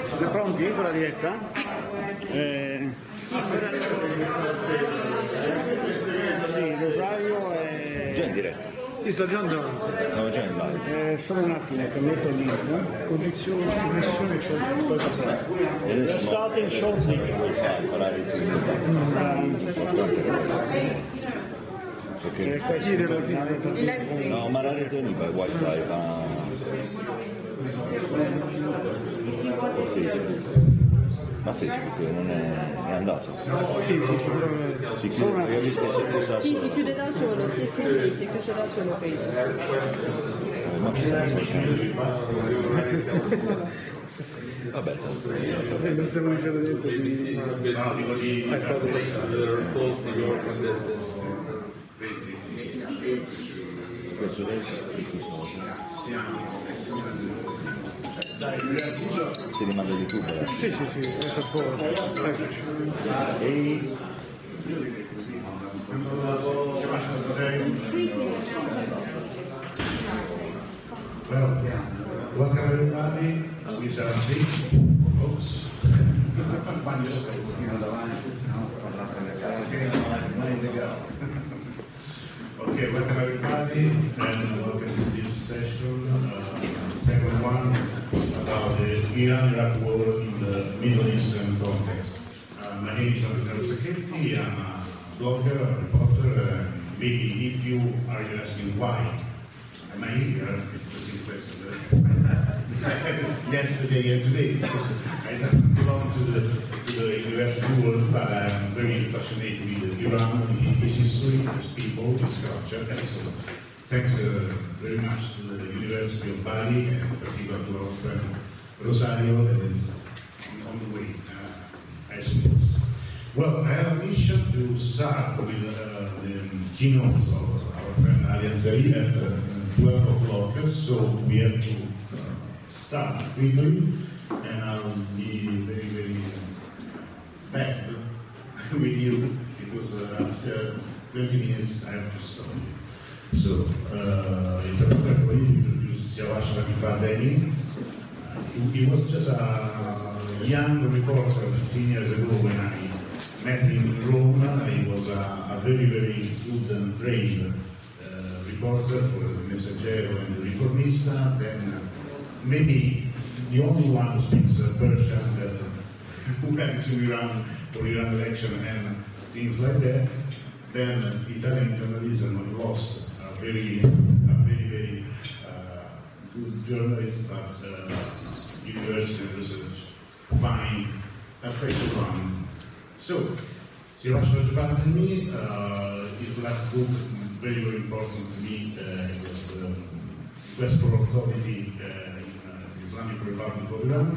Siete pronti con la diretta? Sì. Sì, Rosario è... Già in diretta. Sì, sto già andando. No, già in live. Solo un attimo che metto il link. Condizioni di pressione c'è. Starting shortly. No, ma la rete univa è wifi, ma Facebook non è andato? Si chiude, io ho visto se chiusa Sì, si chiude da solo, sì, si chiude da solo Facebook. Ma ci sono sempre. Vabbè. Non stiamo dicendo niente di... Questo si rimanda di tutto. Sì, per forza. Well, welcome everybody. We shall see, folks. Okay, welcome everybody, and welcome to this session, second one, about the Iran-Iraq war in the Middle Eastern context. My name is Aldo Moro. I'm a blogger, a reporter. Maybe if you are asking why am I here, it's the same question yesterday and today, because I don't belong to the university world, but I'm very passionate with Iran, its history, its people, its culture, and so thanks very much to the University of Bari, and in particular to our friend Rosario, that is on the way, I suppose. Well, I have a mission to start with the keynotes of our friend Ali Ansari at 12 o'clock, so we have to start quickly, and I'll be very, very bad with you, because after 20 minutes I have to stop you. So, it's a pleasure for you to introduce Siavash Rajpardeni. He was just a young reporter 15 years ago when I met him in Rome. He was a very, very good and brave reporter for the Messaggero and the Riformista. Then maybe the only one who speaks Persian who went to Iran for Iran election and things like that. Then Italian journalism lost a very, very good journalist, but university research find a fresh one. So, Siavash Rajpardeni, his last book, very, very important to me, was the Quest for Authority in the Islamic Republic of Iran.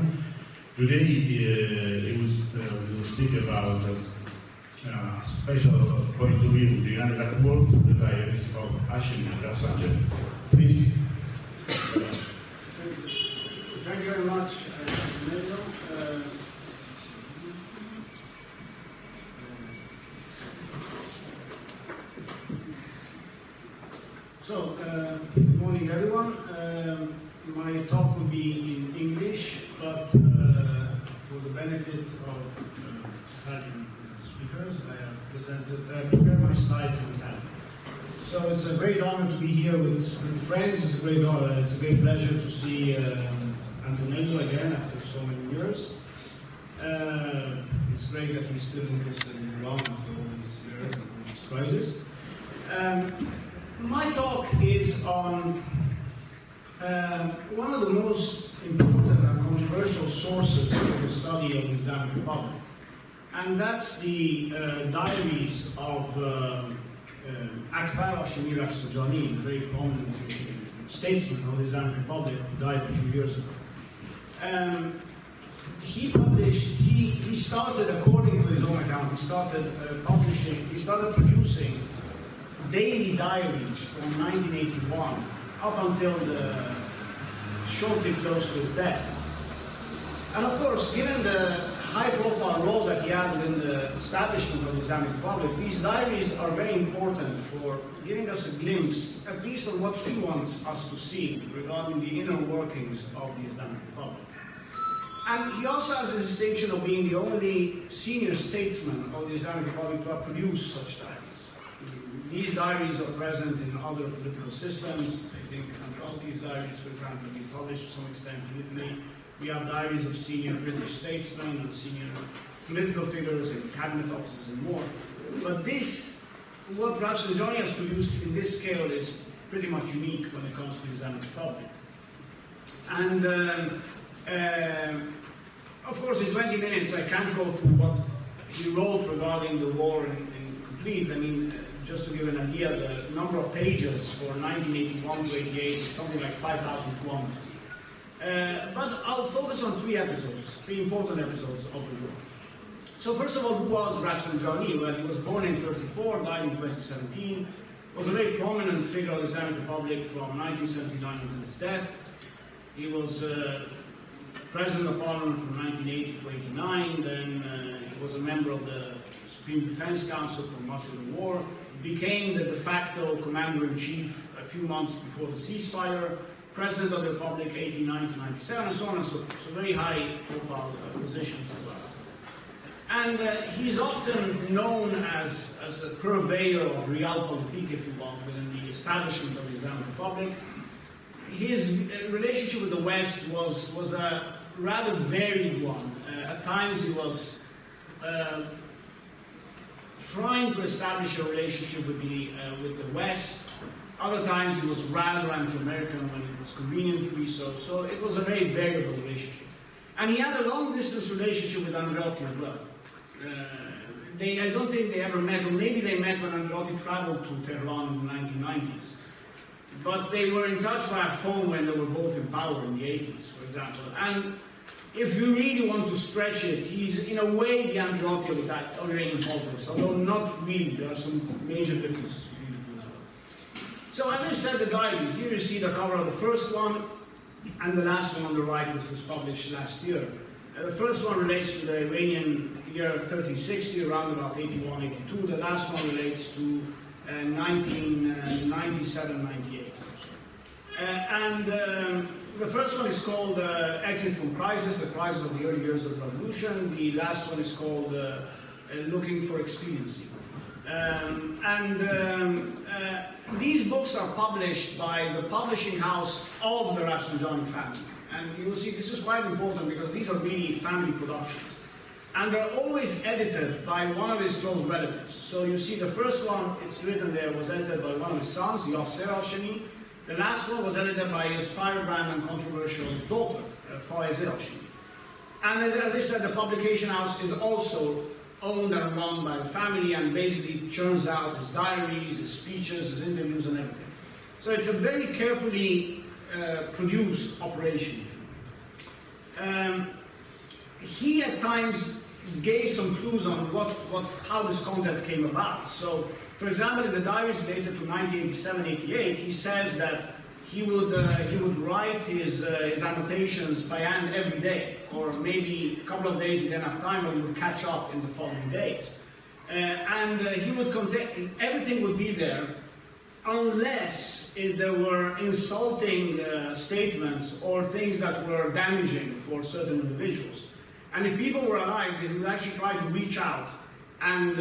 Today, he will speak about a special point of view, the Iran-Iraq war, through the diaries of Hashim Rafsanjani. Please. Thank you very much, Neto. So, good morning, everyone. My talk will be in English, but for the benefit of Italian speakers, I have prepared my slides in Italian. So it's a great honor to be here with friends. It's a great honor. It's a great pleasure to see Antonello again after so many years. It's great that he's still interested in Iran after all these years and all this crisis. My talk is on one of the most important and controversial sources for the study of the Islamic Republic, and that's the diaries of Akbar Hashemi Rafsanjani, a very prominent statesman of the Islamic Republic who died a few years ago. He started, according to his own account, he started producing daily diaries from 1981 up until shortly close to his death. And of course, given the high-profile role that he had in the establishment of the Islamic Republic, these diaries are very important for giving us a glimpse, at least of what he wants us to see regarding the inner workings of the Islamic Republic. And he also has the distinction of being the only senior statesman of the Islamic Republic to have produced such diaries. These diaries are present in other political systems. I think Andreotti's diaries, for example, have been published to some extent in Italy. We have diaries of senior British statesmen and senior political figures in cabinet offices and more. But this, what Rafsanjani has produced in this scale is pretty much unique when it comes to the Islamic Republic. And of course, in 20 minutes, I can't go through what he wrote regarding the war in complete. I mean, just to give an idea, the number of pages for 1981 to 88 is something like 5,000 kilometers. But I'll focus on three important episodes of the war. So first of all, who was Rafsanjani? Well, he was born in 1934, died in 2017, was a very prominent figure of the Islamic Republic from 1979 until his death. He was President of Parliament from 1980 to 1989, then he was a member of the Supreme Defense Council for much of the war, became the de facto commander-in-chief a few months before the ceasefire, President of the Republic 1989 to 1997, and so on and so forth. So very high-profile positions as well. And he's often known as a purveyor of realpolitik, if you want, within the establishment of the Islamic Republic. His relationship with the West was a rather varied one. At times he was trying to establish a relationship with the West. Other times he was rather anti-American when it was convenient to be so. So it was a very variable relationship. And he had a long-distance relationship with Andreotti as well. I don't think they ever met, or maybe they met when Andreotti traveled to Tehran in the 1990s. But they were in touch via phone when they were both in power in the 80s, for example. And if you really want to stretch it, he's in a way the Andreotti of Iranian politics, although not really. There are some major differences between the two as well. So as I said, the diaries, here you see the cover of the first one and the last one on the right, which was published last year. The first one relates to the Iranian year 1360, around about 81, 82. The last one relates to 1997, 98. The first one is called Exit from Crisis, the crisis of the early years of the revolution. The last one is called Looking for Expediency. These books are published by the publishing house of the Rafsanjani family. And you will see this is quite important because these are really family productions. And they're always edited by one of his close relatives. So you see the first one, it's written there, was edited by one of his sons, Yasser al-Shani. The last one was edited by his firebrand and controversial daughter, Faiz al-Shani. And as I said, the publication house is also owned and run by the family and basically churns out his diaries, his speeches, his interviews and everything. So it's a very carefully produced operation. He at times gave some clues on how this content came about. So, for example, in the diaries dated to 1987-88, he says that he would write his annotations by hand every day, or maybe a couple of days he didn't have time, but he would catch up in the following days. He would contain, everything would be there, unless there were insulting statements or things that were damaging for certain individuals. And if people were alive, they would actually try to reach out and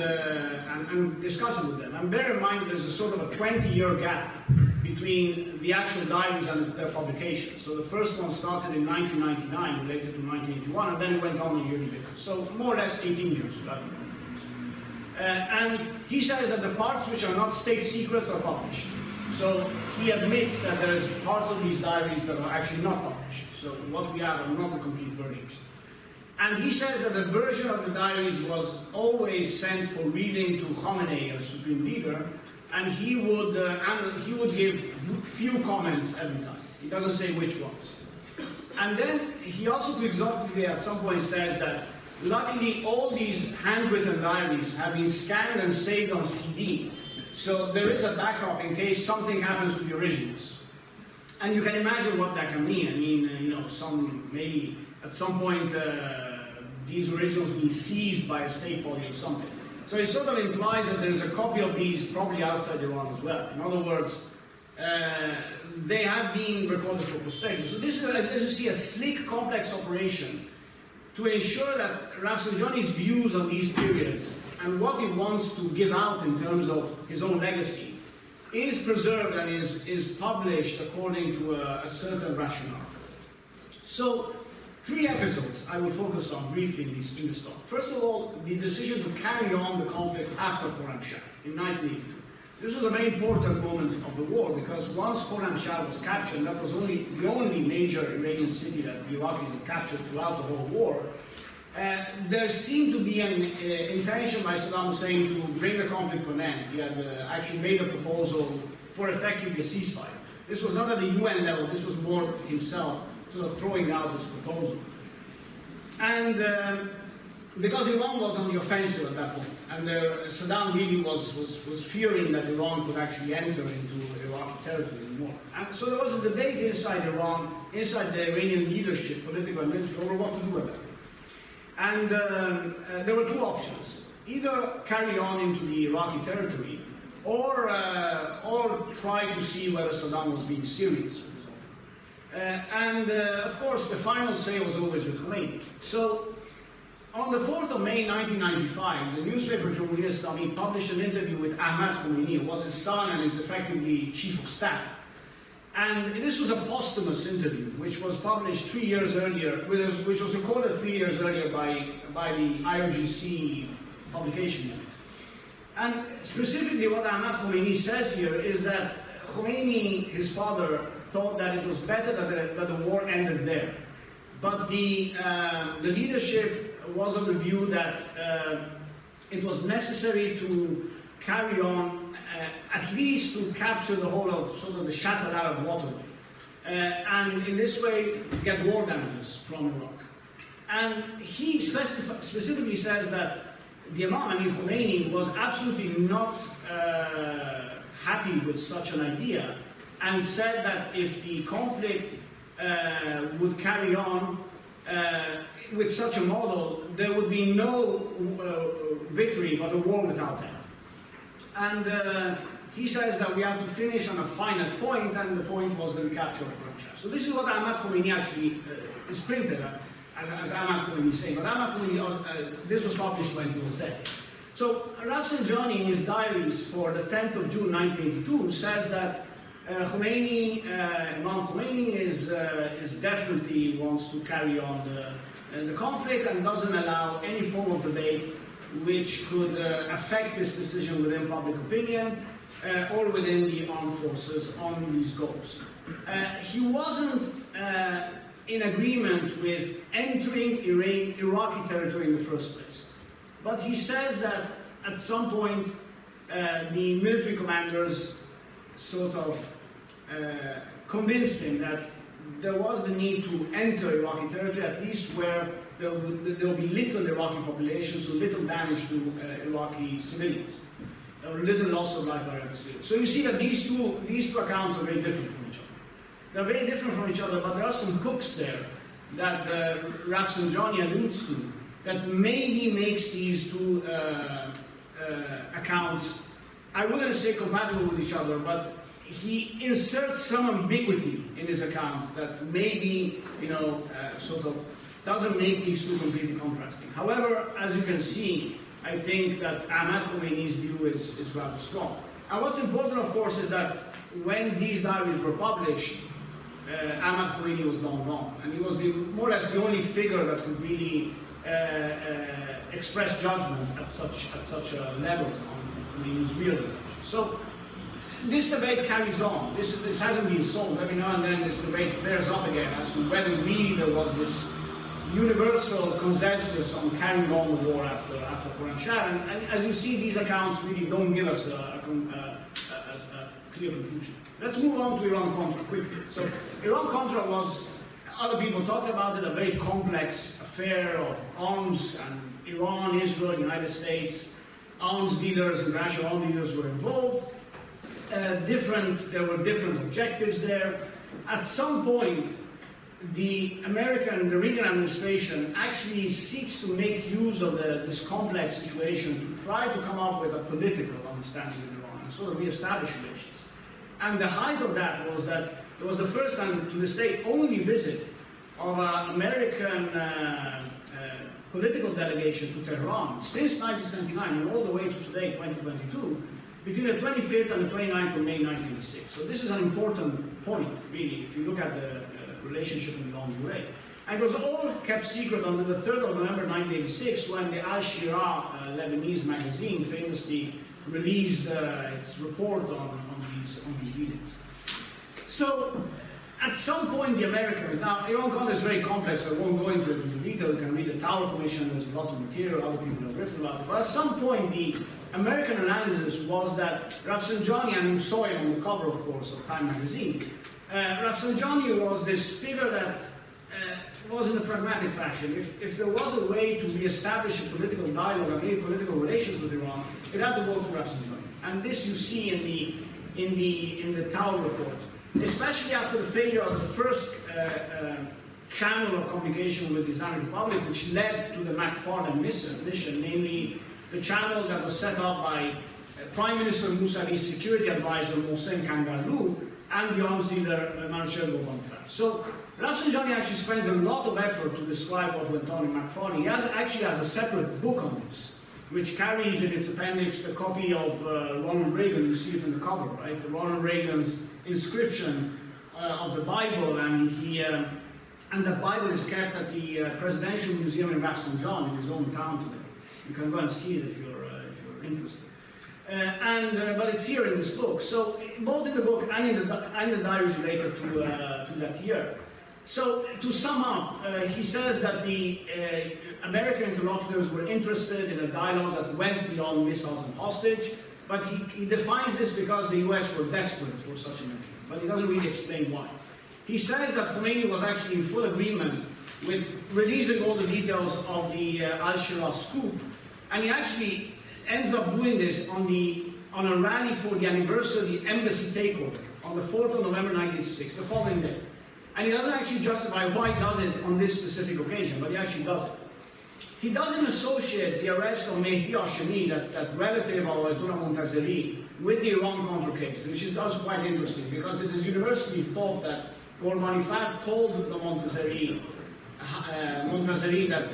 discuss it with them. And bear in mind, there's a sort of a 20-year gap between the actual diaries and their publication. So the first one started in 1999, related to 1981, and then it went on a yearly basis. So more or less 18 years. And he says that the parts which are not state secrets are published. So he admits that there's parts of these diaries that are actually not published. So what we have are not the complete versions. And he says that the version of the diaries was always sent for reading to Khamenei, as supreme leader, and he would give few comments every time. He doesn't say which ones. And then he also quixotically at some point says that luckily all these handwritten diaries have been scanned and saved on CD, so there is a backup in case something happens with the originals. And you can imagine what that can mean. I mean, maybe at some point the these originals being seized by a state body or something. So it sort of implies that there's a copy of these probably outside Iran as well. In other words, they have been recorded for posterity. So this is, as you see, a slick, complex operation to ensure that Rafsanjani's views on these periods and what he wants to give out in terms of his own legacy is preserved and is published according to a certain rationale. So, 3 episodes I will focus on briefly in this talk. First of all, the decision to carry on the conflict after Khorramshahr in 1982. This was a very important moment of the war because once Khorramshahr was captured, and that was the only major Iranian city that the Iraqis had captured throughout the whole war, there seemed to be an intention by Saddam Hussein to bring the conflict to an end. He had actually made a proposal for effectively a ceasefire. This was not at the UN level, this was more himself sort of throwing out this proposal. And because Iran was on the offensive at that point, and Saddam really was fearing that Iran could actually enter into Iraqi territory anymore. And so there was a debate inside Iran, inside the Iranian leadership, political and military, over what to do with that. And there were 2 options. Either carry on into the Iraqi territory, or try to see whether Saddam was being serious with his offer. Of course, the final say was always with Khomeini. So, on the 4th of May 1995, the newspaper Jamhuriyat Islami published an interview with Ahmad Khomeini, who was his son and is effectively chief of staff. And this was a posthumous interview, which was published 3 years earlier, which was recorded 3 years earlier by the IRGC publication unit. And specifically what Ahmad Khomeini says here is that Khomeini, his father, thought that it was better that the war ended there. But the leadership was of the view that it was necessary to carry on, at least to capture the whole of sort of the shattered Arab waterway, and in this way get war damages from Iraq. And he specifically says that the Imam Amir Khomeini was absolutely not happy with such an idea, and said that if the conflict would carry on with such a model, there would be no victory but a war without end. And he says that we have to finish on a finite point, and the point was the recapture of Khorramshahr. So this is what Ahmad Khomeini actually is printed as Ahmad Khomeini saying. But Ahmad Khomeini, this was published when he was dead. So Rafsanjani, in his diaries for the 10th of June 1982, says that Imam Khomeini is definitely wants to carry on the conflict and doesn't allow any form of debate which could affect this decision within public opinion or within the armed forces on these goals. He wasn't in agreement with entering Iraqi territory in the first place. But he says that at some point the military commanders sort of convinced him that there was the need to enter Iraqi territory, at least where there will be little Iraqi population, so little damage to Iraqi civilians, or little loss of life by Iraqi civilians. So you see that these two accounts are very different from each other. They're very different from each other, but there are some hooks there that Rafsanjani alludes to that maybe makes these two accounts, I wouldn't say compatible with each other, but he inserts some ambiguity in his account that maybe, sort of doesn't make these two completely contrasting. However, as you can see, I think that Ahmad Khomeini's view is rather strong. And what's important, of course, is that when these diaries were published, Ahmad Khomeini was long gone, and he was more or less the only figure that could really express judgment at such a level on his real dimension. So this debate carries on. This hasn't been solved. Every now and then this debate flares up again as to whether really there was this universal consensus on carrying on the war after Khorramshahr. And as you see, these accounts really don't give us a clear conclusion. Let's move on to Iran-Contra quickly. So Iran-Contra was, other people talked about it, a very complex affair of arms, and Iran, Israel, United States, arms dealers, international arms dealers were involved. There were different objectives there. At some point, the Reagan administration actually seeks to make use of this complex situation to try to come up with a political understanding of Iran and sort of re-establish relations. And the height of that was that it was the first and to this day only visit of an American political delegation to Tehran since 1979 and all the way to today, 2022, between the 25th and the 29th of May 1986. So this is an important point, really, if you look at the relationship in the long way. And it was all kept secret until the 3rd of November 1986 when the Al-Shira Lebanese magazine famously released its report on these meetings. So at some point the Americans, now Iran context is very complex, I won't go into it in detail, you can read the Tower Commission, there's a lot of material, other people have written about it, but at some point the American analysis was that Rafsanjani, and you saw him on the cover of course of Time magazine, Rafsanjani was this figure that was in a pragmatic fashion. If there was a way to re-establish a political dialogue and maybe political relations with Iran, it had to go through Rafsanjani. And this you see in the Tower report, especially after the failure of the first channel of communication with the Islamic Republic, which led to the McFarlane mission, namely the channel that was set up by Prime Minister Mousavi's security advisor Mohsen Kangarloo and the arms leader Marshal Bonifaz. So Rafsanjani actually spends a lot of effort to describe what went on in McFarlane. He actually has a separate book on this, which carries in its appendix the copy of Ronald Reagan. You see it in the cover, right? Ronald Reagan's inscription of the Bible, and the Bible is kept at the Presidential Museum in Rafsanjani, in his own town today. You can go and see it if you're interested. But it's here in this book. So both in the book and in the diaries related to that year. So to sum up, he says that the American interlocutors were interested in a dialogue that went beyond missiles and hostage, but he defines this because the US were desperate for such a measure, but he doesn't really explain why. He says that Khomeini was actually in full agreement with releasing all the details of the Al-Shira scoop, and he actually ends up doing this on a rally for the anniversary of the embassy takeover on the 4th of November 1986, the following day. And he doesn't actually justify why he does it on this specific occasion, but he actually does it. He doesn't associate the arrest of Mehdi Hashemi, that relative of Ayatollah Montazeri, with the Iran-Contra case, which is also quite interesting, because it is universally thought that Ghorbanifar told the Montazeri that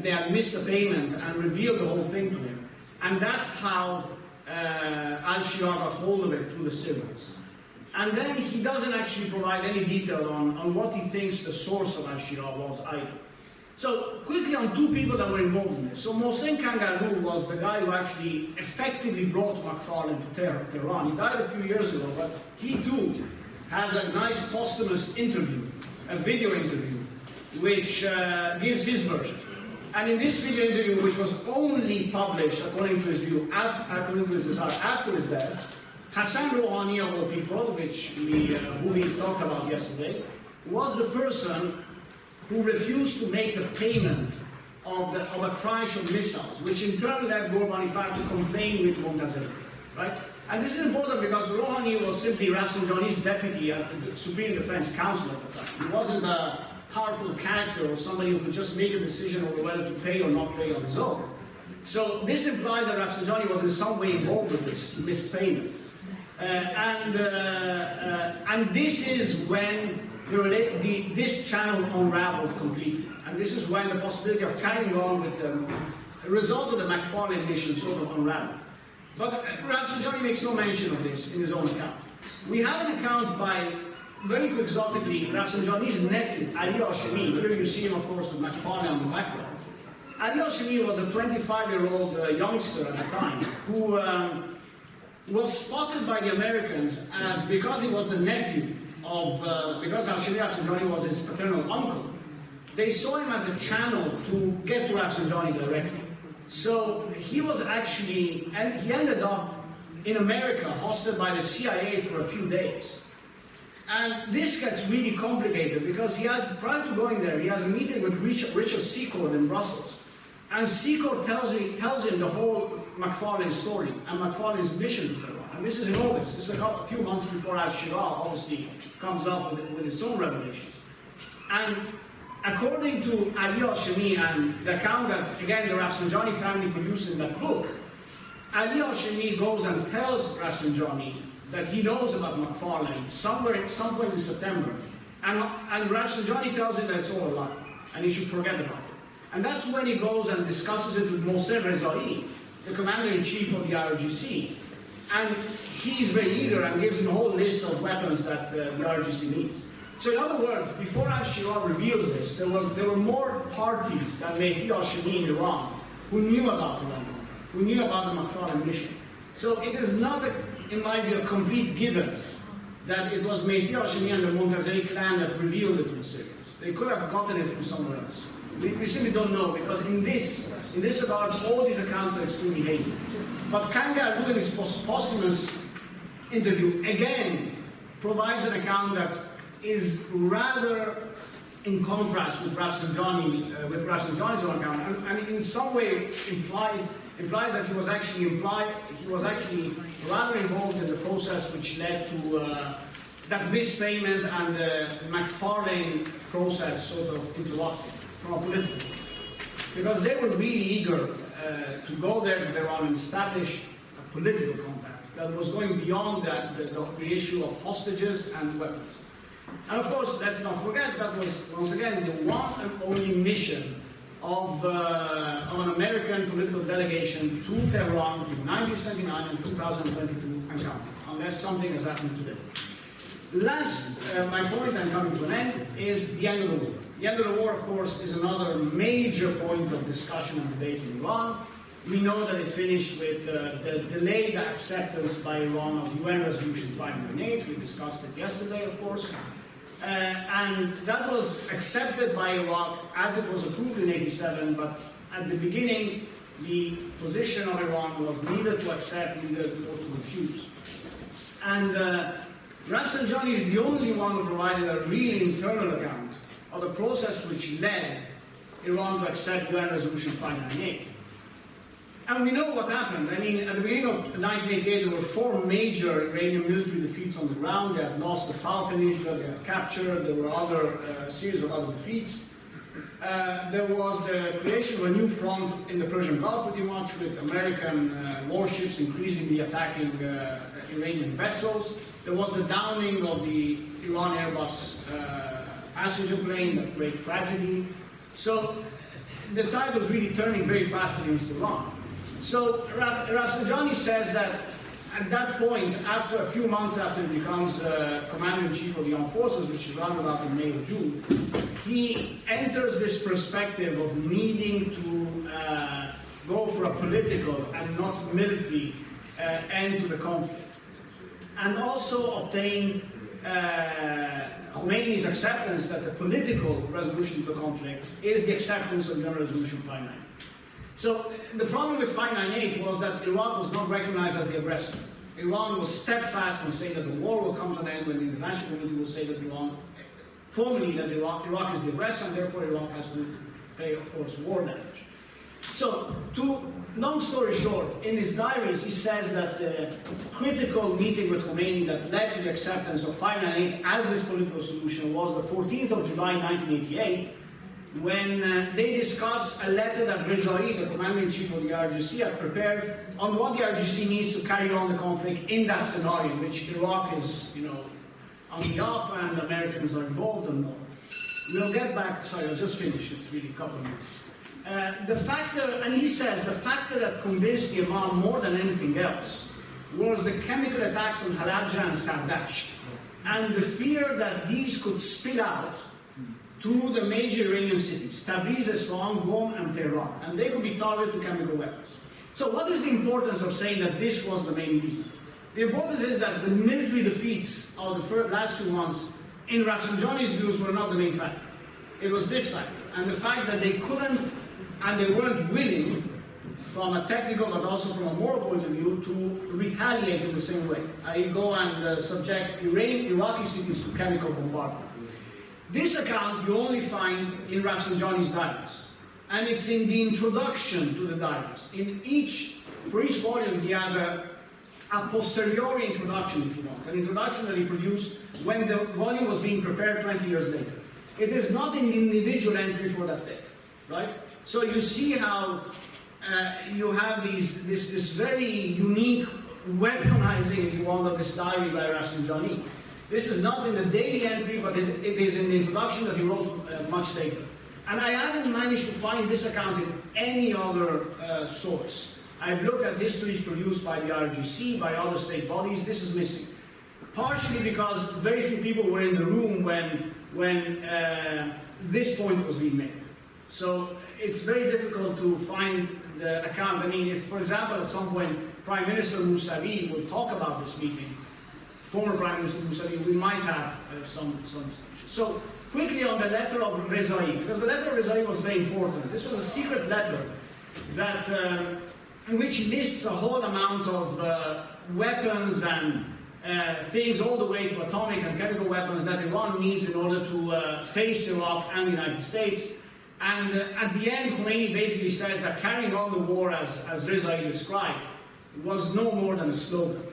they had missed a payment and revealed the whole thing to him. And that's how Al-Shira got hold of it through the Syrians. And then he doesn't actually provide any detail on what he thinks the source of Al-Shira was either. So quickly on two people that were involved in this. So Mohsen Kangarloo was the guy who actually effectively brought McFarlane to Tehran. He died a few years ago, but he too has a nice posthumous interview, a video interview, which gives his version. And in this video interview, which was only published, according to his view, after his death, Hassan Rouhani, of all people, who we talked about yesterday, was the person who refused to make the payment of a tranche of missiles, which in turn led Ghorbanifar to complain with Montazeri, right? And this is important because Rouhani was simply Rafsanjani's deputy at the Supreme Defense Council at the time. He wasn't a powerful character or somebody who could just make a decision over whether to pay or not pay on his own. So this implies that Rafsanjani was in some way involved with this missed payment. And this is when this channel unraveled completely. And this is when the possibility of carrying on with the result of the McFarlane mission sort of unraveled. But Rafsanjani makes no mention of this in his own account. We have an account by, very exotically, Rafsanjani's nephew, Ali Hashemi. Here you see him, of course, with McFarlane on the background. Ali Hashemi was a 25-year-old youngster at the time who was spotted by the Americans as, because he was the nephew of, because Rafsanjani was his paternal uncle, they saw him as a channel to get to Rafsanjani directly. So he was actually, and he ended up in America, hosted by the CIA for a few days. And this gets really complicated because he has, prior to going there, he has a meeting with Richard Secord in Brussels. And Secord tells him the whole McFarlane story and McFarlane's mission to Tehran. And this is in August. This is a few months before Al-Shira obviously comes up with its own revelations. And according to Ali Hashemi and the account that, again, the Rafsanjani family produced in that book, Ali Hashemi goes and tells Rafsanjani that he knows about McFarlane some point in September. And Rafsanjani tells him that it's all a lie, and he should forget about it. And that's when he goes and discusses it with Mohsen Rezai, the commander-in-chief of the IRGC. And he's very eager and gives him a whole list of weapons that the IRGC needs. So in other words, before Al-Shira reveals this, there were more parties than Mehdi Hashemi in Iran who knew about Iran, who knew about the McFarlane mission. So it is not, in my view, a complete given that it was Mehdi Hashemi and the Montazeri clan that revealed it to the Syrians. They could have gotten it from somewhere else. We simply don't know, because in this regard, all these accounts are extremely hazy. But Kanga Alu in his posthumous interview again provides an account that is rather in contrast with Rafsanjani's own account, and in some way implies that he was actually rather involved in the process which led to that mispayment and the McFarlane process sort of interrupted from a political point. Because they were really eager to go there with Iran and establish a political contact that was going beyond the issue of hostages and weapons. And of course, let's not forget, that was, once again, the one and only mission of an American political delegation to Tehran between 1979 and 2022 and counting, unless something has happened today. Last, my point, I'm coming to an end, is the end of the war. The end of the war, of course, is another major point of discussion and debate in Iran. We know that it finished with the delayed acceptance by Iran of UN Resolution 598. We discussed it yesterday, of course. And that was accepted by Iraq as it was approved in 1987, but at the beginning, the position of Iran was neither to accept, neither to refuse. And Rafsanjani is the only one who provided a real internal account of the process which led Iran to accept UN Resolution 598. And we know what happened. I mean, at the beginning of 1988, there were 4 major Iranian military defeats on the ground. They had lost the Fao Peninsula, they had captured, there were a series of other defeats. There was the creation of a new front in the Persian Gulf, pretty much, with American warships increasingly attacking Iranian vessels. There was the downing of the Iran Airbus passenger plane, that great tragedy. So the tide was really turning very fast against Iran. So Rafsanjani says that at that point, after a few months after he becomes commander-in-chief of the armed forces, which is around about in May or June, he enters this perspective of needing to go for a political and not military end to the conflict, and also obtain Khomeini's acceptance that the political resolution to the conflict is the acceptance of UN Resolution 598. So the problem with 598 was that Iraq was not recognized as the aggressor. Iran was steadfast in saying that the war will come to an end when the international community will say that formally that Iraq is the aggressor, and therefore Iraq has to pay, of course, war damage. So, long story short, in his diaries he says that the critical meeting with Khomeini that led to the acceptance of 598 as this political solution was the 14th of July 1988, when they discussed a letter that Rezai, the commander-in-chief of the IRGC, had prepared on what the IRGC needs to carry on the conflict in that scenario in which Iraq is, on the up and Americans are involved and more. We'll get back, sorry, I'll just finish, it's really a couple of minutes. The factor, and he says, the factor that convinced the Imam more than anything else was the chemical attacks on Halabja and Sardasht, and the fear that these could spill out to the major Iranian cities, Tabriz, Isfahan, Qom, and Tehran, and they could be targeted to chemical weapons. So what is the importance of saying that this was the main reason? The importance is that the military defeats of the last 2 months, in Rafsanjani's views, were not the main factor. It was this factor, and the fact that they couldn't, and they weren't willing, from a technical but also from a moral point of view, to retaliate in the same way. I go and subject Iraqi cities to chemical bombardment. This account you only find in Rafsanjani's diaries, and it's in the introduction to the diaries. For each volume, he has a posteriori introduction, if you want, an introduction that he produced when the volume was being prepared 20 years later. it is not an individual entry for that day, right? So you see how you have this very unique weaponizing, if you want, of this diary by Rafsanjani. This is not in the daily entry, but it is in the introduction that he wrote much later. And I haven't managed to find this account in any other source. I've looked at histories produced by the RGC, by other state bodies. This is missing. Partially because very few people were in the room when this point was being made. So it's very difficult to find the account. I mean, if, for example, at some point Prime Minister Mousavi will talk about this meeting, former Prime Minister Mousavi, we might have some. So quickly on the letter of Rezai, because the letter of Rezai was very important. This was a secret letter that in which he lists a whole amount of weapons and things all the way to atomic and chemical weapons that Iran needs in order to face Iraq and the United States. And at the end, Khomeini basically says that carrying on the war, as Rezai described, was no more than a slogan.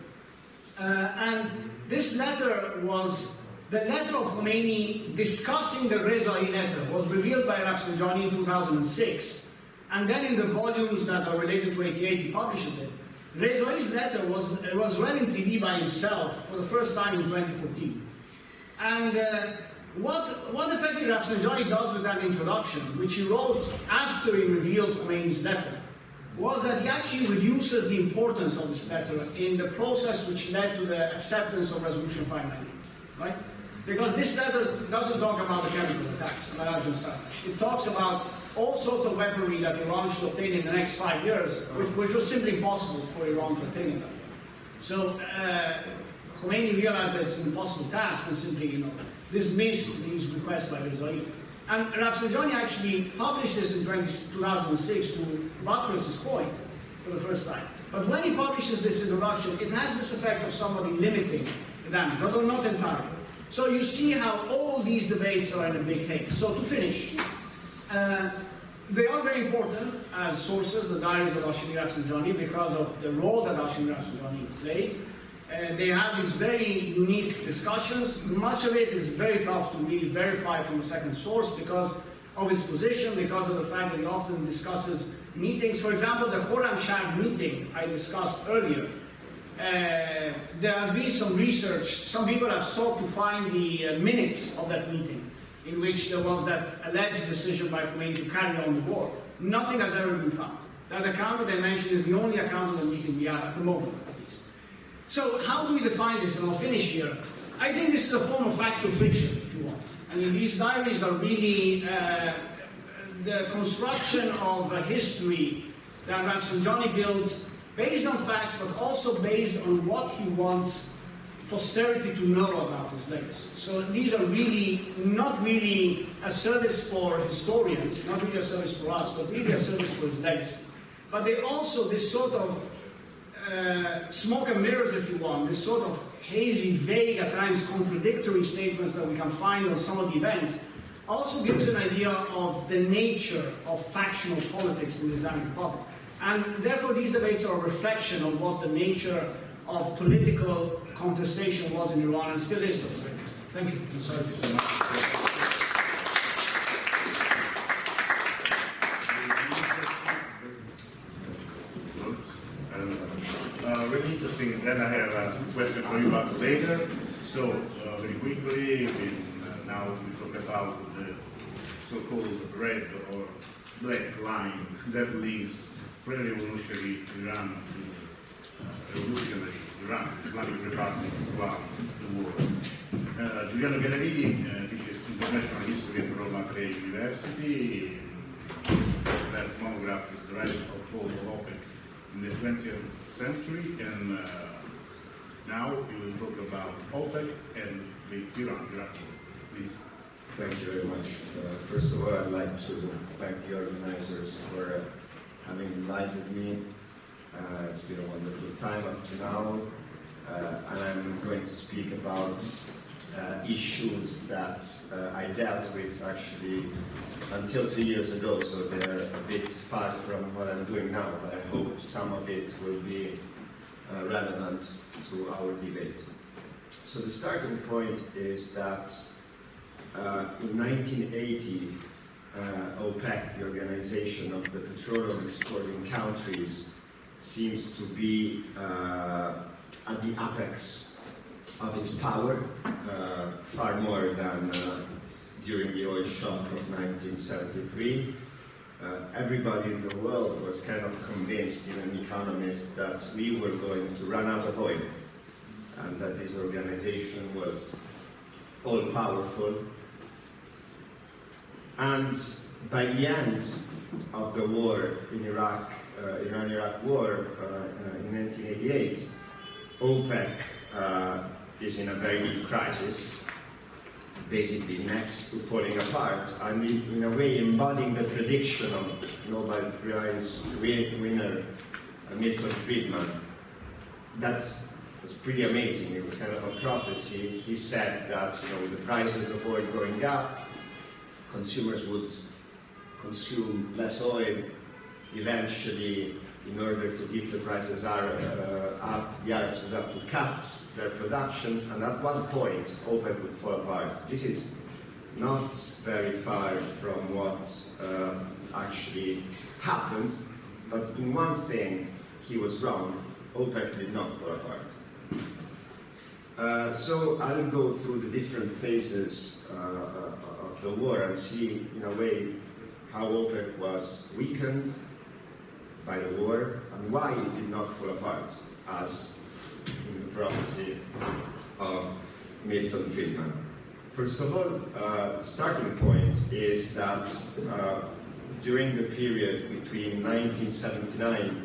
And this letter was the letter of Khomeini discussing the Rezai letter was revealed by Rafsanjani in 2006. And then in the volumes that are related to 88, he publishes it. Rezai's letter was read in TV by himself for the first time in 2014. And what effectively Rafsanjani does with that introduction, which he wrote after he revealed Khomeini's letter, was that he actually reduces the importance of this letter in the process which led to the acceptance of Resolution 590, right? Because this letter doesn't talk about the chemical attacks on Al side. It talks about all sorts of weaponry that Iran should obtain in the next 5 years, which was simply impossible for Iran to obtain at that point. So Khomeini realized that it's an impossible task and simply, dismissed these requests by Rezai. And Rafsanjani actually published this in 2006 to buttress his point for the first time. But when he publishes this introduction, it has this effect of somebody limiting the damage, although not entirely. So you see how all these debates are in a big haste. So to finish, they are very important as sources, the diaries of Hashemi Rafsanjani, because of the role that Hashemi Rafsanjani played. They have these very unique discussions. Much of it is very tough to really verify from a second source because of his position, because of the fact that he often discusses meetings. For example, the Khorramshahr meeting I discussed earlier. There has been some research. Some people have sought to find the minutes of that meeting in which there was that alleged decision by Khomeini to carry on the war. Nothing has ever been found. That account that I mentioned is the only account of the meeting we have at the moment, at least. So how do we define this? And I'll finish here. I think this is a form of factual fiction, if you want. I mean, these diaries are really the construction of a history that Rafsanjani builds based on facts, but also based on what he wants posterity to know about his legacy. So these are really not really a service for historians, not really a service for us, but really a service for his legacy. But they also, this sort of smoke and mirrors, if you want, this sort of hazy, vague, at times contradictory statements that we can find on some of the events, also gives an idea of the nature of factional politics in the Islamic Republic. And therefore these debates are a reflection of what the nature of political contestation was in Iran and still is. Thank you. Thank you so much. Really interesting. Then I have a question for you about later. So very quickly, now we talk about the so-called red or black line that links pre-revolutionary Iran to revolutionary Iran, Islamic Republic throughout the world. Giuliano Garavini teaches international history at Roma Tre University. Last monograph is the rise of fall of OPEC in the 20th century, and now we will talk about OPEC and the Iran. Please. Thank you very much. First of all, I'd like to thank the organizers for having invited me. It's been a wonderful time up to now, and I'm going to speak about issues that I dealt with actually until 2 years ago, so they're a bit far from what I'm doing now, but I hope some of it will be relevant to our debate. So the starting point is that In 1980, OPEC, the Organization of the Petroleum Exporting Countries, seems to be at the apex of its power, far more than during the oil shock of 1973. Everybody in the world was kind of convinced, even economists, that we were going to run out of oil, and that this organization was all-powerful. And by the end of the war in Iraq, Iran-Iraq war in 1988, OPEC is in a very deep crisis, basically next to falling apart, and in a way embodying the prediction of Nobel Prize winner Milton Friedman. That was pretty amazing. It was kind of a prophecy. He said that, with the prices of oil going up, consumers would consume less oil. Eventually, in order to keep the prices up, the Arabs would have to cut their production, and at one point, OPEC would fall apart. This is not very far from what actually happened, but in one thing, he was wrong. OPEC did not fall apart. So I'll go through the different phases of the war and see, in a way, how OPEC was weakened by the war and why it did not fall apart, as in the prophecy of Milton Friedman. First of all, the starting point is that during the period between 1979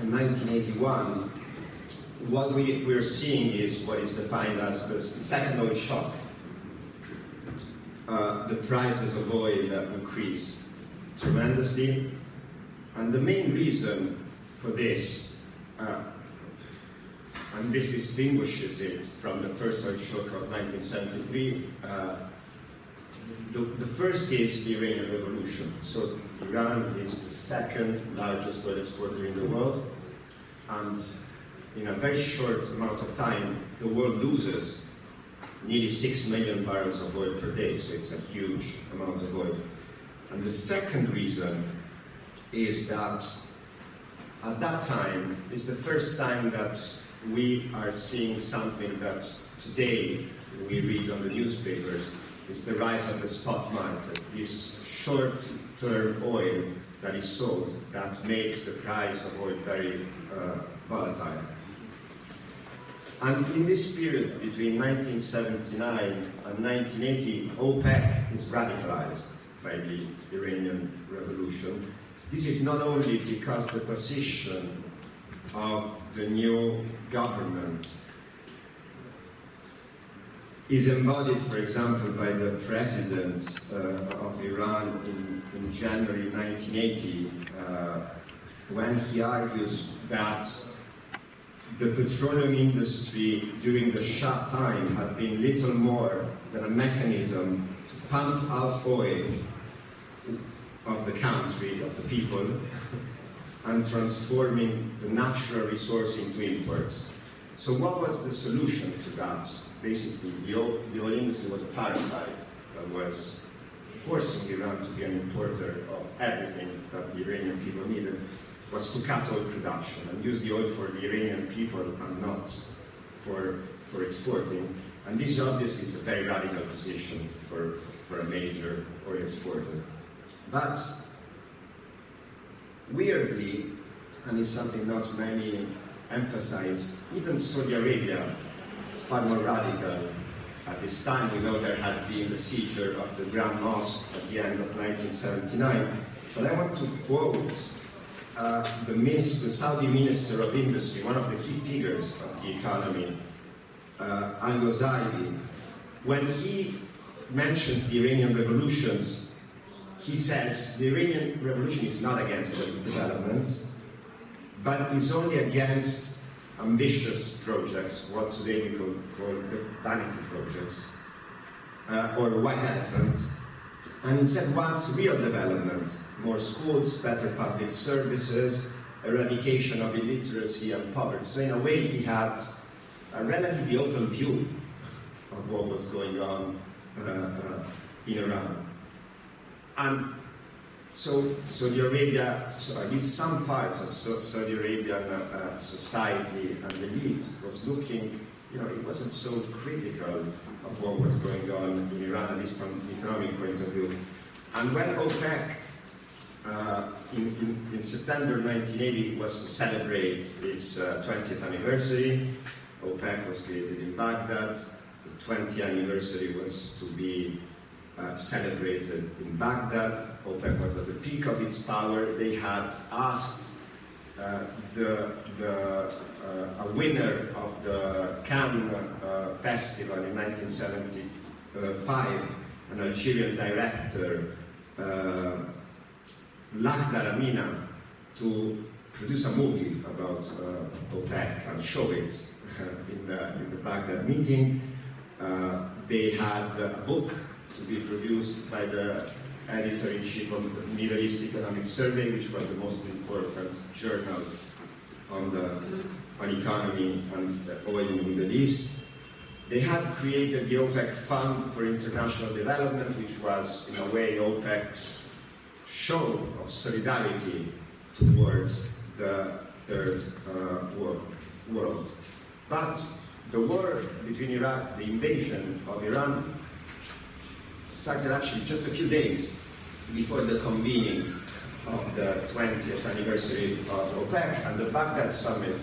and 1981, what we're seeing is what is defined as the second oil shock. The prices of oil increased tremendously, and the main reason for this, and this distinguishes it from the first oil shock of 1973, the first is the Iranian Revolution. So Iran is the second largest oil exporter in the world, and in a very short amount of time, the world loses nearly 6 million barrels of oil per day, so it's a huge amount of oil. And the second reason is that at that time is the first time that we are seeing something that today we read on the newspapers. It's the rise of the spot market, this short-term oil that is sold that makes the price of oil very volatile. And in this period between 1979 and 1980, OPEC is radicalized by the Iranian Revolution. This is not only because the position of the new government is embodied, for example, by the president of Iran in January 1980, when he argues that the petroleum industry during the Shah time had been little more than a mechanism to pump out oil of the country, of the people, and transforming the natural resource into imports. So what was the solution to that? Basically, the oil industry was a parasite that was forcing Iran to be an importer of everything that the Iranian people needed, was to cut oil production and use the oil for the Iranian people and not for exporting. And this obviously is a very radical position for a major oil exporter. But weirdly, and it's something not many emphasize, even Saudi Arabia is far more radical. At this time, we know there had been the seizure of the Grand Mosque at the end of 1979. But I want to quote the Saudi Minister of Industry, one of the key figures of the economy, Al-Ghazali. When he mentions the Iranian revolutions, he says the Iranian revolution is not against development, but is only against ambitious projects, what today we call the vanity projects, or white elephant, and instead wants real development, more schools, better public services, eradication of illiteracy and poverty. So in a way he had a relatively open view of what was going on in Iran. And so Saudi Arabia, so at least some parts of Saudi Arabian society and elite was looking, it wasn't so critical of what was going on in Iran, at least from an economic point of view. And when OPEC, in September 1980, was to celebrate its 20th anniversary, OPEC was created in Baghdad. The 20th anniversary was to be celebrated in Baghdad. OPEC was at the peak of its power. They had asked a winner of the Cannes Festival in 1975, an Algerian director, Lakhdar Amina, to produce a movie about OPEC and show it in the Baghdad meeting. They had a book to be produced by the editor-in-chief of the Middle East Economic Survey, which was the most important journal on economy and oil in the Middle East. They had created the OPEC Fund for International Development, which was, in a way, OPEC's show of solidarity towards the Third World. But the war between Iran, the invasion of Iran, started actually just a few days before the convening of the 20th anniversary of OPEC, and the Baghdad summit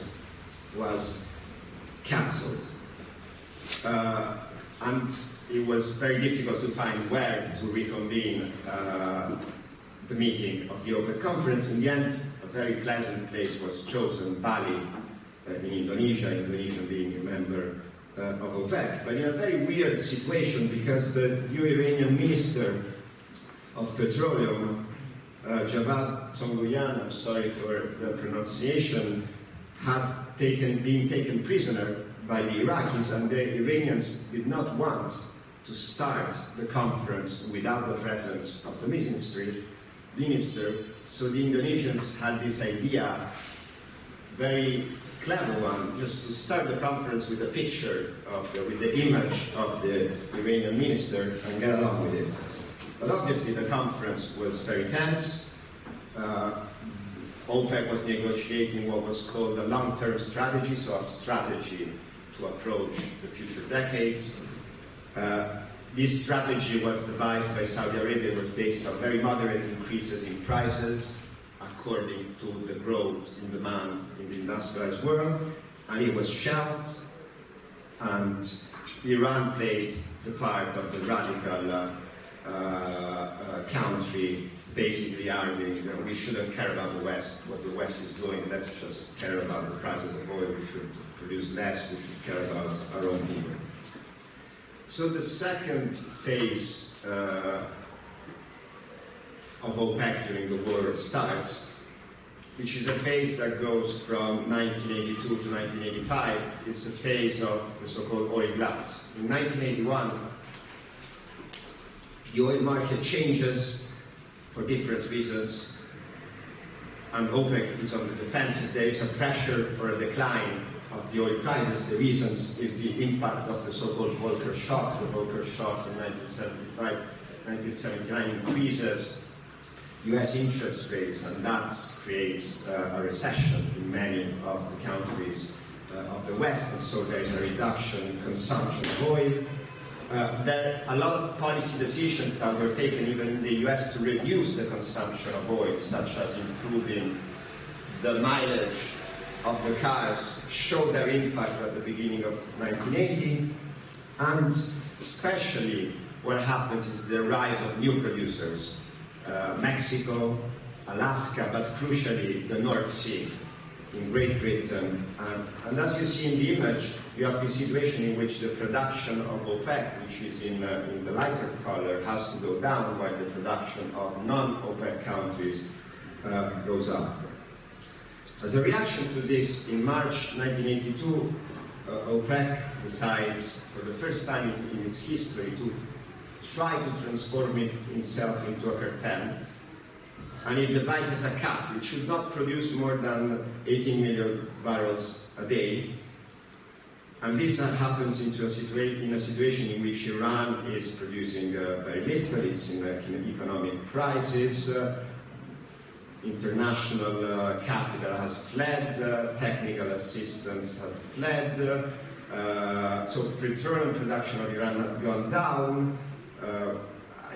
was cancelled. And it was very difficult to find where to reconvene the meeting of the OPEC conference. In the end, a very pleasant place was chosen, Bali, in Indonesia being a member of OPEC. But in a very weird situation, because the new Iranian Minister of Petroleum, Javad Tongoyan, I'm sorry for the pronunciation, had been taken prisoner by the Iraqis, and the Iranians did not want to start the conference without the presence of the minister. So the Indonesians had this idea, very clever one, just to start the conference with a picture with the image of the Iranian minister and get along with it. But obviously the conference was very tense. OPEC was negotiating what was called a long-term strategy, so a strategy to approach the future decades. This strategy was devised by Saudi Arabia. It was based on very moderate increases in prices according to the growth in demand in the industrialized world, and it was shelved, and Iran played the part of the radical country, basically arguing we shouldn't care about the West, what the West is doing, let's just care about the prices of oil, we should produce less, we should care about our own people. So the second phase of OPEC during the war starts, which is a phase that goes from 1982 to 1985. It's a phase of the so-called oil glut. In 1981, the oil market changes for different reasons, and OPEC is on the defensive. There is a pressure for a decline of the oil prices. The reasons is the impact of the so-called Volcker shock. The Volcker shock in 1979 increases US interest rates, and that creates a recession in many of the countries of the West, and so there is a reduction in consumption of oil. There are a lot of policy decisions that were taken even in the US to reduce the consumption of oil, such as improving the mileage of the cars, show their impact at the beginning of 1980, and especially what happens is the rise of new producers, Mexico, Alaska, but crucially the North Sea in Great Britain. And as you see in the image, you have this situation in which the production of OPEC, which is in the lighter color, has to go down while the production of non-OPEC countries goes up. As a reaction to this, in March 1982, OPEC decides for the first time in its history to try to transform itself into a cartel, and it devises a cap. It should not produce more than 18 million barrels a day, And this happens in a situation in which Iran is producing very little. It's in an economic crisis. International capital has fled. Technical assistance has fled. So petroleum production of Iran had gone down.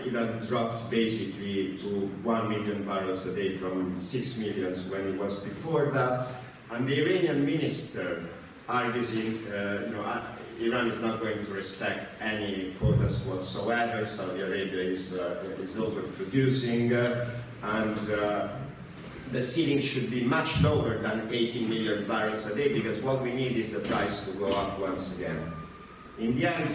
It had dropped basically to 1 million barrels a day from 6 million when it was before that. And the Iranian minister argues Iran is not going to respect any quotas whatsoever. Saudi Arabia is overproducing, and the ceiling should be much lower than 18 million barrels a day, because what we need is the price to go up once again. In the end,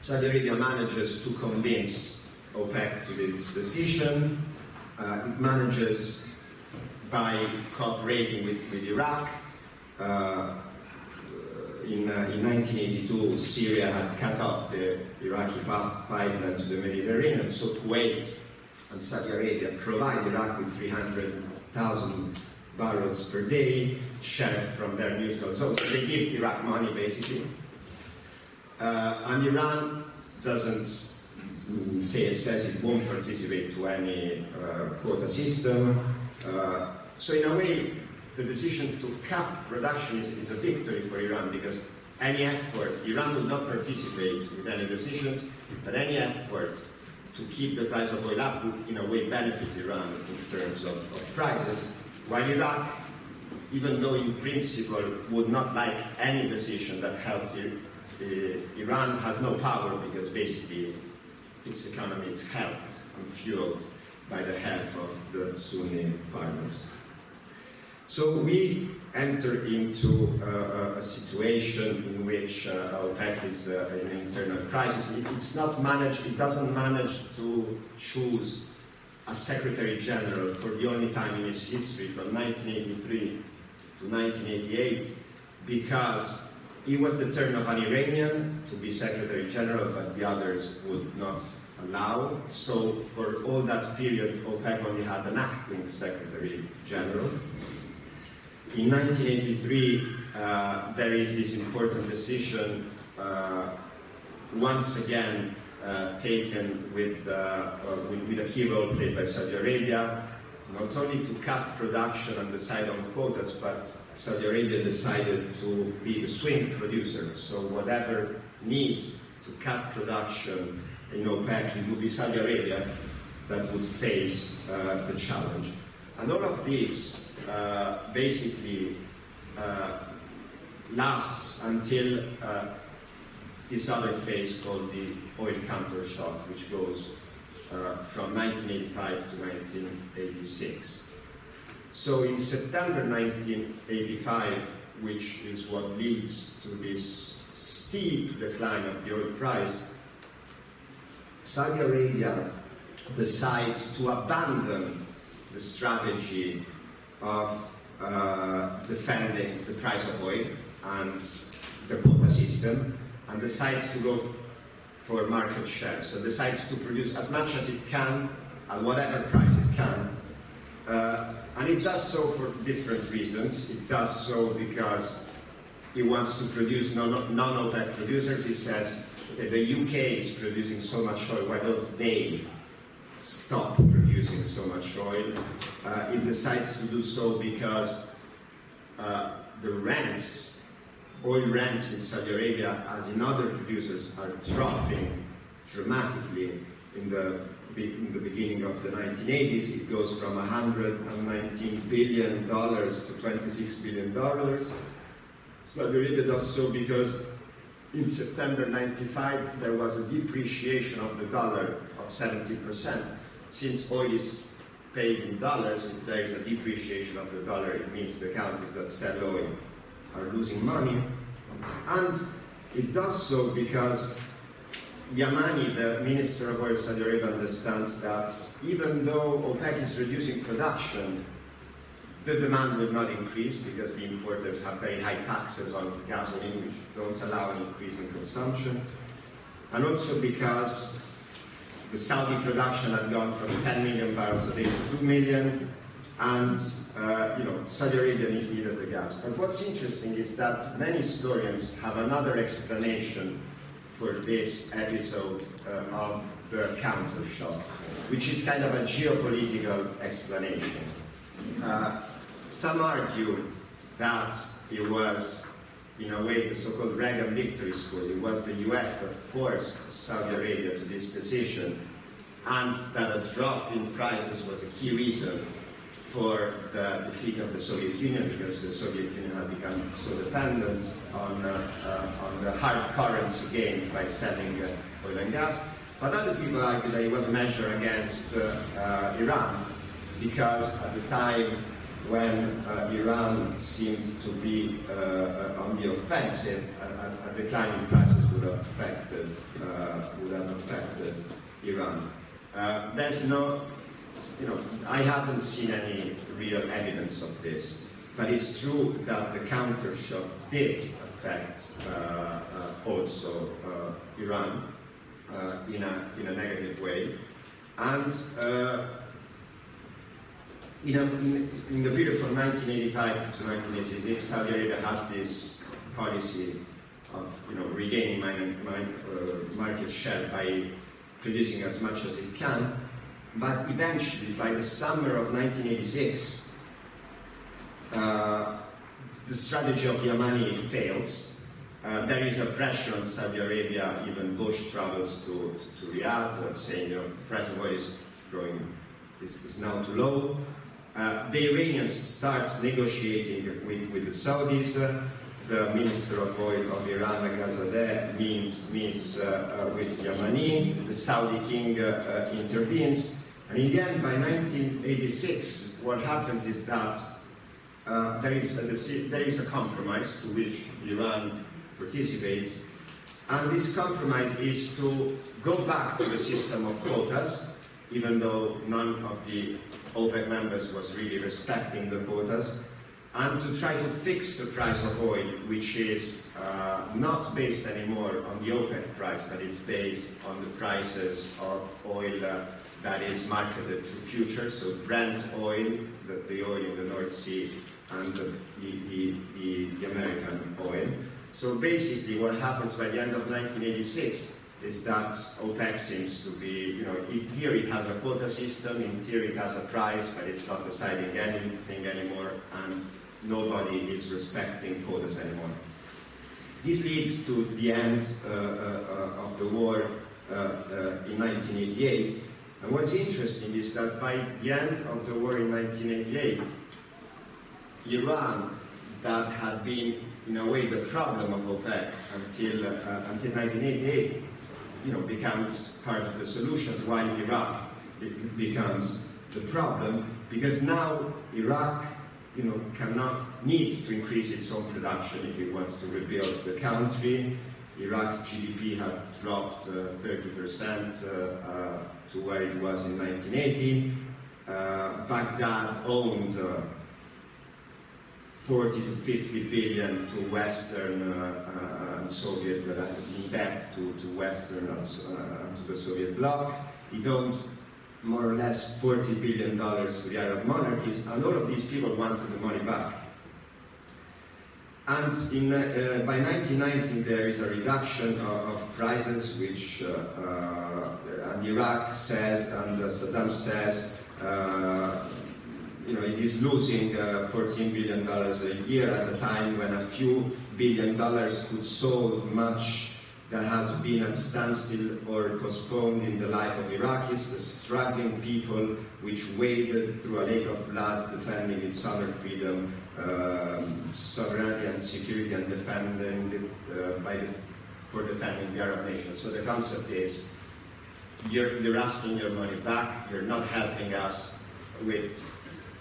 Saudi Arabia manages to convince OPEC to this decision. It manages by cooperating with Iraq. In 1982, Syria had cut off the Iraqi pipeline to the Mediterranean, so Kuwait and Saudi Arabia provide Iraq with 300,000 barrels per day shared from their neutral zone. So they give Iraq money, basically. And Iran doesn't says it won't participate to any quota system. So in a way, the decision to cap production is a victory for Iran, because any effort, Iran would not participate with any decisions, but any effort to keep the price of oil up would in a way benefit Iran in terms of prices, while Iraq, even though in principle would not like any decision that helped Iran, has no power, because basically its economy is helped and fueled by the help of the Sunni partners. So we enter into a situation in which OPEC is in an internal crisis. It doesn't manage to choose a Secretary General for the only time in its history, from 1983 to 1988, because it was the turn of an Iranian to be Secretary General, but the others would not allow. So for all that period, OPEC only had an acting Secretary General. In 1983, there is this important decision, once again taken with a key role played by Saudi Arabia, not only to cut production and decide on quotas, but Saudi Arabia decided to be the swing producer. So whatever needs to cut production in OPEC, it would be Saudi Arabia that would face the challenge. And all of this basically lasts until this other phase called the oil counter shock, which goes from 1985 to 1986. So in September 1985, which is what leads to this steep decline of the oil price, Saudi Arabia decides to abandon the strategy of defending the price of oil and the quota system, and decides to go for market share. So decides to produce as much as it can at whatever price it can. And it does so for different reasons. It does so because it wants to produce non-OPEC producers. It says, okay, the UK is producing so much oil, why don't they stop producing so much oil? It decides to do so because the rents, oil rents in Saudi Arabia, as in other producers, are dropping dramatically. In the beginning of the 1980s, it goes from $119 billion to $26 billion. Saudi Arabia does so because in September 95, there was a depreciation of the dollar of 70%. Since oil is paid in dollars, if there is a depreciation of the dollar, it means the countries that sell oil are losing money. And it does so because Yamani, the Minister of Oil Saudi Arabia, understands that even though OPEC is reducing production, the demand will not increase because the importers have very high taxes on gasoline, which don't allow an increase in consumption. And also because the Saudi production had gone from 10 million barrels a day to 2 million, and Saudi Arabia needed the gas. But what's interesting is that many historians have another explanation for this episode of the counter shock, which is kind of a geopolitical explanation. Some argue that it was, in a way, the so-called Reagan victory school. It was the US that forced Saudi Arabia to this decision, and that a drop in prices was a key reason for the defeat of the Soviet Union, because the Soviet Union had become so dependent on the hard currency gained by selling oil and gas. But other people argue that it was a measure against Iran, because at the time when Iran seemed to be on the offensive, a decline in prices would have affected Iran. There's no, I haven't seen any real evidence of this, but it's true that the counter shock did affect also Iran in a negative way, and in the period from 1985 to 1986, Saudi Arabia has this policy of regaining market share by producing as much as it can. But eventually, by the summer of 1986, the strategy of Yamani fails. There is a pressure on Saudi Arabia. Even Bush travels to Riyadh, saying the price of oil is now too low. The Iranians start negotiating with the Saudis. The Minister of Oil of Iran, Agazadeh, meets with Yamani. The Saudi king intervenes. And in the end, by 1986, what happens is that there is a compromise to which Iran participates. And this compromise is to go back to the system of quotas, even though none of the OPEC members was really respecting the quotas, and to try to fix the price of oil, which is not based anymore on the OPEC price, but is based on the prices of oil that is marketed to futures, so Brent oil, the oil in the North Sea, and the American oil. So basically what happens by the end of 1986 is that OPEC seems to be, in theory it has a quota system, in theory it has a price, but it's not deciding anything anymore, and nobody is respecting quotas anymore. This leads to the end of the war in 1988. And what's interesting is that by the end of the war in 1988, Iran, that had been, in a way, the problem of OPEC until 1988, becomes part of the solution, while Iraq becomes the problem, because now Iraq, needs to increase its own production if it wants to rebuild the country. Iraq's GDP had dropped 30% to where it was in 1980. Baghdad owned 40 to 50 billion to Western and Soviet, in debt to Western and to the Soviet bloc. It owned more or less $40 billion to the Arab monarchies, and all of these people wanted the money back. And by 1990 there is a reduction of prices, which and Iraq says, and Saddam says, it is losing $14 billion a year at a time when a few $billion could solve much that has been at standstill or postponed in the life of Iraqis, the struggling people which waded through a lake of blood defending its honor, freedom, sovereignty and security, and defending it for defending the Arab nation. So the concept is, you're asking your money back, you're not helping us with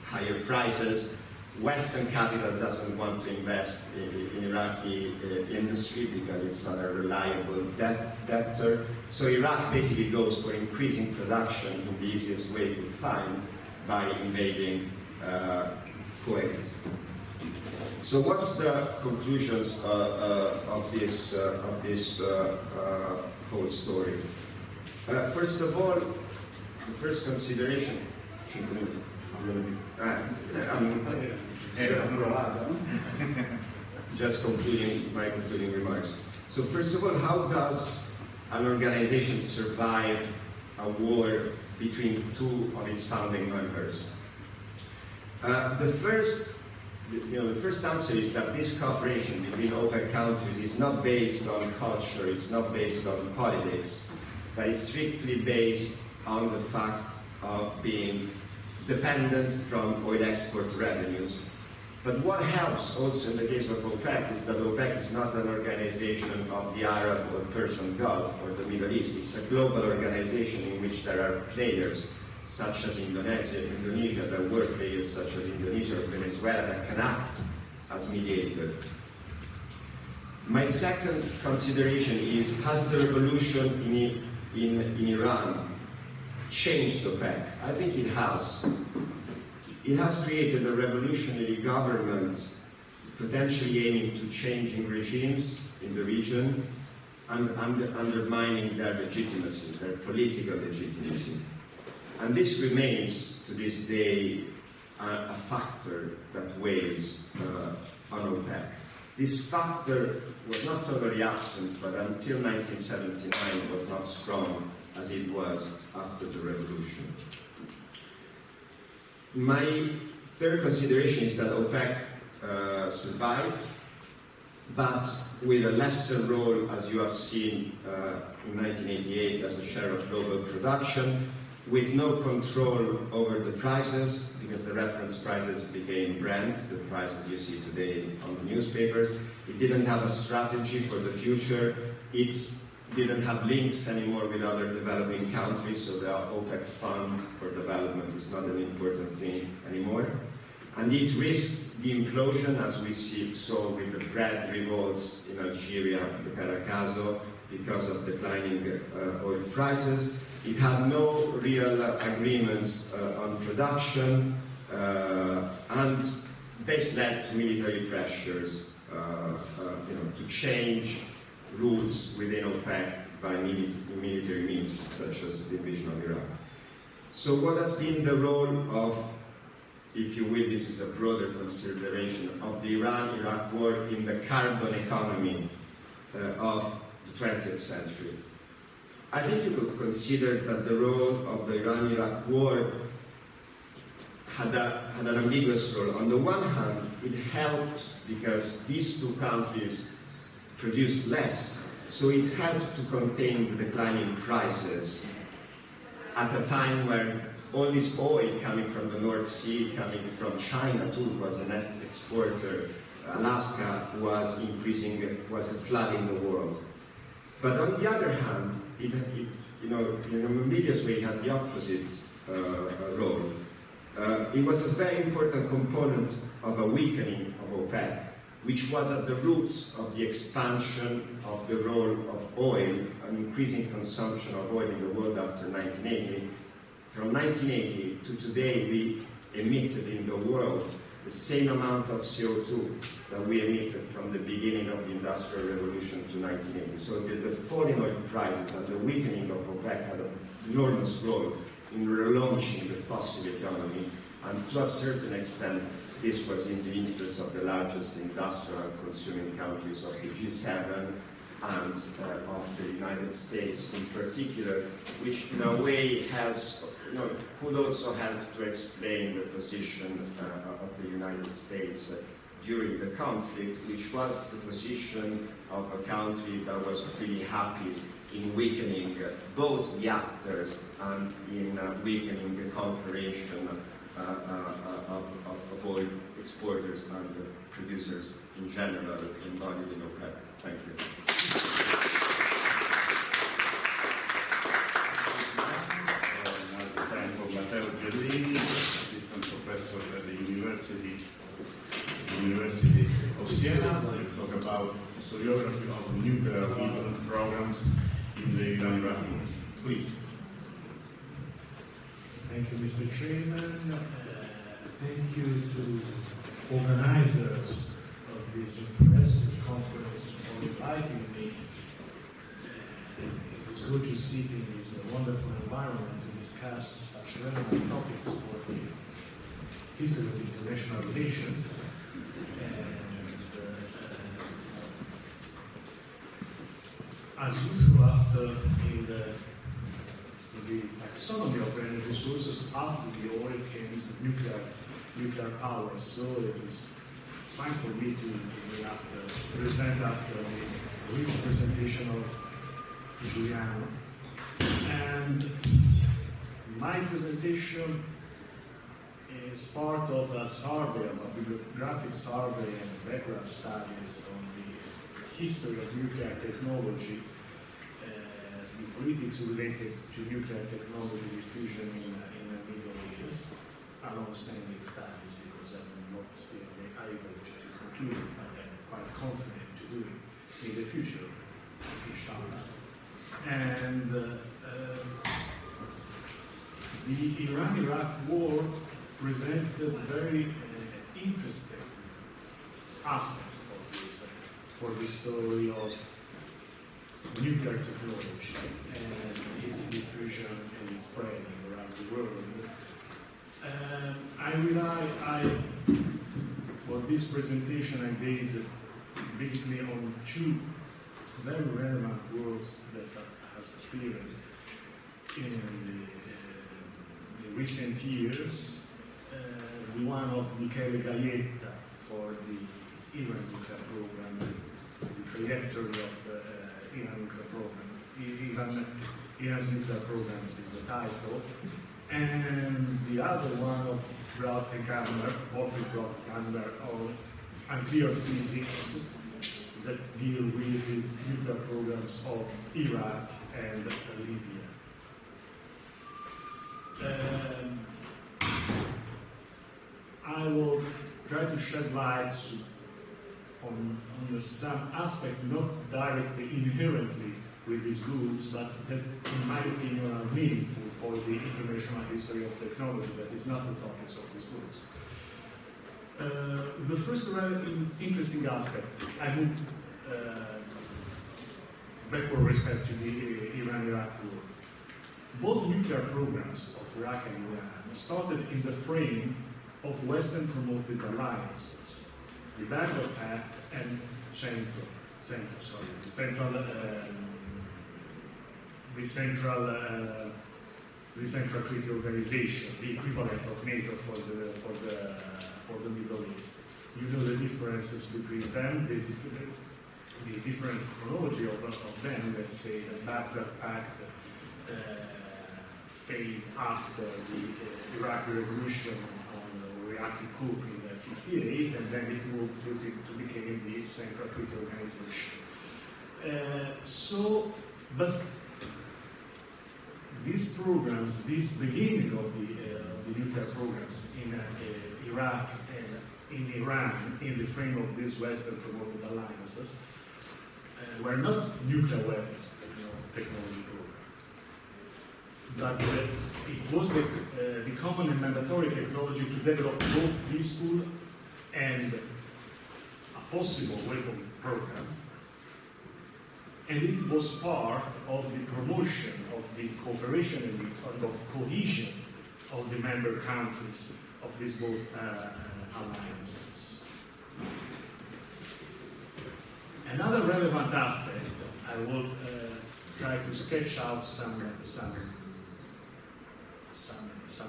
higher prices. Western capital doesn't want to invest in Iraqi industry because it's not a reliable debtor. So Iraq basically goes for increasing production in the easiest way it could find by invading Kuwait. So what's the conclusions of this whole story? First of all, the first consideration should be Just concluding my concluding remarks. So first of all, how does an organization survive a war between two of its founding members? The first answer is that this cooperation between OPEC countries is not based on culture, it's not based on politics, but it's strictly based on the fact of being dependent from oil export revenues. But what helps also in the case of OPEC is that OPEC is not an organization of the Arab or Persian Gulf or the Middle East. It's a global organization in which there are players such as Indonesia, there were players such as Indonesia or Venezuela that can act as mediator. My second consideration is, has the revolution in Iran changed OPEC? I think it has. It has created a revolutionary government potentially aiming to changing regimes in the region and undermining their legitimacy, their political legitimacy. And this remains, to this day, a factor that weighs on OPEC. This factor was not totally absent, but until 1979 was not strong as it was after the revolution. My third consideration is that OPEC survived, but with a lesser role, as you have seen in 1988 as a share of global production, with no control over the prices, because the reference prices became Brent, the prices you see today on the newspapers. It didn't have a strategy for the future. It didn't have links anymore with other developing countries, so the OPEC fund for development is not an important thing anymore. And it risked the implosion, as we saw with the bread revolts in Algeria, the Caracazo, because of declining oil prices. It had no real agreements on production, and this led to military pressures, to change rules within OPEC by military means, such as the invasion of Iraq. So what has been the role of, if you will, this is a broader consideration, of the Iran-Iraq war in the carbon economy of the 20th century? I think you could consider that the role of the Iran-Iraq war had an ambiguous role. On the one hand, it helped because these two countries produced less, so it helped to contain the declining prices at a time where all this oil coming from the North Sea, coming from China too, was a net exporter. Alaska was flooding the world. But on the other hand, it in an ambiguous way, had the opposite role. It was a very important component of a weakening of OPEC, which was at the roots of the expansion of the role of oil, an increasing consumption of oil in the world after 1980. From 1980 to today, we emitted in the world the same amount of CO2 that we emitted from the beginning of the Industrial Revolution to 1980. So the fall in oil prices and the weakening of OPEC had an enormous role in relaunching the fossil economy, and to a certain extent, this was in the interest of the largest industrial and consuming countries of the G7 and of the United States in particular, which in a way helps, could also help to explain the position of the United States during the conflict, which was the position of a country that was pretty happy in weakening both the actors and in weakening the cooperation of oil exporters and producers in general embodied in OPEC. Thank you. Time for Matteo Giallini, assistant professor at the University of Siena, will talk about historiography of nuclear weapon programs in the Iran-Iraq war. Please. Thank you, Mr. Chairman. Thank you to organizers of this impressive conference for inviting me. It's good to sit in this wonderful environment to discuss such relevant topics for the history of international relations. As usual, after in the taxonomy of energy sources, after the oil came nuclear power. So it was fine for me to present after the rich presentation of Giuliano. And my presentation is part of a survey, a bibliographic survey and background studies on the history of nuclear technology, the politics related to nuclear technology diffusion in the Middle East, a long-standing studies, because I'm not still able to conclude it, but I'm quite confident to do it in the future, inshallah. And the Iran-Iraq war presented very interesting aspects for the story of nuclear technology and its diffusion and its spreading around the world. For this presentation, I based it basically on two very relevant works that has appeared in the recent years. The one of Michele Gaietta for the Iran nuclear program, the trajectory of Iran nuclear program. Iran's nuclear programs is the title. And the other one of Gottlieb Brauch-Gangler on unclear physics that deal with the nuclear programs of Iraq and Libya. I will try to shed light on some aspects not directly inherently with these groups, but that, in my opinion, are meaningful for the international history of technology. That is not the topics of these groups. The first interesting aspect, I move backward respect to the Iran-Iraq war. Both nuclear programs of Iraq and Iran started in the frame of Western-promoted alliances, the Baghdad Pact and the Central Treaty Organization, the equivalent of NATO for the Middle East. You know the differences between them, the different chronology of them. Let's say the Baghdad Pact faded after the Iraqi Revolution on the Iraqi coup in '58, and then it moved to become the Central Treaty Organization. But these programs, this beginning of the nuclear programs in Iraq and in Iran, in the frame of these Western-promoted alliances, were not nuclear weapons technology programs, but it was the common and mandatory technology to develop both peaceful and a possible weapon programs. And it was part of the promotion of the cooperation and of cohesion of the member countries of these both alliances. Another relevant aspect, I will try to sketch out some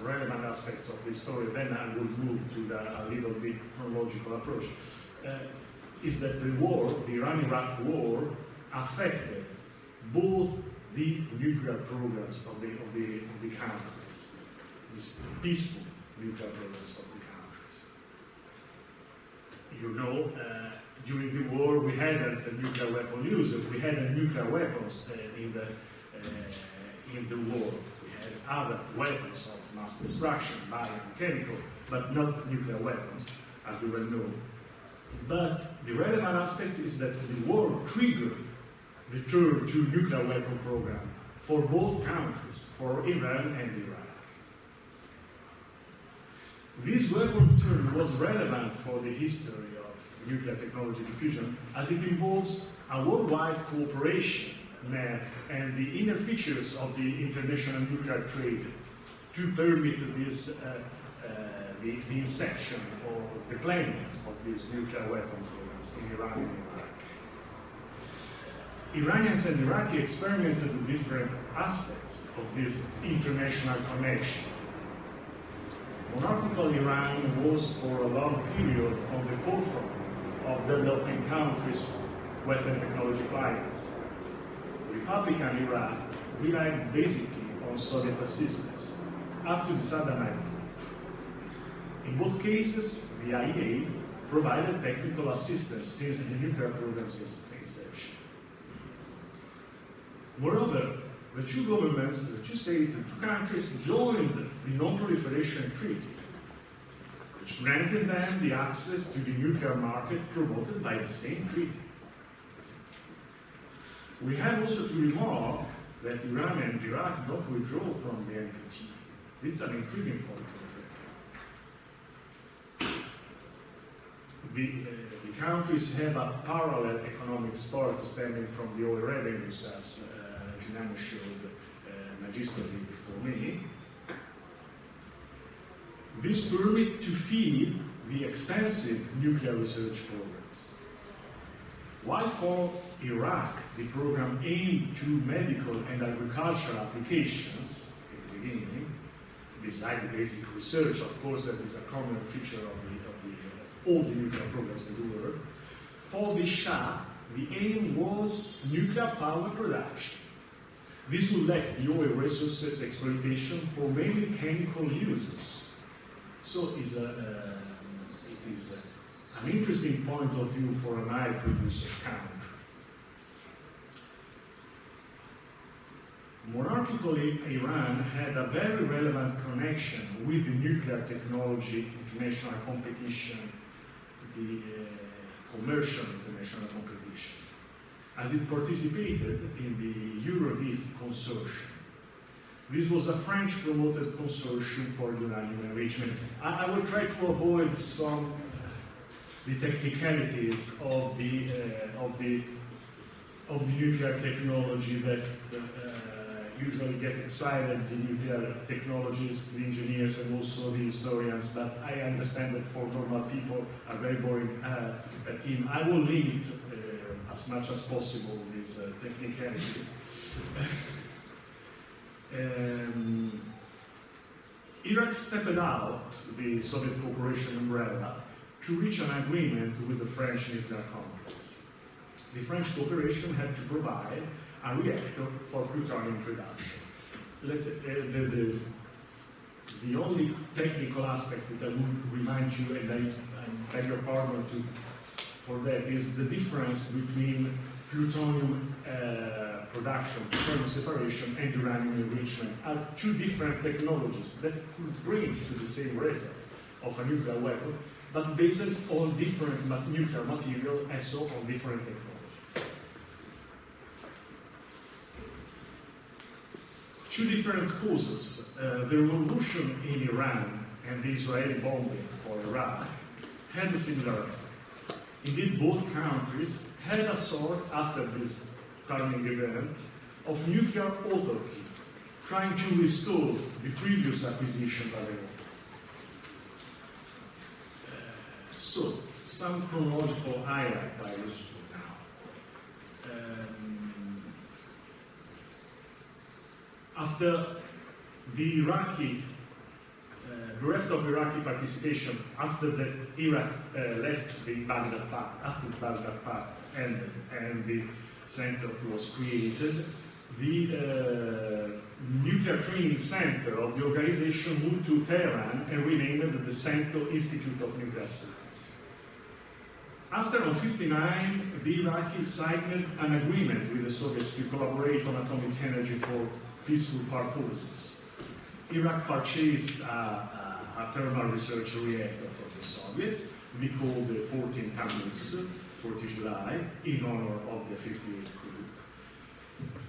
relevant aspects of this story, then I will move to a little bit chronological approach, is that the Iran-Iraq war, affected both the nuclear programs of the countries, these peaceful nuclear programs of the countries. You know, during the war we had the nuclear weapon use. We had nuclear weapons in the war. We had other weapons of mass destruction, bio and chemical, but not nuclear weapons, as we well know. But the relevant aspect is that the war triggered the turn to nuclear weapon program for both countries, for Iran and Iraq. This weapon turn was relevant for the history of nuclear technology diffusion, as it involves a worldwide cooperation net and the inner features of the international nuclear trade to permit this the inception or the planning of these nuclear weapon programs in Iran and Iraq. Iranians and Iraqis experimented the different aspects of this international connection. Monarchical Iran was for a long period on the forefront of developing countries' Western technology clients. Republican Iraq relied basically on Soviet assistance up to the Saddam era. In both cases, the IEA provided technical assistance since the nuclear program's inception. Moreover, the two governments, the two states, the two countries joined the Non-Proliferation Treaty, which granted them the access to the nuclear market promoted by the same treaty. We have also to remark that Iran and Iraq not withdraw from the NPT. This is an intriguing point for the countries have a parallel economic sport stemming from the oil revenues, as Ginano showed magistrally before me. This permit to feed the expensive nuclear research programs. While for Iraq, the program aimed to medical and agricultural applications in the beginning, besides the basic research, of course, that is a common feature of all the nuclear programs in the world. For the Shah, the aim was nuclear power production. This would lack the oil resources exploitation for mainly chemical uses. So it is an interesting point of view for an oil producer country. Monarchical Iran had a very relevant connection with the nuclear technology international competition, the commercial international competition, as it participated in the EuroDIF consortium. This was a French-promoted consortium for uranium enrichment. I will try to avoid some the technicalities of the nuclear technology that usually get excited, the nuclear technologists, the engineers, and also the historians, but I understand that for normal people, a very boring team. I will limit as much as possible these technicalities. Iraq stepped out the Soviet cooperation umbrella to reach an agreement with the French nuclear complex. The French cooperation had to provide a reactor for plutonium production. The only technical aspect that I would remind you, and I beg your pardon for that, is the difference between plutonium production, plutonium separation, and uranium enrichment are two different technologies that could bring to the same result of a nuclear weapon, but based on different nuclear material and so on different technologies. Two different causes. The revolution in Iran and the Israeli bombing for Iraq had a similar effect. Indeed, both countries had a sort, after this turning event, of nuclear autarky, trying to restore the previous acquisition by the war. So, some chronological highlight by this now. After the rest of Iraqi participation, after the Iraq left the Baghdad Pact, after the Baghdad Pact ended and the center was created, the nuclear training center of the organization moved to Tehran and renamed it the Central Institute of Nuclear Science. After, on 1959, the Iraqis signed an agreement with the Soviets to collaborate on atomic energy for peaceful purposes. Iraq purchased a thermal research reactor from the Soviets. We called the 14 Tammuz, 40 July, in honor of the 58th group.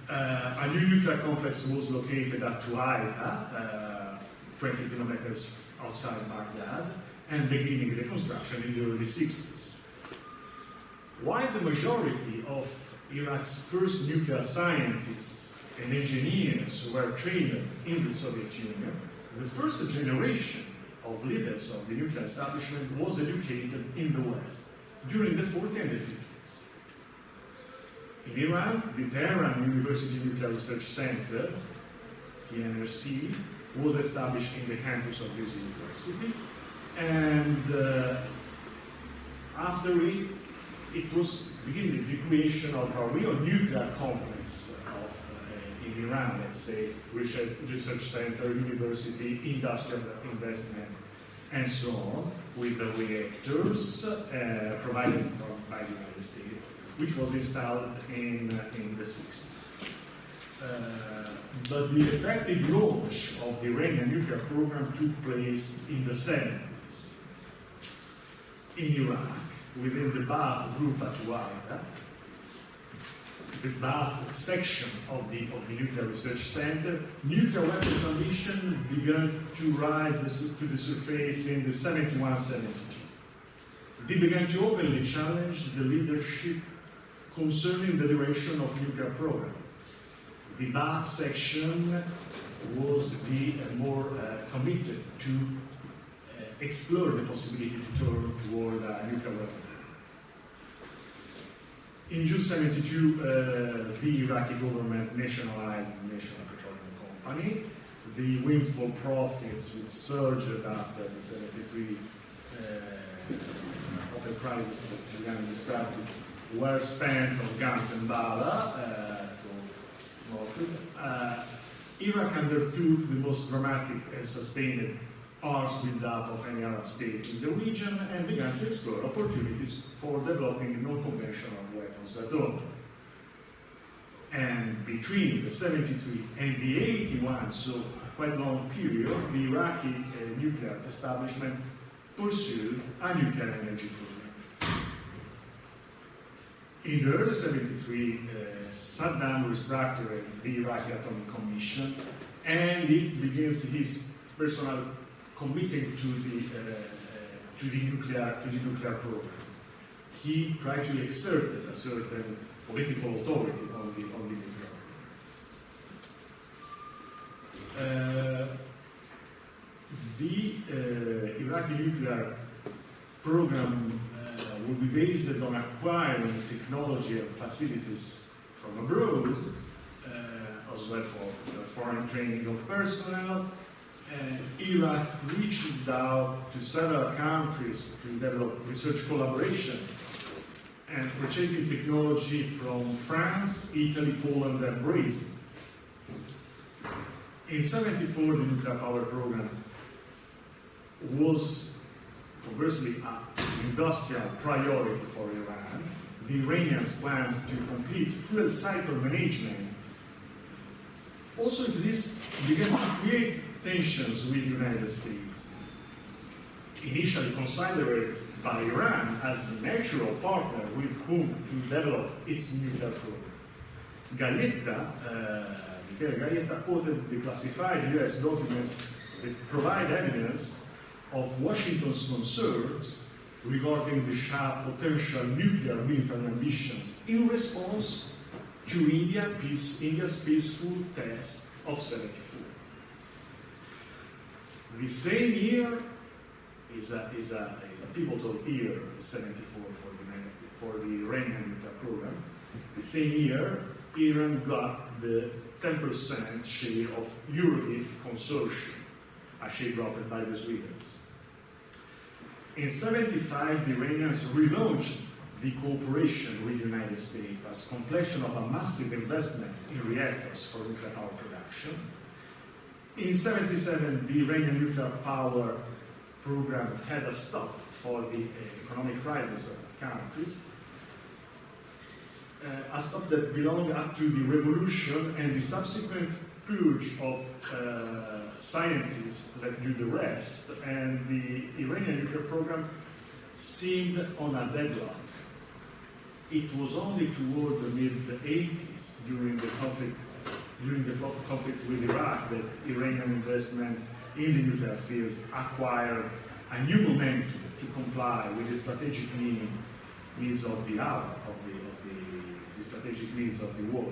A new nuclear complex was located at Tuaita, 20 kilometers outside Baghdad, and beginning the construction in the early 60s. While the majority of Iraq's first nuclear scientists and engineers were trained in the Soviet Union, the first generation of leaders of the nuclear establishment was educated in the West during the 40s and the 50s. In Iran, the Tehran University Nuclear Research Center, TNRC, was established in the campus of this university, and after it was beginning the creation of a real nuclear complex in Iran, let's say, research center, university, industrial investment, and so on, with the reactors provided by the United States, which was installed in the 60s. But the effective launch of the Iranian nuclear program took place in the 70s in Iraq, within the Ba'ath group at Wa'ida. The Ba'ath section of the Nuclear Research Center, nuclear weapons ambition began to rise to the surface in the 71-72. They began to openly challenge the leadership concerning the duration of nuclear program. The Ba'ath section was the more committed to explore the possibility to turn toward a nuclear weapon. In June 72, the Iraqi government nationalized the National Petroleum Company. The windfall profits, which surged after the 73 oil crisis that began described, were spent on guns and dalla. Iraq undertook the most dramatic and sustained arms build-up of any Arab state in the region and began to explore opportunities for developing non-conventional weapons at all. And between the 73 and the 81, so a quite long period, the Iraqi nuclear establishment pursued a nuclear energy program. In the early 73, Saddam restructured the Iraqi Atomic Commission, and it begins his personal committing to the nuclear program. He tried to exert a certain political authority on the nuclear program. The Iraqi nuclear program will be based on acquiring technology and facilities from abroad, as well for foreign training of personnel. Iraq reached out to several countries to develop research collaboration and purchasing technology from France, Italy, Poland, and Greece. In 74, the nuclear power program was conversely an industrial priority for Iran. The Iranians' plans to complete fuel cycle management. Also, this began to create tensions with the United States, initially considered by Iran as the natural partner with whom to develop its nuclear program. Michele Galletta quoted the classified US documents that provide evidence of Washington's concerns regarding the Shah potential nuclear military ambitions in response to India's peaceful test of 74. The same year is a pivotal year, 74, for the Iranian nuclear program. The same year, Iran got the 10% share of Eurodif consortium, a share dropped by the Swedes. In 75, the Iranians relaunched the cooperation with the United States as completion of a massive investment in reactors for nuclear power production. In 77, the Iranian nuclear power program had a stop for the economic crisis of the countries, a stop that belonged up to the revolution and the subsequent purge of scientists that do the rest, and the Iranian nuclear program seemed on a deadlock. It was only toward the mid-80s, during the conflict with Iraq, that Iranian investments in the nuclear fields acquired a new momentum to comply with the strategic needs of the hour, the strategic needs of the war.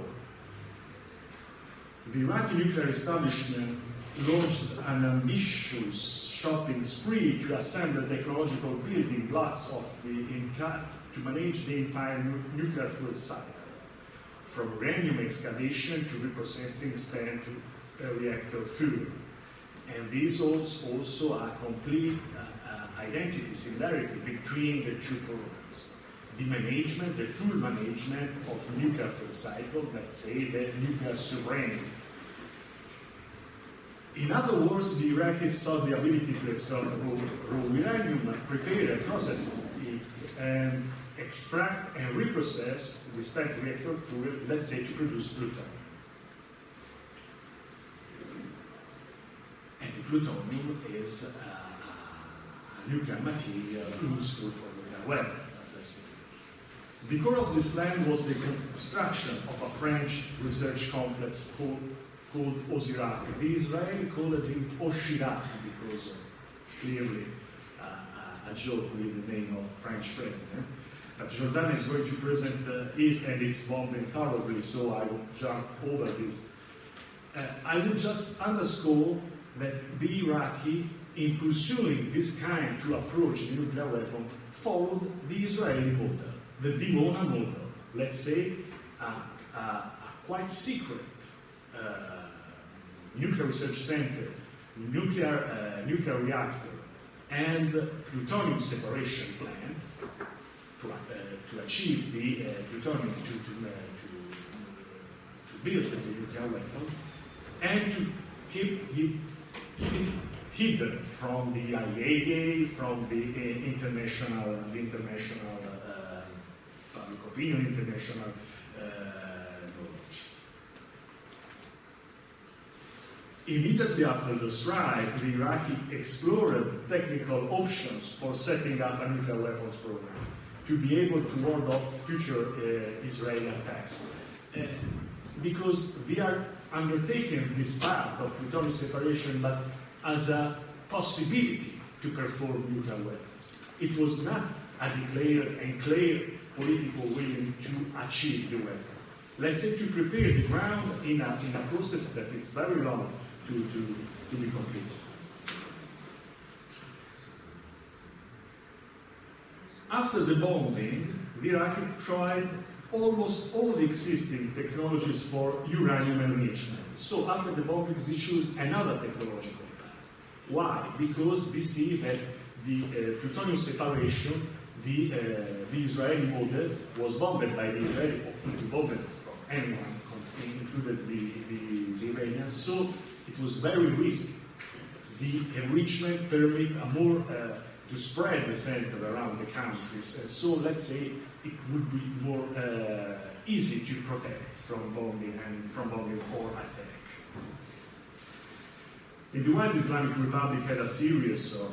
The Iraqi nuclear establishment launched an ambitious shopping spree to assemble technological building blocks to manage the entire nuclear fuel cycle, from uranium excavation to reprocessing spent reactor fuel. And this also a complete identity similarity between the two programs. The management, the full management of nuclear fuel cycle, let's say the nuclear sovereignty. In other words, the Iraqis saw the ability to extract raw uranium, prepare and process it, and extract and reprocess the spent reactor fuel, let's say, to produce plutonium. And the plutonium is a nuclear material useful for nuclear weapons, as I said. The core of this plan was the construction of a French research complex called Osirak. The Israeli called it Oshirak because clearly a joke with the name of French president. But Jordan is going to present it and its bombing thoroughly, so I will jump over this. I would just underscore that the Iraqi, in pursuing this kind to approach the nuclear weapon, followed the Israeli model, the Dimona model. Let's say a quite secret nuclear research center, nuclear reactor, and plutonium separation plan to achieve the plutonium to build the nuclear weapon, and to keep it hidden from the IAEA, from the international public opinion, international knowledge. Immediately after the strike, the Iraqi explored technical options for setting up a nuclear weapons program to be able to ward off future Israeli attacks. Because we are undertaking this path of plutonium separation, but as a possibility to perform nuclear weapons. It was not a declared and clear political willing to achieve the weapon. Let's say to prepare the ground in a process that is very long to be completed. After the bombing, the Iraqi tried almost all the existing technologies for uranium enrichment. So after the bombing, we chose another technological path. Why? Because we see that the plutonium separation, the Israeli model, was bombed by the Israeli, bombed from anyone, included the Iranians. So it was very risky. The enrichment permit a more to spread the center around the countries. So let's say it would be more easy to protect from bombing or attack. In the while, the Islamic Republic had a series of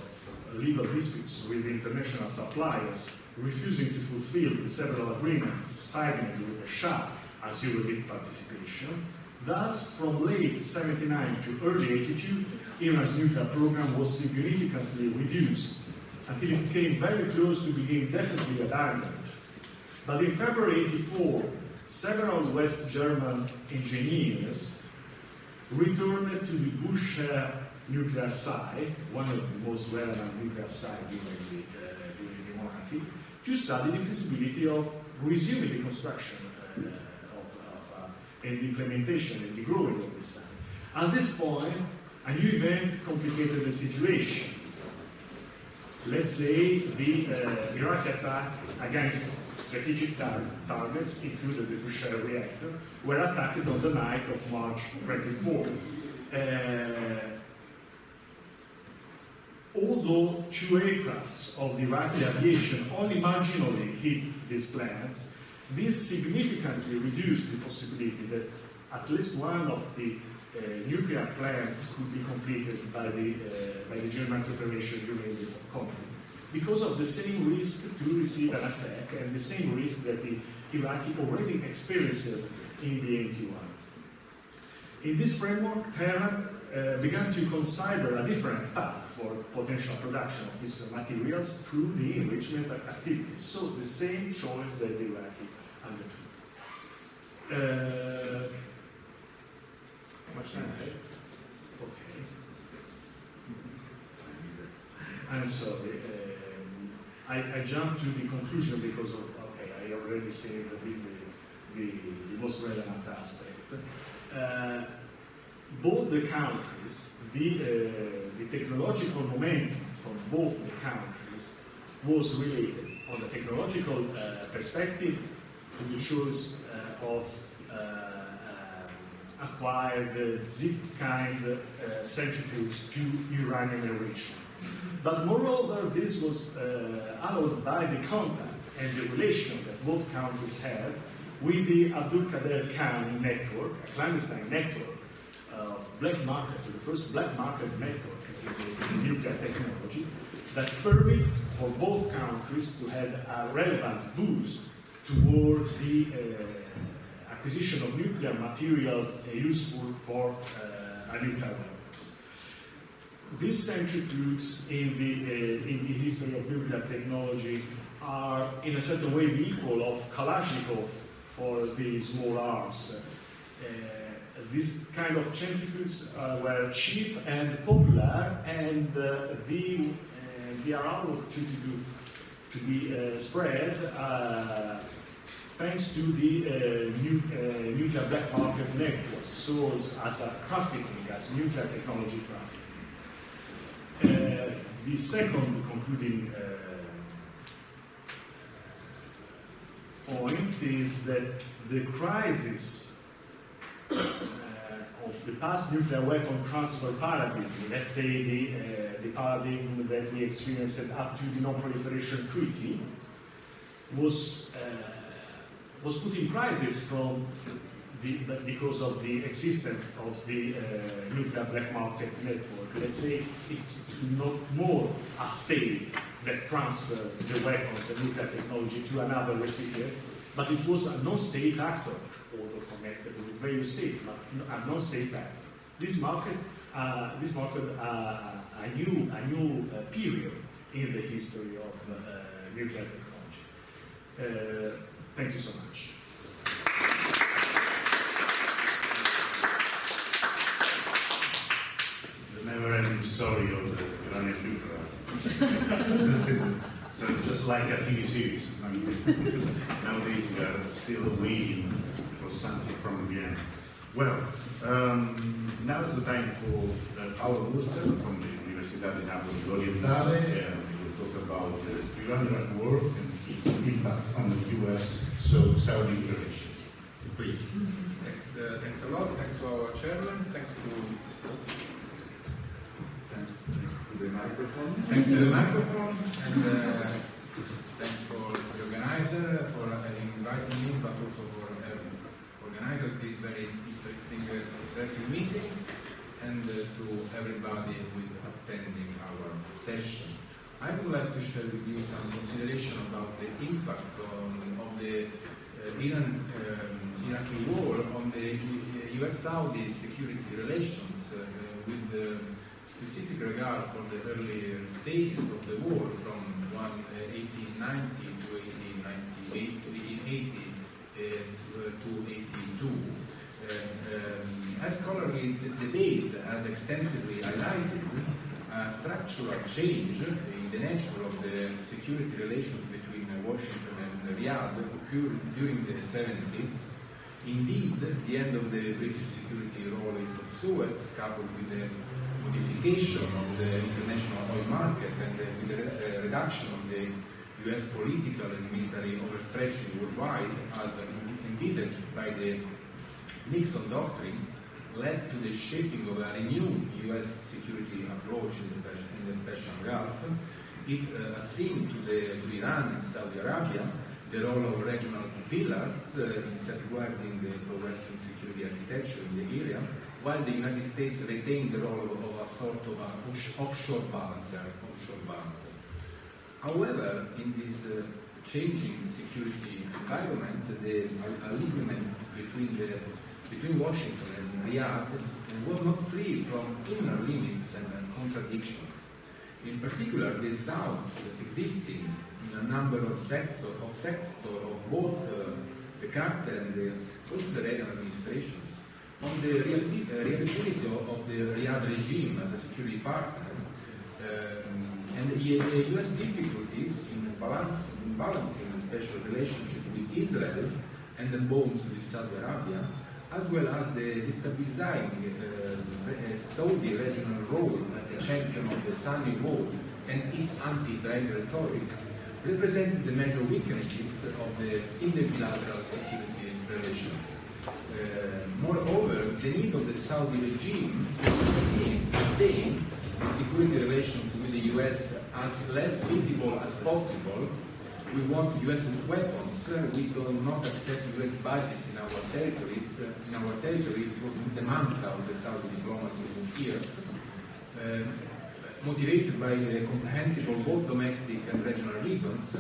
legal disputes with international suppliers, refusing to fulfill the several agreements signed with the Shah as Eurobid participation. Thus, from late 79 to early 82, Iran's nuclear program was significantly reduced until it came very close to being definitely abandoned. But in February 84, several West German engineers returned to the Bushehr nuclear site, one of the most relevant nuclear sites during the monarchy, to study the feasibility of resuming the construction and the implementation and the growing of this site. At this point, a new event complicated the situation. Let's say the Iraqi attack against strategic targets, including the Bushehr reactor, were attacked on the night of March 24. Although two aircrafts of the Iraqi aviation only marginally hit these plants, this significantly reduced the possibility that at least one of the nuclear plants could be completed by the German preparation during the conflict, because of the same risk to receive an attack and the same risk that the Iraqi already experienced in the 81. In this framework, Tehran began to consider a different path for potential production of these materials through the enrichment activities. So the same choice that the Iraqi undertook. How much time? Okay. I'm sorry. I jumped to the conclusion because I already said the most relevant aspect. Both the countries, the technological momentum from both the countries was related, on the technological perspective, to the choice of acquired zip kind centrifuges to Uranium enrichment. But moreover, this was allowed by the contact and the relation that both countries had with the Abdul Qadir Khan network, a clandestine network of black market, the first black market network in nuclear technology, that permit for both countries to have a relevant boost toward the acquisition of nuclear material useful for nuclear weapons. These centrifuges in the history of nuclear technology are in a certain way the equal of Kalashnikov for the small arms. These kind of centrifuges were cheap and popular, and they are allowed to be spread thanks to the nuclear black market networks, so as a trafficking, as nuclear technology trafficking. The second concluding point is that the crisis of the past nuclear weapon transfer paradigm, let's say the paradigm that we experienced up to the Non-Proliferation Treaty, was put in crisis because of the existence of the nuclear black market network. Let's say it's not more a state that transferred the weapons and nuclear technology to another recipient, but it was a non-state actor, although connected with various states, but a non-state actor. This marked a new period in the history of nuclear technology. Thank you so much. The never-ending story of the Iranian nuclear. So just like a TV series. Nowadays we are still waiting for something from the end. Well, now is the time for our Wurzel from the Università di Napoli Orientale. We will talk about the Iranian war and its impact on the US-Saudi relations. Please. Thanks a lot. Thanks to our chairman. Thanks to the microphone. Thanks to the microphone, and thanks for the organizer for inviting me, but also for organizer this very interesting meeting, and to everybody who is attending our session. I would like to share with you some consideration about the impact of the Iraqi war on the US-Saudi security relations, with the specific regard for the early stages of the war from 1890 to 1880 to 82. As scholarly debate has extensively highlighted, a structural change in the nature of the security relations between Washington and Riyadh occurred during the 70s. Indeed, the end of the British security role east of Suez, coupled with the modification of the international oil market and with the reduction of the US political and military overstretching worldwide, as envisaged by the Nixon Doctrine, led to the shaping of a renewed US security approach in the Persian Gulf. It assigned to Iran and Saudi Arabia the role of regional pillars in safeguarding the pro-Western security architecture in the area, while the United States retained the role of a sort of an offshore balancer. However, in this changing security environment, the alignment between Washington and Riyadh was not free from inner limits and contradictions. In particular, the doubts existing in a number of sectors of both the Carter and the Reagan administrations on the reliability of the Riyadh regime as a security partner And the US difficulties in balancing the special relationship with Israel and the bonds with Saudi Arabia, as well as the destabilizing Saudi regional role as the champion of the Sunni world and its anti-Israeli rhetoric, represented the major weaknesses in the bilateral security relation. Moreover, the need of the Saudi regime to maintain the security relations with the US as less visible as possible. We want US weapons. We do not accept US bases in our territories. In our territory, it was the mantra of the Saudi diplomacy for years, motivated by comprehensible both domestic and regional reasons,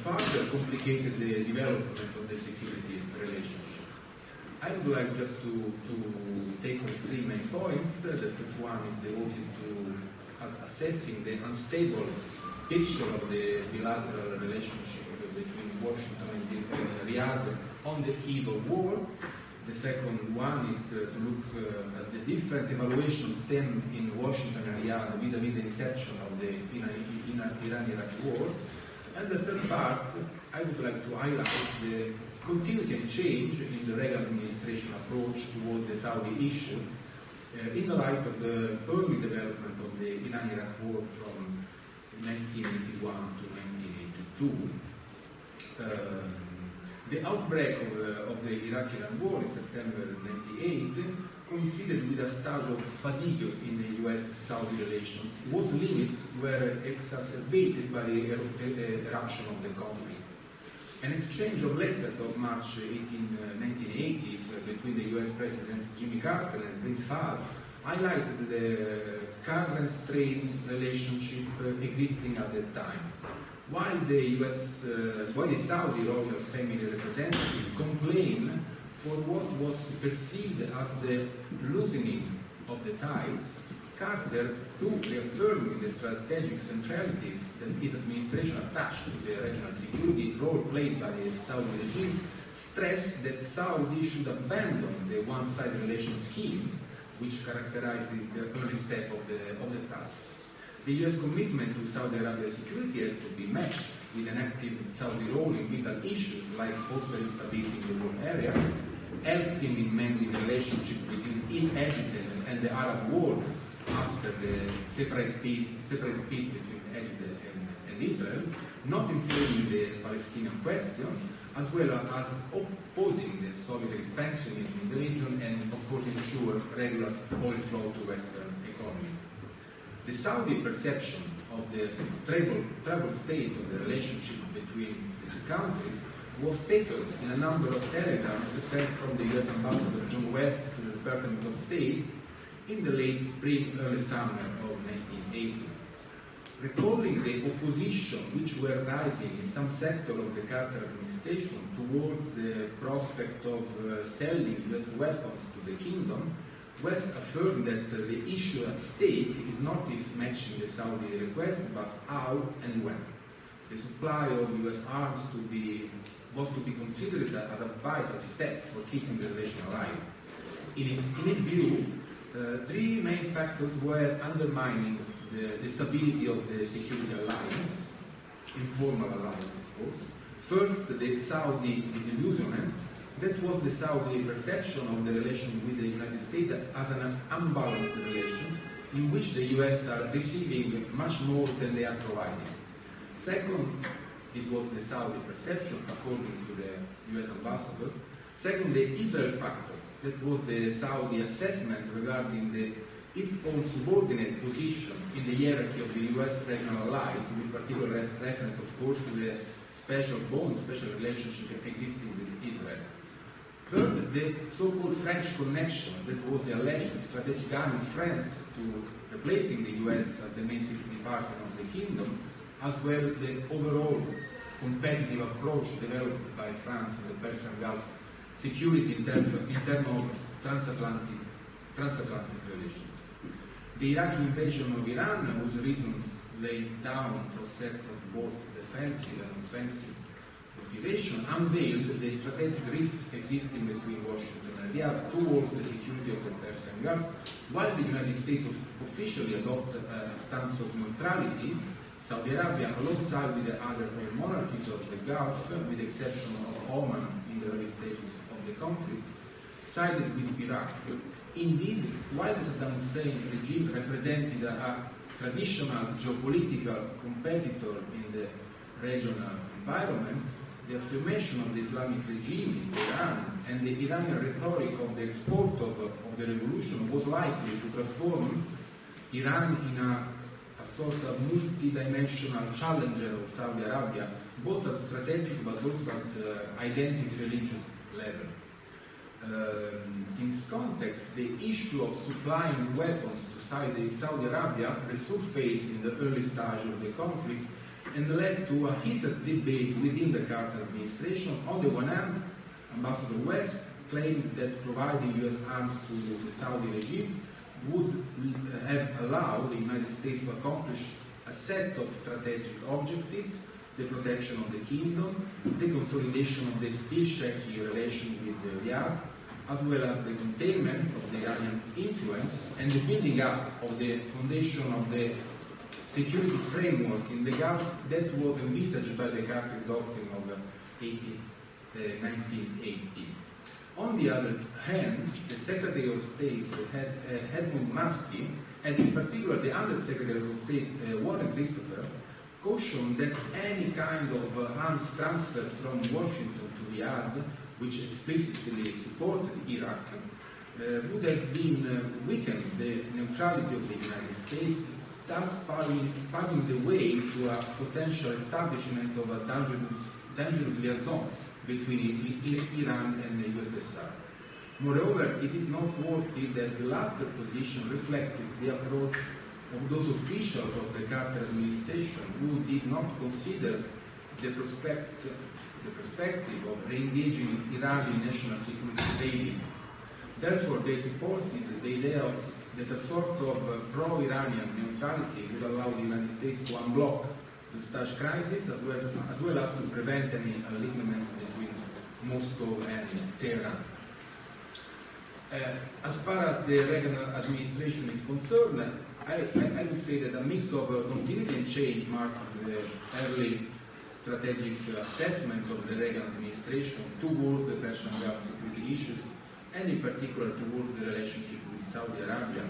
further complicated the development of the security relationship. I would like just to take on three main points. The first one is devoted to assessing the unstable picture of the bilateral relationship between Washington and Riyadh on the eve of war. The second one is to look at the different evaluations stemmed in Washington and Riyadh vis-à-vis the inception of the Iran-Iraq war. And the third part, I would like to highlight the continuity and change in the Reagan administration approach towards the Saudi issue in the light of the early development of the Iran-Iraq war from 1981 to 1982. The outbreak of the Iraq-Iran war in September 1998 coincided with a stage of fatigue in the US-Saudi relations, whose limits were exacerbated by the eruption of the conflict. An exchange of letters of March 18, 1980 between the US Presidents Jimmy Carter and Prince Fahd highlighted the current strained relationship existing at that time. While the Saudi royal family representatives complained for what was perceived as the loosening of the ties, Carter, through reaffirming the strategic centrality that his administration attached to the regional security role played by the Saudi regime, stressed that Saudi should abandon the one-sided relation scheme which characterized the early step of the ties. The US commitment to Saudi Arabia's security has to be matched with an active Saudi role in vital issues like fostering stability in the world area, helping in mending the relationship between Egypt and the Arab world after the separate peace between Egypt and Israel, not inflaming the Palestinian question, as well as opposing the Soviet expansionism in the region and, of course, ensure regular oil flow to Western economies. The Saudi perception of the troubled state of the relationship between the two countries was taken in a number of telegrams sent from the US Ambassador John West to the Department of State in the late spring, early summer of 1980. Recalling the opposition which were rising in some sector of the Carter administration towards the prospect of selling US weapons to the kingdom, West affirmed that the issue at stake is not if matching the Saudi request, but how and when. The supply of US arms was to be considered as a vital step for keeping the relation alive. In his view, three main factors were undermining the stability of the security alliance, informal alliance of course. First, the Saudi disillusionment. That was the Saudi perception of the relation with the United States as an unbalanced relation in which the US are receiving much more than they are providing. Second, this was the Saudi perception according to the US ambassador. Second, the Israel factor. That was the Saudi assessment regarding its own subordinate position in the hierarchy of the US regional allies, with particular reference, of course, to the special bond, special relationship existing with Israel. Third, the so-called French connection, that was the alleged strategic aim of France to replacing the US as the main security partner of the kingdom, as well the overall competitive approach developed by France in the Persian Gulf security in terms of transatlantic relations. The Iraqi invasion of Iran, whose reasons laid down to a set of both defensive and offensive motivation, unveiled the strategic rift existing between Washington and Riyadh towards the security of the Persian Gulf. While the United States officially adopted a stance of neutrality, Saudi Arabia, alongside with the other monarchies of the Gulf, with the exception of Oman in the early stages of the conflict, sided with Iraq. Indeed, while the Saddam Hussein regime represented a traditional geopolitical competitor in the regional environment, the affirmation of the Islamic regime in Iran and the Iranian rhetoric of the export of the revolution was likely to transform Iran in a sort of multi-dimensional challenger of Saudi Arabia, both at strategic but also at identity religious level. In this context, the issue of supplying weapons to Saudi Arabia resurfaced in the early stage of the conflict and led to a heated debate within the Carter administration. On the one hand, Ambassador West claimed that providing US arms to the Saudi regime would have allowed the United States to accomplish a set of strategic objectives: the protection of the kingdom, the consolidation of the still shaky relation with Riyadh, as well as the containment of the Iranian influence and the building up of the foundation of the security framework in the Gulf that was envisaged by the Carter Doctrine of 1980. On the other hand, the Secretary of State, Edmund Muskie, and in particular the Undersecretary of State, Warren Christopher, cautioned that any kind of arms transfer from Washington to Riyadh, which explicitly supported Iraq, would have been weakened the neutrality of the United States, thus paving the way to a potential establishment of a dangerous liaison between Iran and the USSR. Moreover, it is noteworthy that the latter position reflected the approach of those officials of the Carter administration who did not consider the perspective of re-engaging Iran in national security saving. Therefore, they supported the idea that a sort of pro-Iranian neutrality would allow the United States to unblock the Stash crisis as well as to prevent any alignment between Moscow and Tehran. As far as the Reagan administration is concerned, I would say that a mix of continuity and change marked the early strategic assessment of the Reagan administration towards the Persian Gulf security issues, and in particular towards the relationship with Saudi Arabia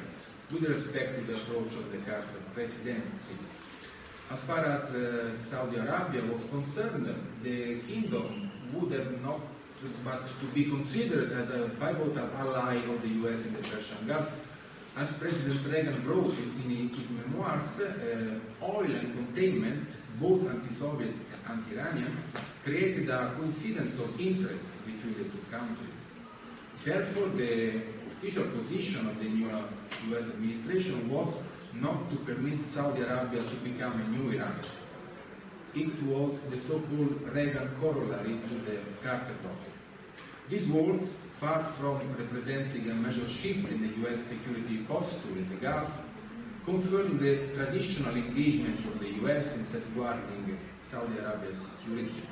with respect to the approach of the Carter presidency. As far as Saudi Arabia was concerned, the kingdom would have not but to be considered as a pivotal ally of the US in the Persian Gulf. As President Reagan wrote in his memoirs, oil and containment, both anti-Soviet and anti-Iranian, created a coincidence of interests between the two countries. Therefore, the official position of the new US administration was not to permit Saudi Arabia to become a new Iran. It was the so-called Reagan corollary to the Carter Doctrine. These words, far from representing a major shift in the US security posture in the Gulf, confirmed the traditional engagement of the US in safeguarding Saudi Arabia's security.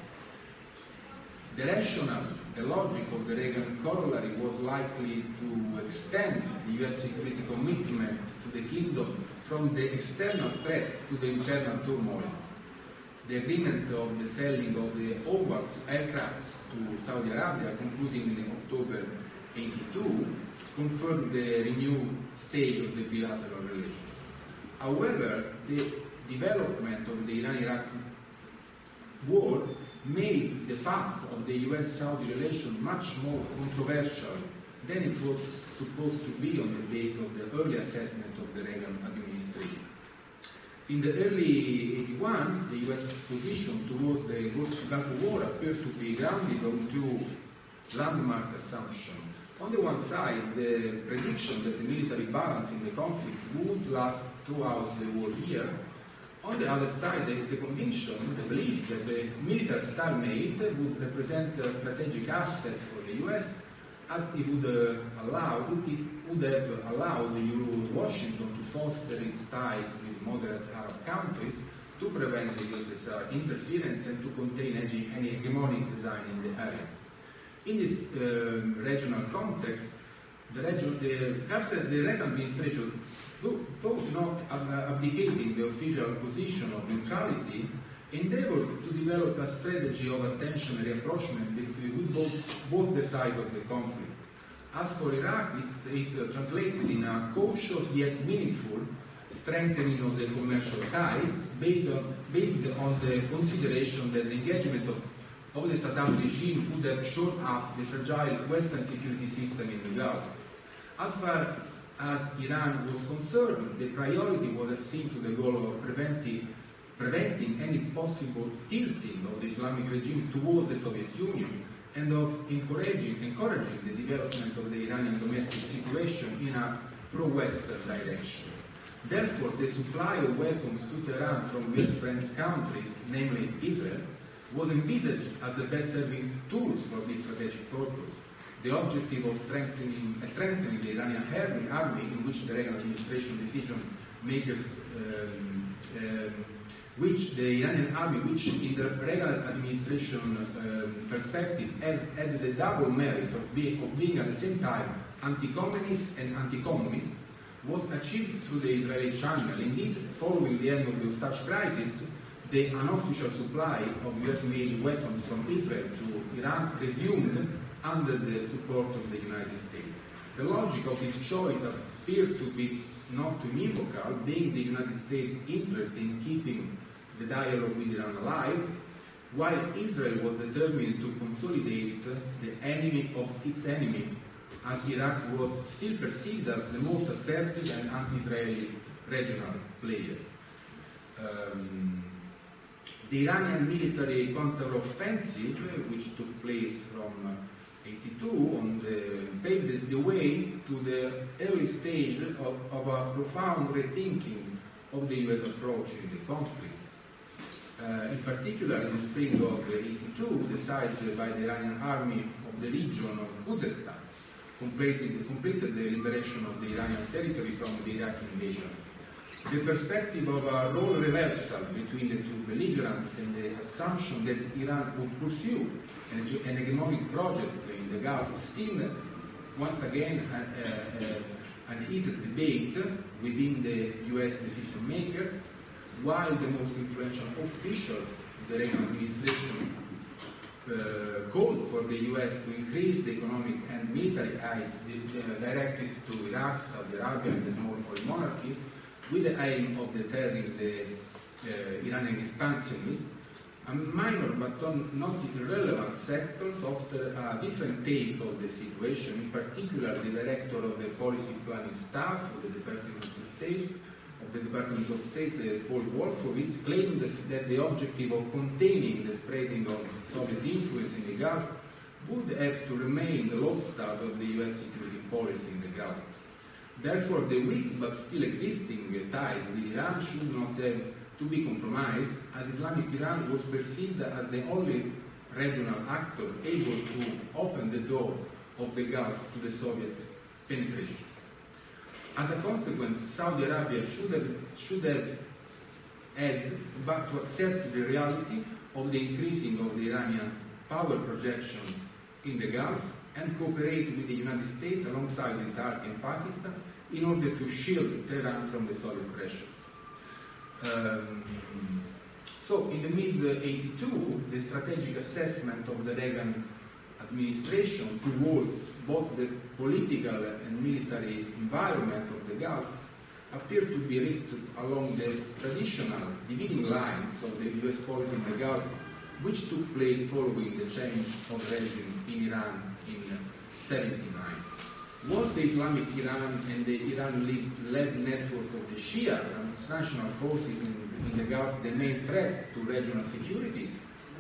The rationale, the logic of the Reagan corollary was likely to extend the US security commitment to the kingdom from the external threats to the internal turmoil. The agreement of the selling of the OWACS aircrafts to Saudi Arabia, concluding in October 1982, confirmed the renewed stage of the bilateral relations. However, the development of the Iran-Iraq war made the path of the US-Saudi relation much more controversial than it was supposed to be on the basis of the early assessment of the Reagan administration. In the early 81, the US position towards the Gulf War appeared to be grounded on two landmark assumptions. On the one side, the prediction that the military balance in the conflict would last throughout the war year. On the other side, the conviction, the belief that the military stalemate would represent a strategic asset for the US, and it would have allowed Washington to foster its ties with moderate Arab countries, to prevent the USSR interference and to contain any hegemonic design in the area. In this regional context, the Reagan administration thought not abdicating the official position of neutrality, endeavored to develop a strategy of attention and rapprochement with both the sides of the conflict. As for Iraq, it translated in a cautious yet meaningful strengthening of the commercial ties based on the consideration that the engagement of the Saddam regime would have shored up the fragile Western security system in the Gulf. As far as Iran was concerned, the priority was seen to the goal of preventing any possible tilting of the Islamic regime towards the Soviet Union and of encouraging the development of the Iranian domestic situation in a pro-Western direction. Therefore, the supply of weapons to Tehran from West friends countries, namely Israel, was envisaged as the best-serving tools for this strategic purpose. The objective of strengthening the Iranian army, in which the Reagan administration decision makers, which the Iranian army, which in the Reagan administration perspective had the double merit of being at the same time anti-communist and anti-communist, was achieved through the Israeli channel. Indeed, following the end of the hostage crisis, the unofficial supply of US-made weapons from Israel to Iran resumed under the support of the United States. The logic of this choice appeared to be not univocal, being the United States' interest in keeping the dialogue with Iran alive, while Israel was determined to consolidate the enemy of its enemy, as Iraq was still perceived as the most assertive and anti-Israeli regional player. The Iranian military counteroffensive, which took place from 1982, paved the way to the early stage of a profound rethinking of the US approach in the conflict. In particular, in the spring of 1982, the siege by the Iranian army of the region of Khuzestan completed the liberation of the Iranian territory from the Iraqi invasion. The perspective of a role reversal between the two belligerents and the assumption that Iran would pursue an hegemonic project in the Gulf still, once again, an heated debate within the US decision makers, while the most influential officials of the Reagan administration called for the US to increase the economic and military aids directed to Iraq, Saudi Arabia, and the small oil monarchies, with the aim of deterring the Iranian expansionism. A minor but not irrelevant sectors offer a different take of the situation. In particular, the director of the policy planning staff of the Department of State, Paul Wolfowitz, claimed that the objective of containing the spreading of Soviet influence in the Gulf would have to remain the lodestar of the US security policy in the Gulf. Therefore, the weak but still existing ties with Iran should not have to be compromised, as Islamic Iran was perceived as the only regional actor able to open the door of the Gulf to the Soviet penetration. As a consequence, Saudi Arabia should have had but to accept the reality of the increasing of the Iranian power projection in the Gulf and cooperate with the United States alongside with Turkey and Pakistan in order to shield Tehran from the Soviet pressures. So in the mid-82, the strategic assessment of the Reagan administration towards both the political and military environment of the Gulf appeared to be rifted along the traditional dividing lines of the US policy in the Gulf, which took place following the change of regime in Iran in 1979. Was the Islamic Iran and the Iran-led network of the Shia transnational forces in the Gulf the main threat to regional security,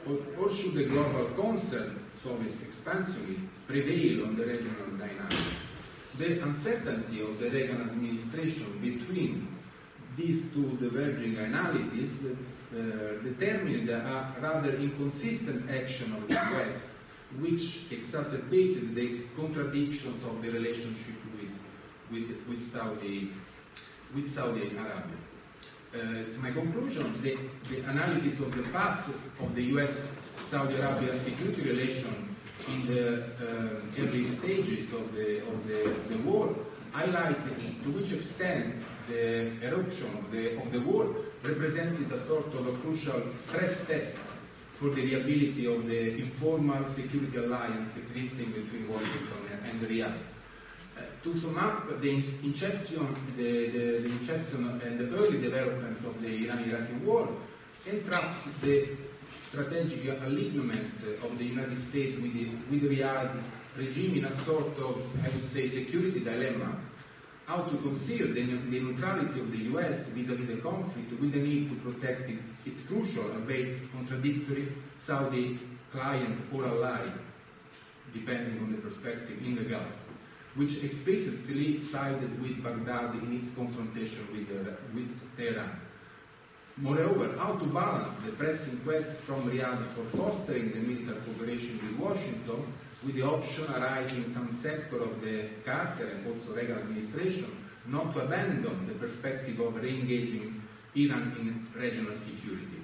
or should the global concert, Soviet expansionism, prevail on the regional dynamics? The uncertainty of the Reagan administration between these two diverging analyses determined a rather inconsistent action of the US, which exacerbated the contradictions of the relationship with Saudi Arabia. it's my conclusion, the analysis of the path of the US-Saudi Arabia security relation in the early stages of the war highlighted to which extent the eruption of the war represented a sort of a crucial stress test for the viability of the informal security alliance existing between Washington and Riyadh. To sum up, the inception and the early developments of the Iran-Iraqi war entrapped the strategic alignment of the United States with the Riyadh regime in a sort of, I would say, security dilemma, how to conceal the neutrality of the US vis-à-vis the conflict with the need to protect its crucial, albeit contradictory, Saudi client or ally, depending on the perspective in the Gulf, which explicitly sided with Baghdad in its confrontation with Tehran. Moreover, how to balance the pressing quest from Riyadh for fostering the military cooperation with Washington with the option arising in some sector of the Carter and also Reagan administration not to abandon the perspective of re-engaging Iran in regional security.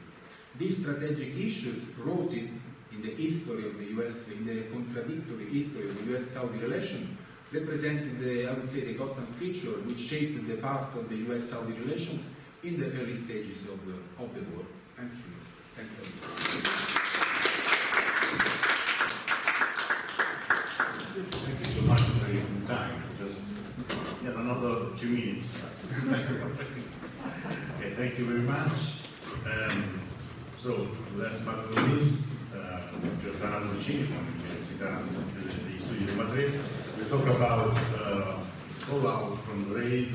These strategic issues rooted in the history of the US, in the contradictory history of the US-Saudi relation, represented the, I would say, the constant feature which shaped the path of the US-Saudi relations in the early stages of the war. Thank you. Thanks a lot. Thank you so much for your time. Just another 2 minutes. Okay, thank you very much. So, last but not least, Giordano Vicini from l'Università degli Studi di Bari. We talk about fallout from the raid,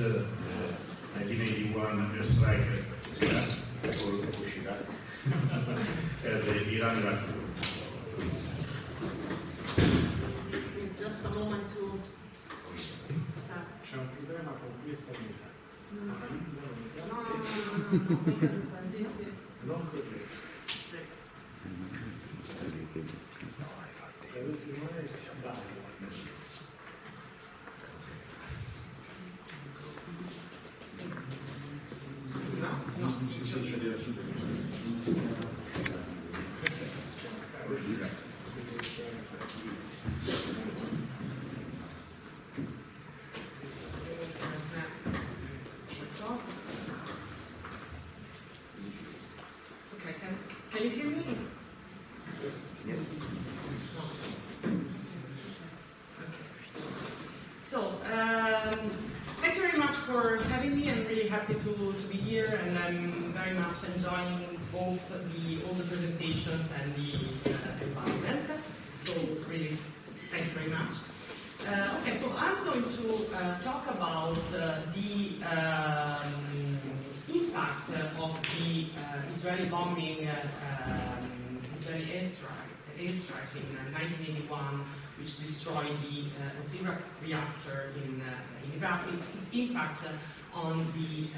1981 airstrike at the Iran-Iraq war. Just a moment to start. C'è un problema con questa vita. No. Sì, sì. Non così. L'ultimo è sbaglio. Okay, can you hear me? Yes. So, thank you very much for having me. I'm really happy to be here, and I'm very much enjoying both all the presentations and the environment. So, really, thank you very much. Okay, so I'm going to talk about the impact of the Israeli bombing, Israeli airstrike in 1981, which destroyed the Osirak reactor in Iraq. Its impact on the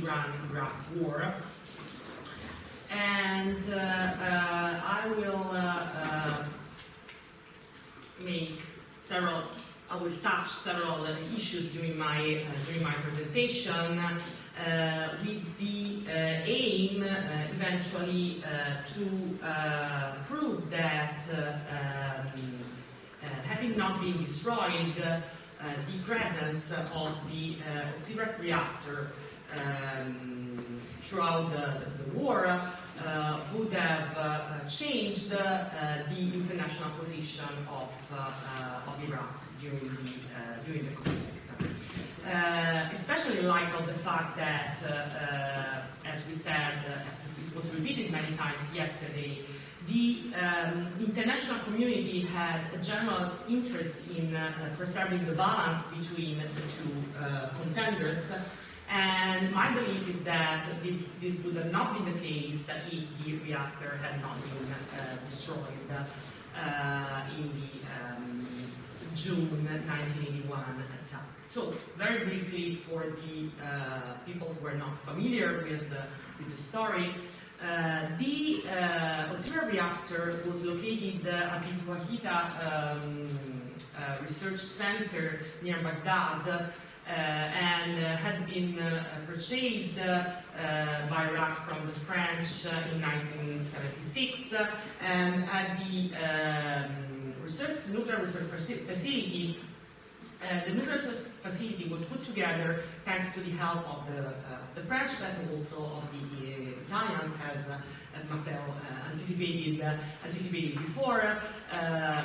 Iran-Iraq war, and I will touch several issues during my presentation, with the aim eventually to prove that having not been destroyed, the presence of the Osirak reactor throughout the war would have changed the international position of Iraq during the conflict, especially in light of the fact that, as we said, as it was repeated many times yesterday, the international community had a general interest in preserving the balance between the two contenders. And my belief is that this would have not been the case if the reactor had not been destroyed in the June 1981 attack. So, very briefly, for the people who are not familiar with the story, the Osirak reactor was located at the Wahida Research Center near Baghdad. and had been purchased by Iraq from the French in 1976, and at the nuclear research facility. The nuclear research facility was put together thanks to the help of the French, but also of the Italians, as Matteo anticipated before,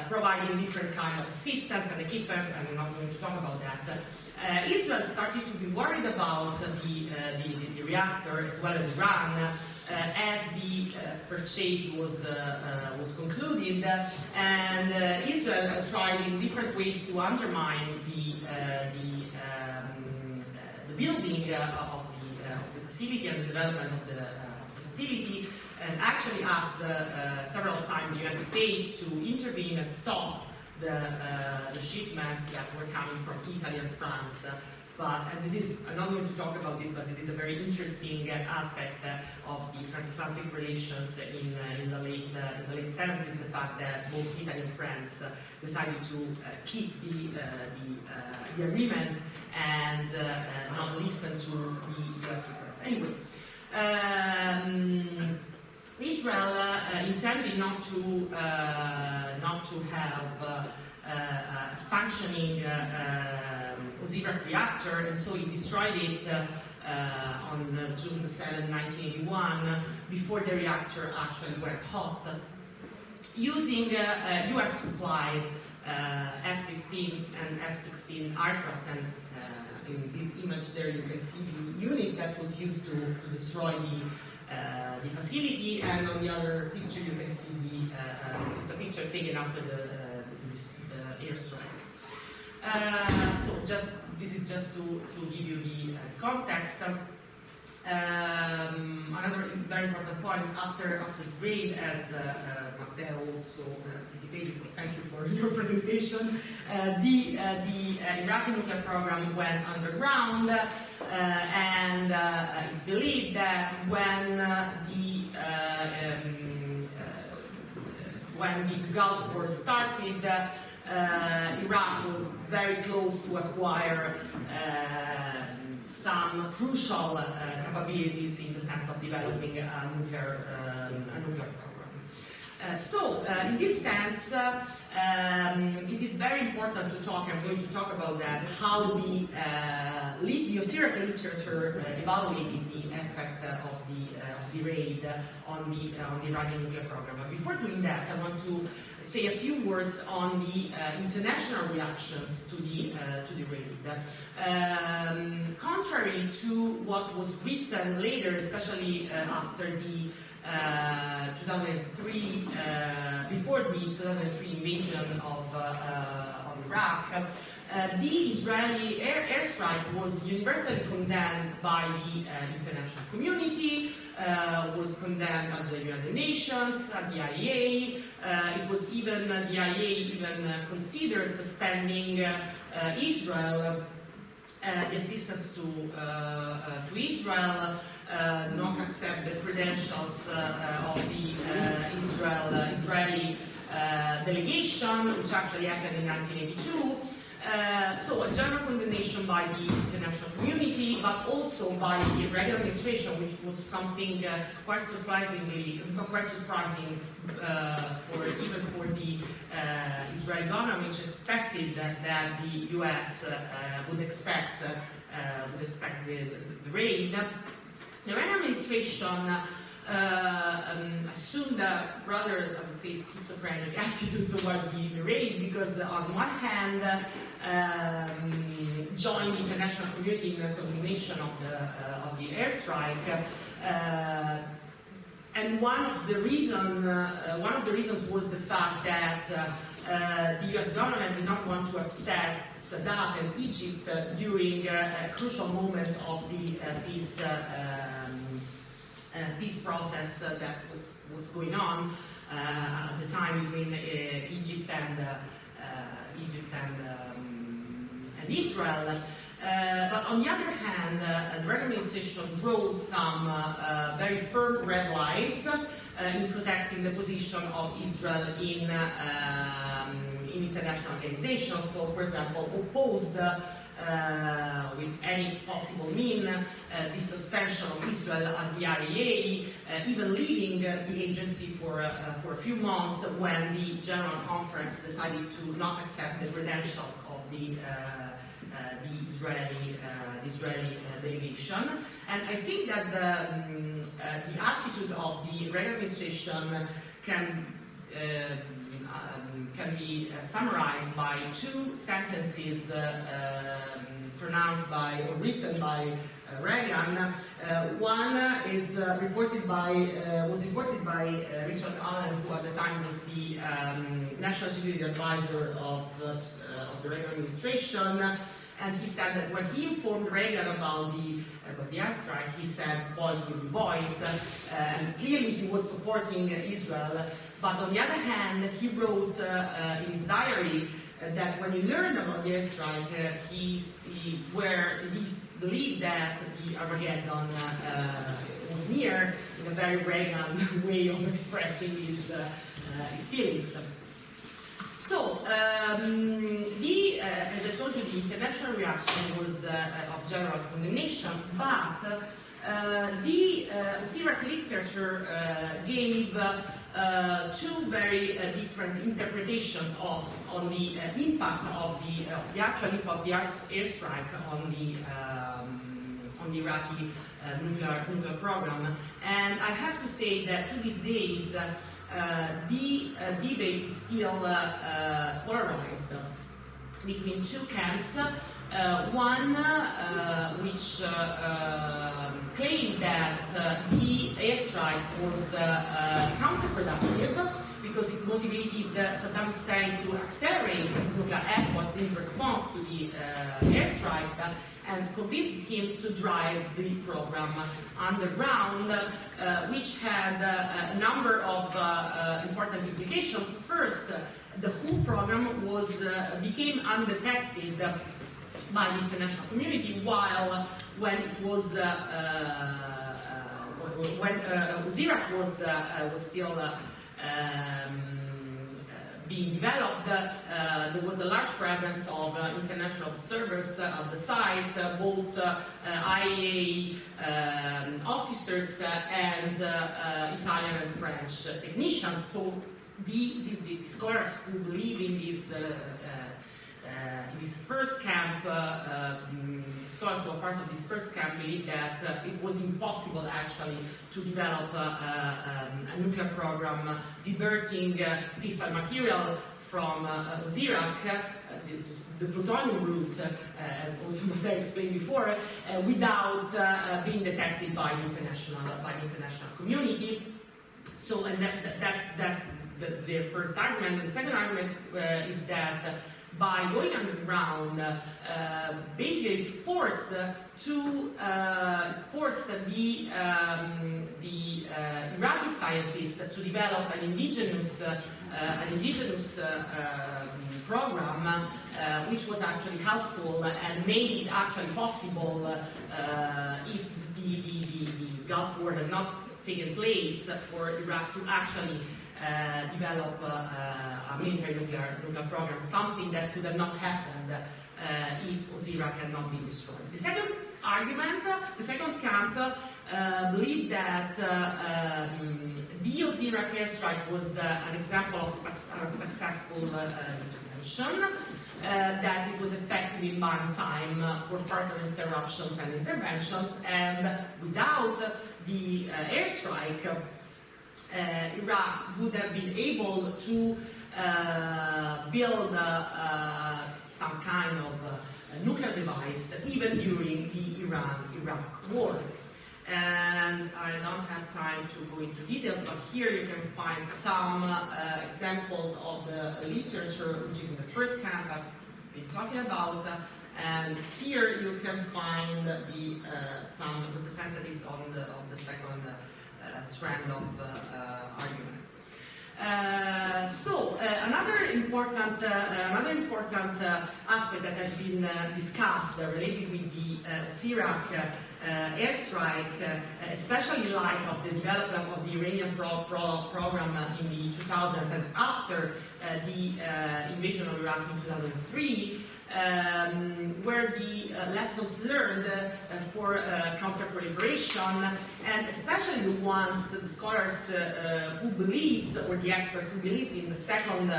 providing different kind of assistance and equipment, and I'm not going to talk about that. Israel started to be worried about the reactor as well as Iran as the purchase was concluded, and Israel tried in different ways to undermine the building of the facility and the development of the facility, and actually asked several times the United States to intervene and stop the shipments that were coming from Italy and France. And this is, I'm not going to talk about this, but this is a very interesting aspect of the transatlantic relations in the late 70s, the fact that both Italy and France decided to keep the agreement and not listen to the US request. Anyway, Israel intended not to have a functioning Osirak reactor, and so he destroyed it on June 7, 1981, before the reactor actually went hot, using US supplied F-15 and F-16 aircraft. And in this image there you can see the unit that was used to destroy the facility, and on the other picture you can see it's a picture taken after the airstrike. So this is just to give you the context. Another very important point after the raid, as Matteo also anticipated, so thank you for your presentation. The Iraqi nuclear program went underground, and it's believed that when the Gulf War started, Iraq was very close to acquire some crucial capabilities in the sense of developing a nuclear program. So, in this sense, it is very important to talk, I'm going to talk about that, how the Osirak literature evaluated the effect of the raid on the Iranian nuclear program. But before doing that, I want to say a few words on the international reactions to the raid. Contrary to what was written later, especially after the 2003, before the 2003 invasion of Iraq, the Israeli airstrike was universally condemned by the international community, was condemned at the United Nations, at the IAEA. It was even, the IAEA even considered suspending Israel, the assistance to Israel, not accept the credentials of the Israeli delegation, which actually happened in 1982. So a general condemnation by the international community, but also by the Reagan administration, which was something quite surprising even for the Israeli government, which expected that the U.S. would expect the raid. The Reagan administration assumed a rather, I would say, schizophrenic attitude toward the raid, because on one hand, joined the international community in the condemnation of the airstrike, and one of the reasons was the fact that the U.S. government did not want to upset Sadat and Egypt during a crucial moment of the peace process that was going on at the time between Egypt and Israel. But on the other hand, the Reagan administration wrote some very firm red lines in protecting the position of Israel in international organizations. So, for example, opposed with any possible mean the suspension of Israel at the IAEA, even leaving the agency for a few months when the General Conference decided to not accept the credential of the Israeli delegation. And I think that the attitude of the Reagan administration can be summarized by two sentences pronounced by or written by Reagan. One is reported by Richard Allen, who at the time was the National Security Advisor of the Reagan administration. And he said that when he informed Reagan about the airstrike, he said boys will be boys, and clearly he was supporting Israel. But on the other hand, he wrote in his diary that when he learned about the airstrike, he believed that the Armageddon was near, in a very Reagan way of expressing his feelings. So, as I told you, the international reaction was of general condemnation, but the Iraq literature gave two very different interpretations on the impact of the actual impact of the airstrike on the Iraqi nuclear program. And I have to say that to these days, the debate is still polarized between two camps. One which claimed that the airstrike was counterproductive because it motivated Saddam Hussein to accelerate his nuclear efforts in response to the airstrike and convinced him to drive the program underground, which had a number of important implications. First, the whole program became undetected by the international community, while when it was Iraq was still being developed, there was a large presence of international observers at the site, both IAEA officers and Italian and French technicians. So the scholars who believe in this first camp, scholars who are part of this first camp believe that it was impossible actually to develop a nuclear program diverting fissile material from Iraq, the plutonium route, as also Matteo explained before, without being detected by the international community. So, and that's their first argument. And the second argument is that by going underground, basically it forced the Iraqi scientists to develop an indigenous program, which was actually helpful and made it actually possible if the Gulf War had not taken place for Iraq to actually develop a military nuclear program, something that could have not happened if Iraq had not been destroyed. The second argument, the second camp, believed that the Iraq airstrike was an example of successful intervention, that it was effective in buying time for further interruptions and interventions, and without the airstrike, Iraq would have been able to build some kind of nuclear device even during the Iran-Iraq war. And I don't have time to go into details, but here you can find some examples of the literature which is in the first camp I've been talking about, and here you can find some representatives of the second strand of argument. Another important aspect that has been discussed related with the Iraq airstrike, especially in light of the development of the Iranian program in the 2000s and after the invasion of Iraq in 2003, where the lessons learned for counter-proliferation, and especially the ones, the scholars who believes, or the expert who believes in the second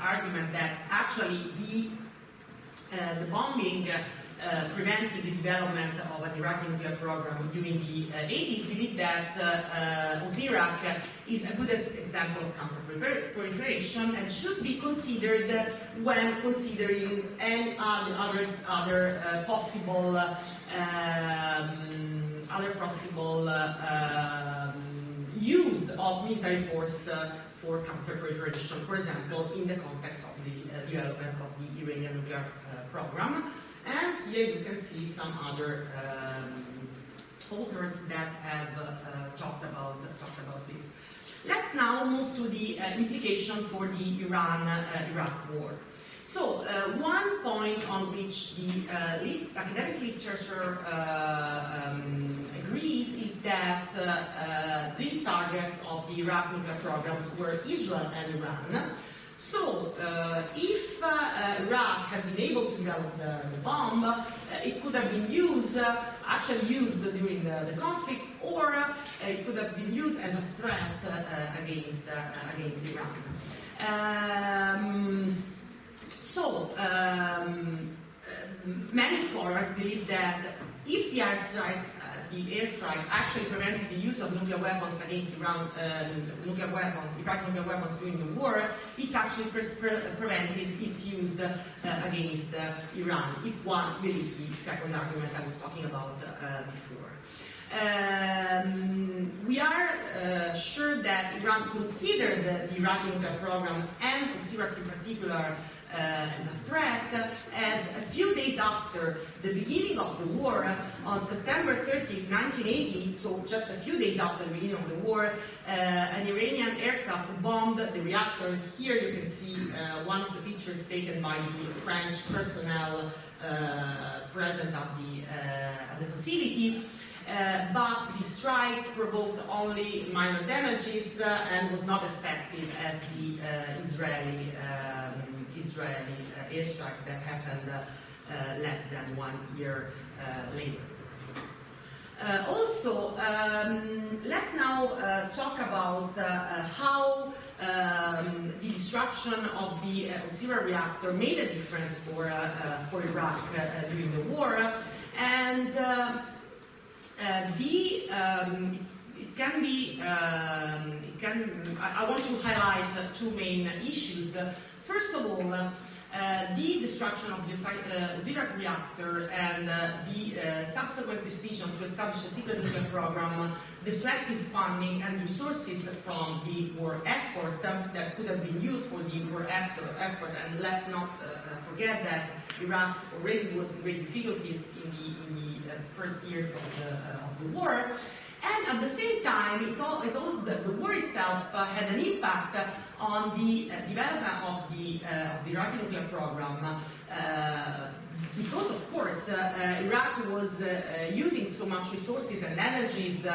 argument that actually the bombing prevented the development of an Iraqi nuclear program during the 80s, believe that Iraq is a good example of counter-proliferation and should be considered when considering any other possible use of military force for counter-proliferation, for example, in the context of the development of the Iranian nuclear program. And here you can see some other authors that have talked about this. Let's now move to the implication for the Iran-Iraq war. So one point on which the academic literature agrees is that the targets of the Iraq nuclear programs were Israel and Iran. So, if Iraq had been able to develop the bomb, it could have been actually used during the conflict, or it could have been used as a threat against Iran. Many scholars believe that if the airstrike actually prevented the use of nuclear weapons against Iraq nuclear weapons during the war, it actually prevented its use against Iran, if one believes the second argument I was talking about before. We are sure that Iran considered the Iraqi nuclear program, and Iraq in particular, as a threat, as a few days after the beginning of the war, on September 30, 1980, so just a few days after the beginning of the war, an Iranian aircraft bombed the reactor. Here you can see one of the pictures taken by the French personnel present at the facility. But the strike provoked only minor damages and was not as effective as the Israeli airstrike that happened less than 1 year later. Let's now talk about how the disruption of the Osirak reactor made a difference for Iraq during the war, and I want to highlight two main issues. First of all, the destruction of the Osirak reactor and the subsequent decision to establish a secret nuclear program deflected funding and resources from the war effort that could have been used for the war effort. And let's not forget that Iraq already was in great difficulties in the first years of the war. And at the same time, the war itself had an impact on the development of the Iraqi nuclear program, because, of course, Iraq was using so much resources and energies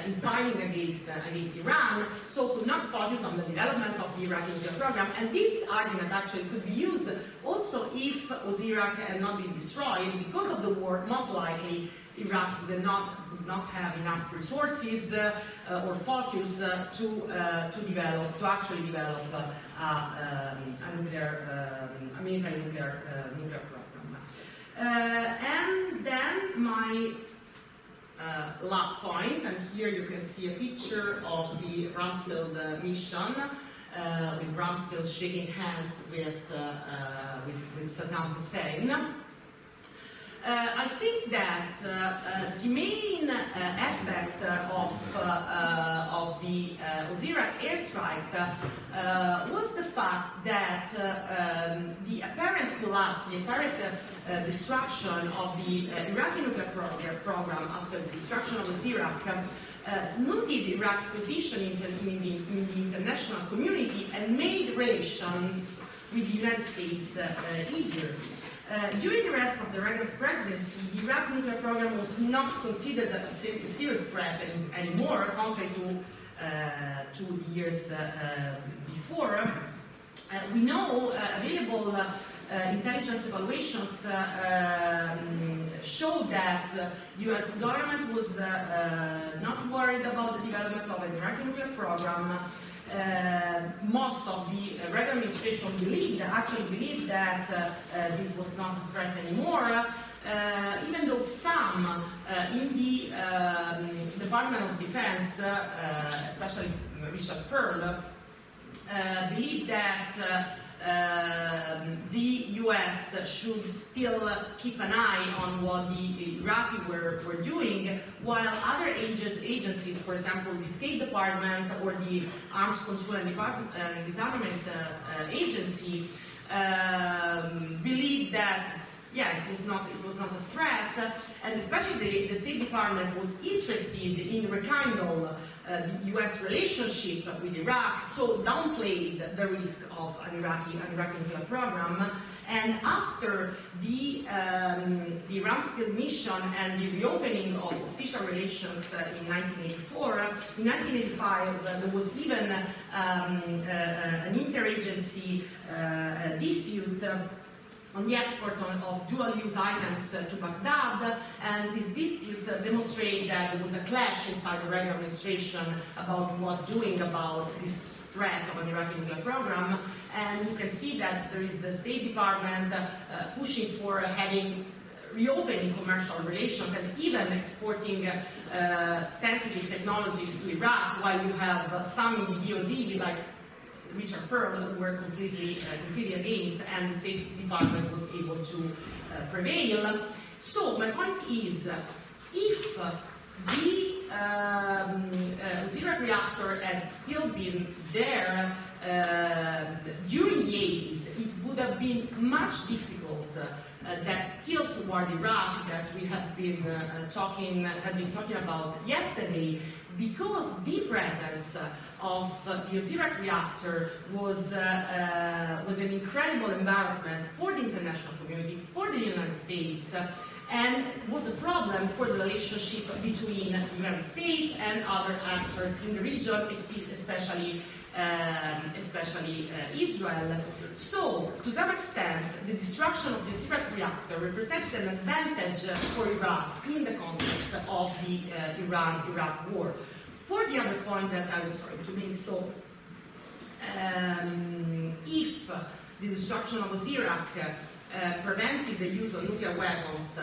in fighting against Iran, so could not focus on the development of the Iraqi nuclear program. And this argument actually could be used also if Osirak had not been destroyed. Because of the war, most likely Iraq did not have enough resources or focus to actually develop a military nuclear program. And then my last point, and here you can see a picture of the Rumsfeld mission, with Rumsfeld shaking hands with Saddam Hussein. I think that the main effect of the Osirak airstrike was the fact that the apparent collapse, the apparent destruction of the Iraqi nuclear program after the destruction of Osirak smoothed Iraq's position in the international community and made relations with the United States easier. During the rest of the Reagan presidency, the Iraq nuclear program was not considered a serious threat anymore, contrary to 2 years before. We know available intelligence evaluations show that the US government was not worried about the development of an Iraqi nuclear program. Most of the Reagan administration actually believed that this was not a threat anymore, even though some in the Department of Defense, especially Richard Pearl, believed that the US should still keep an eye on what the Iraqis were doing, while other agencies, for example, the State Department or the Arms Control and Disarmament Agency, believed that it was not a threat, and especially the State Department was interested in rekindle the U.S. relationship with Iraq, so downplayed the risk of an Iraqi nuclear program. And after the Ramsfield mission and the reopening of official relations in 1984, in 1985 there was even an interagency dispute on the export of dual-use items to Baghdad, and this dispute demonstrated that there was a clash inside the Reagan administration about what doing about this threat of an Iraqi nuclear program. And you can see that there is the State Department pushing for reopening commercial relations and even exporting sensitive technologies to Iraq, while you have some in the DoD, like Richard Pearl, who were completely against, and the State Department was able to prevail. So my point is, if the Iraq reactor had still been there during the 80s, it would have been much difficult that tilt toward Iraq that we have been talking about yesterday, because the presence of the Iraq reactor was an incredible embarrassment for the international community, for the United States, and was a problem for the relationship between the United States and other actors in the region, especially Israel. So, to some extent, the destruction of the Iraq reactor represented an advantage for Iraq in the context of the Iran-Iraq war. For the other point that I was trying to make, so if the destruction of Iraq prevented the use of nuclear weapons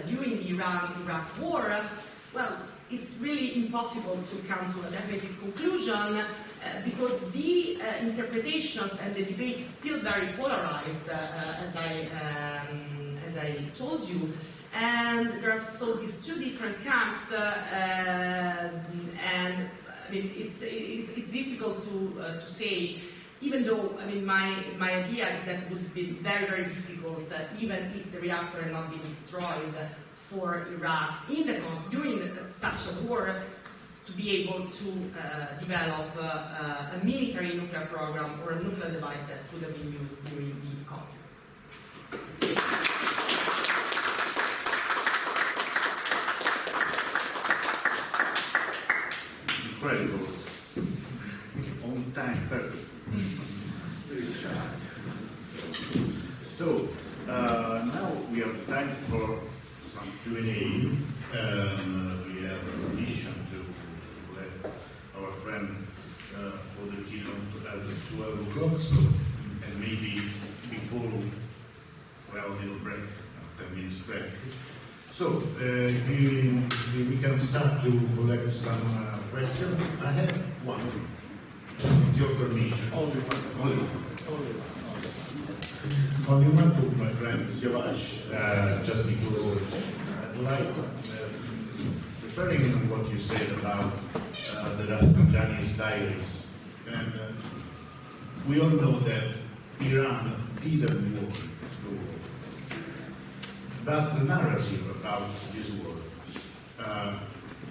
during the Iran-Iraq war, well, it's really impossible to come to a definitive conclusion because the interpretations and the debate is still very polarized, as I told you. And there are so these two different camps, and I mean, it's difficult to say. Even though, I mean, my idea is that it would be very, very difficult, even if the reactor had not been destroyed, for Iraq during such a war to be able to develop a military nuclear program or a nuclear device that could have been used during the conflict. Incredible. On time, perfect. So, now we have time for some Q&A. We have a permission to let our friend for the keynote at 12 o'clock, so, and maybe before, well, a little break, 10 minutes break. So, we can start to collect some questions. I have one. With your permission. Only one. Only one book, my friend, Siavash, just because I'd like, referring to what you said about the Rafsanjani's diaries, and we all know that Iran didn't win the war. But the narrative about this war,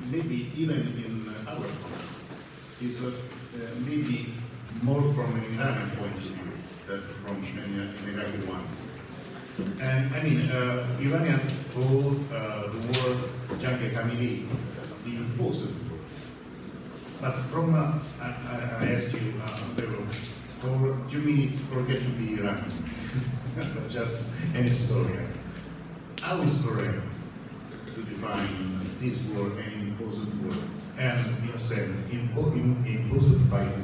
maybe even in our country, is maybe more from an Iranian point of view than from an Iraqi one. And I mean, Iranians call the war Jang-e Kamili, the imposed war. But from, I ask you a for 2 minutes forget to be Iranian, just an historian. How is correct to define this war an imposed war, and in a sense, imposed by who?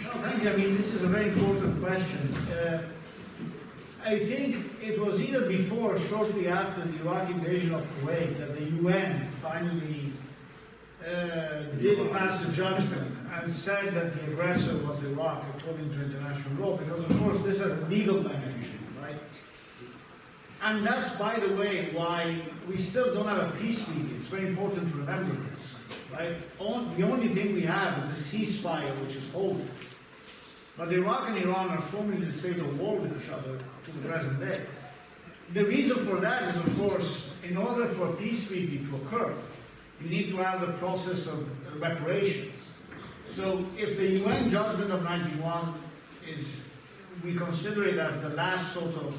No, thank you. I mean, this is a very important question. I think it was either before or shortly after the Iraqi invasion of Kuwait that the UN finally did pass a judgment and said that the aggressor was Iraq according to international law, because of course this has a legal dimension, right? And that's, by the way, why we still don't have a peace treaty. It's very important to remember this, right? The only thing we have is a ceasefire which is holding. But Iraq and Iran are formally in a state of war with each other to the present day. The reason for that is, of course, in order for a peace treaty to occur, you need to have the process of reparations. So if the UN judgment of 91 is, we consider it as the last sort of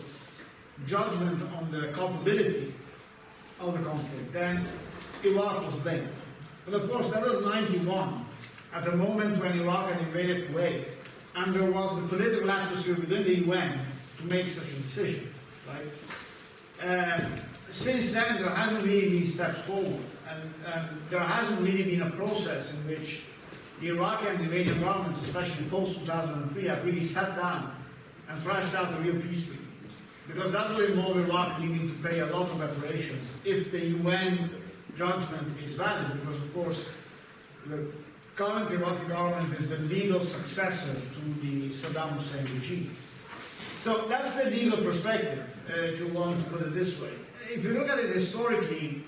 judgment on the culpability of the conflict, then Iraq was blamed. But of course, that was 91, at the moment when Iraq had invaded Kuwait, and there was the political atmosphere within the UN to make such a decision, right? Since then, there hasn't really been steps forward, and there hasn't really been a process in which the Iraqi and the Iranian governments, especially post-2003, have really sat down and thrashed out a real peace treaty. Because that will involve Iraq needing to pay a lot of reparations if the UN judgment is valid, because of course the current Iraqi government is the legal successor to the Saddam Hussein regime. So that's the legal perspective, if you want to put it this way. If you look at it historically,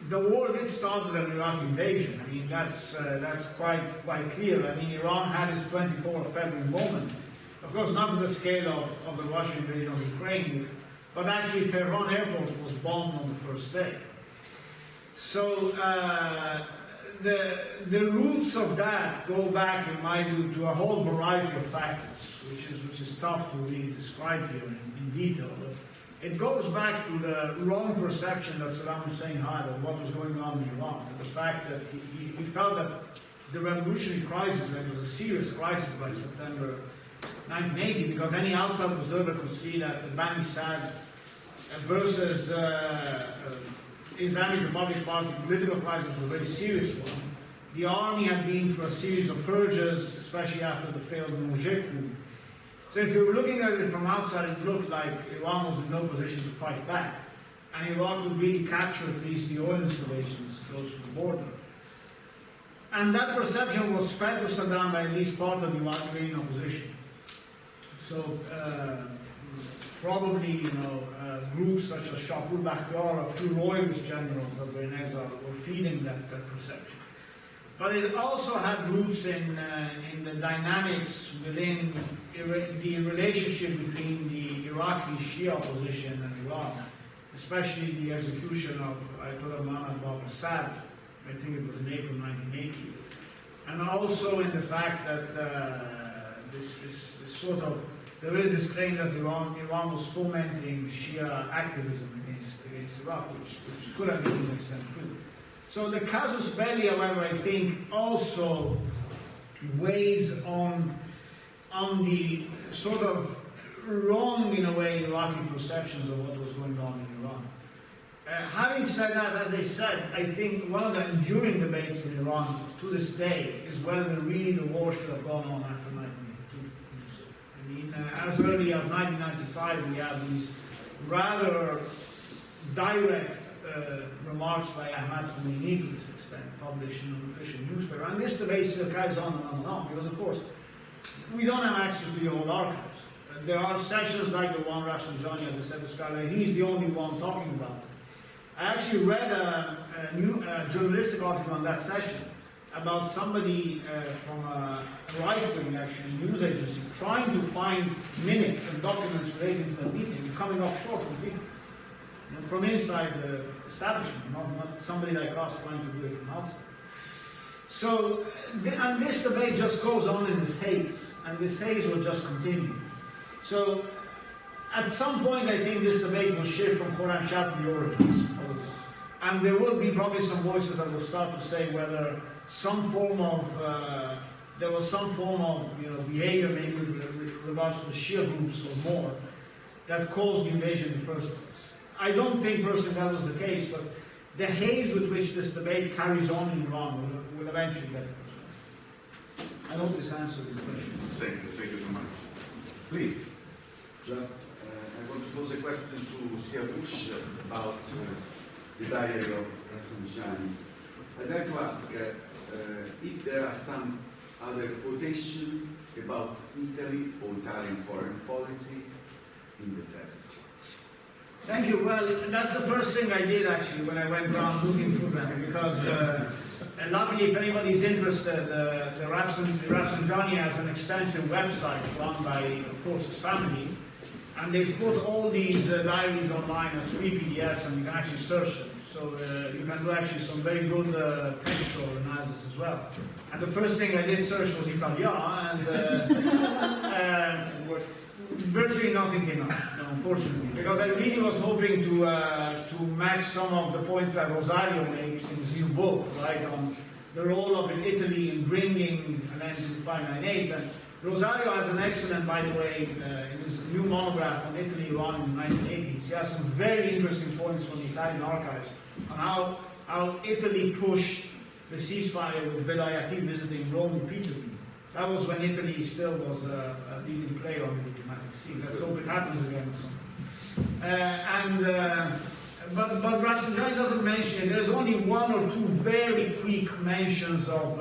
the war did start with an Iraqi invasion. I mean, that's quite clear. I mean, Iran had its 24th of February moment. Of course, not to the scale of the Russian invasion of Ukraine, but actually Tehran airport was bombed on the first day. So the roots of that go back, in my view, to a whole variety of factors, which is tough to really describe here in detail. But it goes back to the wrong perception that Saddam Hussein had of what was going on in Iran, and the fact that he felt that the revolutionary crisis, that was a serious crisis by September 1980, because any outside observer could see that the Bani Sad versus Islamic Republic Party political crisis was a very serious one. The army had been through a series of purges, especially after the failed Mujahid coup. So if you were looking at it from outside, it looked like Iran was in no position to fight back. And Iraq would really capture at least the oil installations close to the border. And that perception was fed to Saddam by at least part of the Iranian opposition. So probably, groups such as Shahpur Bakhtiar, a few royalist generals that were in exile, were feeding that perception. But it also had roots in the dynamics within the relationship between the Iraqi Shia opposition and Iran, especially the execution of Ayatollah Muhammad Assad, I think it was in April 1980, and also in the fact that this sort of, there is this claim that Iran was fomenting Shia activism against Iraq, which could have been to an extent true. So the casus belli, however, I think also weighs on the sort of wrong, in a way, Iraqi perceptions of what was going on in Iran. Having said that, as I said, I think one of the enduring debates in Iran to this day is whether really the war should have gone on after 1992. I mean, as early as 1995, we have these rather direct remarks by Ahmad Khomeini to this extent, published in an official newspaper. And this debate still carries on and on and on, because of course, we don't have access to the old archives. There are sessions like the one Rafsanjani, as I said, described. He's the only one talking about it. I actually read a journalistic article on that session about somebody from a right-wing, actually, news agency trying to find minutes and documents relating to the meeting, coming up short completely. From inside the establishment, not somebody like us trying to do it from outside. So, and this debate just goes on in this haze, and this haze will just continue. So, at some point, I think this debate will shift from Khorramshahr to the origins. And there will be probably some voices that will start to say whether some form of there was some form of behavior, maybe with regards to the Shia groups or more, that caused the invasion in the first place. I don't think personally that was the case, but the haze with which this debate carries on in Iran will eventually get it. I hope this answers the question. Thank you so much. Please. Just, I want to pose a question to Siavush about the diary of Rafsanjani. I'd like to ask if there are some other quotation about Italy or Italian foreign policy in the text. Thank you. Well, that's the first thing I did actually when I went around looking through them, because luckily, if anybody's interested, the Rafsanjani has an extensive website run by, of course, his family, and they've put all these diaries online as free PDFs, and you can actually search them. So you can do actually some very good textual analysis as well. And the first thing I did search was Italia, and virtually nothing came out, unfortunately, because I really was hoping to match some of the points that Rosario makes in his new book, right, on the role of Italy in bringing an end to 598. And Rosario has an excellent, by the way, in his new monograph on Italy, Iran in the 1980s. He has some very interesting points from the Italian archives on how Italy pushed the ceasefire with Velayati visiting Rome repeatedly. That was when Italy still was a leading player on the diplomatic scene. Let's hope it happens again. But Rafsanjani doesn't mention it. There's only one or two very quick mentions of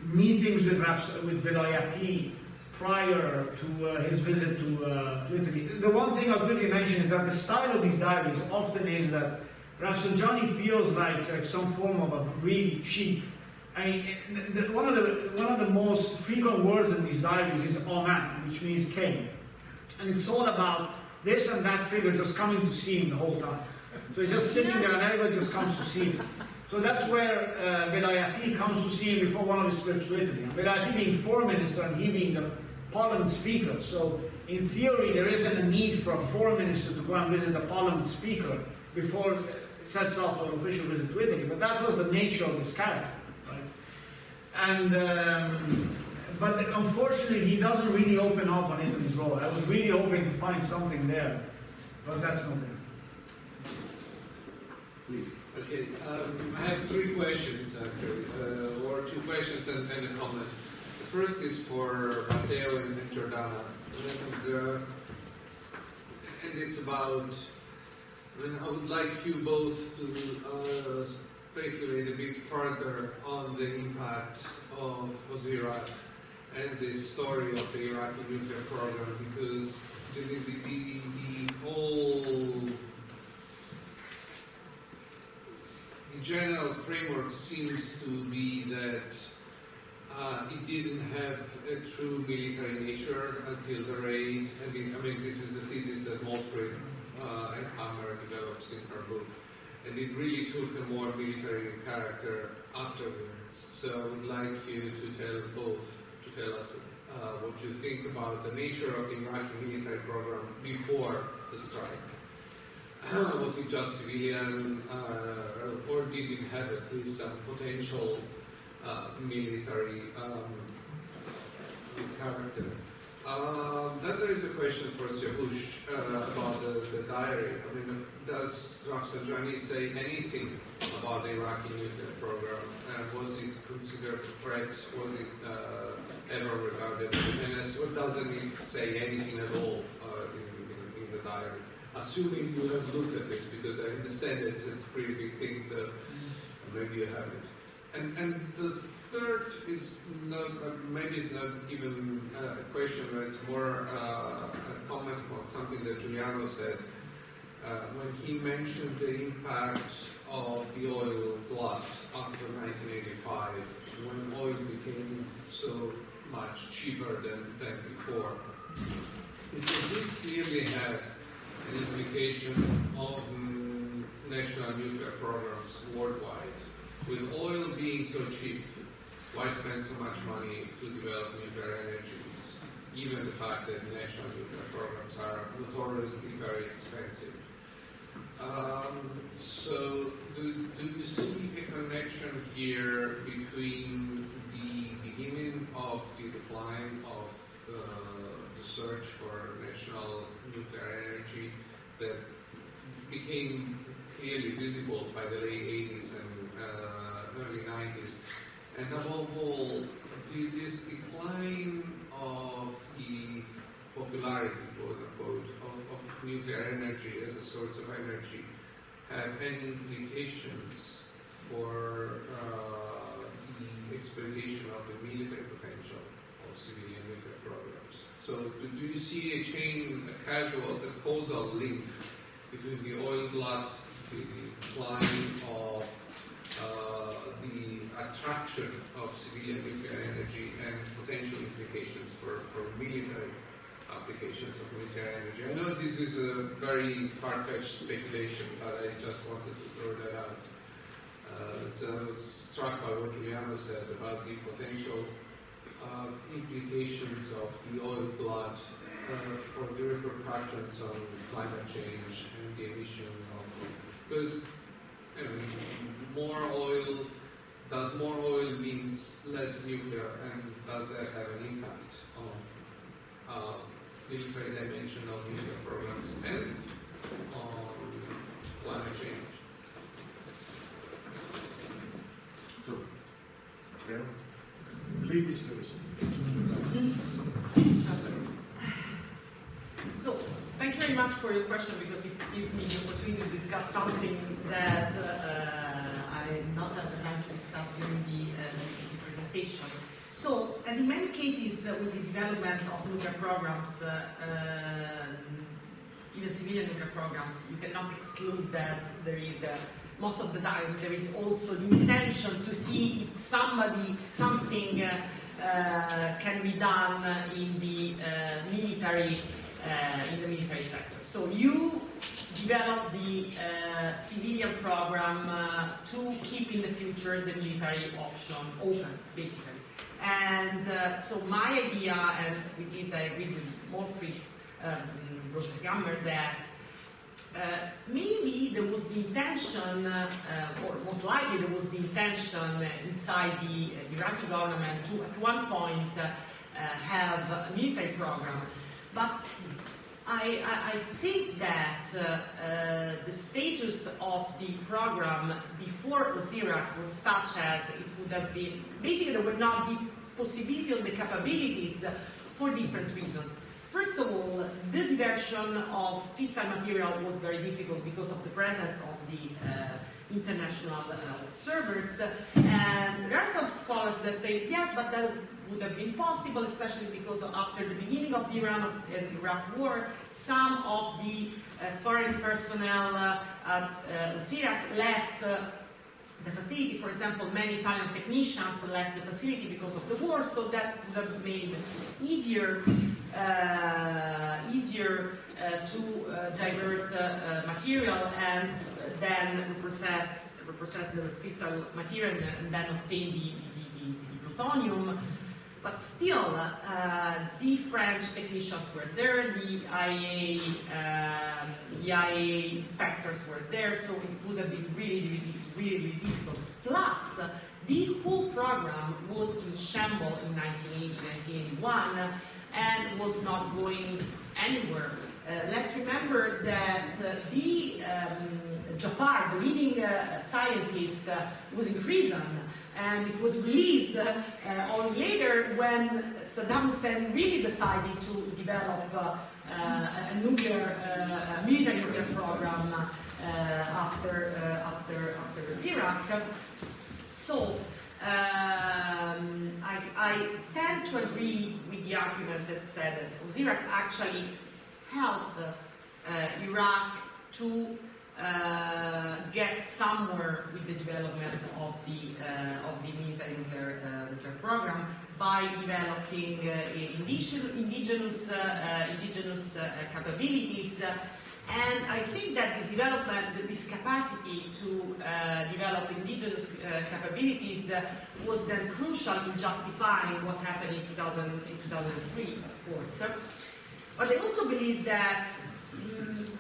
meetings with Velayati prior to his visit to Italy. The one thing I'll quickly mention is that the style of these diaries often is that Rafsanjani feels like some form of a really chief. I mean, one of the most frequent words in these diaries is Oman, which means came. And it's all about this and that figure just coming to see him the whole time. So he's just sitting there and everybody just comes to see him. So that's where Velayati comes to see him before one of his trips to Italy. Velayati being foreign minister and he being the parliament speaker. So in theory, there isn't a need for a foreign minister to go and visit the parliament speaker before it sets off an official visit to Italy. But that was the nature of his character. And but unfortunately, he doesn't really open up on Italy's role. I was really hoping to find something there, but that's not there. Okay, I have three questions actually, or two questions and a comment. The first is for Matteo and Giordana, and it's about. I would like you both to speculate a bit further on the impact of Iraq and the story of the Iraqi nuclear program, because the whole general framework seems to be that it didn't have a true military nature until the raid. This is the thesis that Moultrie and Hammer develops in her book. And it really took a more military character afterwards. So I would like you to tell us what you think about the nature of the Iraqi military program before the strike. Was it just civilian, or did it have at least some potential military character? Then there is a question for Siavush about the diary. Does Rafsanjani say anything about the Iraqi nuclear program? Was it considered a threat? Was it ever regarded as a menace? Or doesn't it say anything at all in the diary? Assuming you have looked at it, because I understand it's a pretty big thing, so maybe you have it. And the third is not, maybe it's not even a question, but it's more a comment about something that Giuliano said when he mentioned the impact of the oil glut after 1985, when oil became so much cheaper than before. Because this clearly had an implication on national nuclear programs worldwide. With oil being so cheap, why spend so much money to develop nuclear energies, given the fact that national nuclear programs are notoriously very expensive? So do you see a connection here between the beginning of search for national nuclear energy that became clearly visible by the late 80s and early 90s. And above all, did this decline of the popularity, quote unquote, of nuclear energy as a source of energy have any implications for the exploitation of the military potential of civilian nuclear programs? So do you see a causal link between the oil glut, the decline of the attraction of civilian nuclear energy and potential implications for military applications of nuclear energy? I know this is a very far-fetched speculation, but I just wanted to throw that out. So I was struck by what Giuliano said about the potential implications of the oil glut for the repercussions on climate change and the emission of, because does more oil means less nuclear, and does that have an impact on military dimension of nuclear programs and on climate change? So, ladies first. So, thank you very much for your question, because it gives me the opportunity to discuss something that I not had the time to discuss during the presentation. So, as in many cases with the development of nuclear programs, even civilian nuclear programs, you cannot exclude that there is most of the time there is also the intention to see if something can be done in the military sector. So you develop the civilian program to keep in the future the military option open, basically. And so my idea, and with this I agree with Morphy, Gammer, that maybe there was the intention, or most likely there was the intention inside the Iraqi government to at one point have a military program. But I think that the status of the program before Iraq was such as it would have been, basically there were not the possibility or the capabilities for different reasons. First of all, the diversion of fissile material was very difficult because of the presence of the international servers. And there are some scholars that say, yes, but that would have been possible, especially because after the beginning of the Iran-Iraq war, some of the foreign personnel at Iraq left the facility. For example, many Italian technicians left the facility because of the war, so that would have made easier to divert material and then reprocess the fissile material and then obtain the plutonium. But still, the French technicians were there, the IAEA inspectors were there, so it would have been really difficult. Plus, the whole program was in shambles in 1980, 1981, and was not going anywhere. Let's remember that Jafar, the leading scientist, was in prison. And it was released only later when Saddam Hussein really decided to develop a military nuclear program after Iraq. So I tend to agree with the argument that said that Iraq actually helped Iraq to get somewhere with the development of the military nuclear program by developing indigenous capabilities. And I think that this development, this capacity to develop indigenous capabilities was then crucial in justifying what happened in 2003, of course. But I also believe that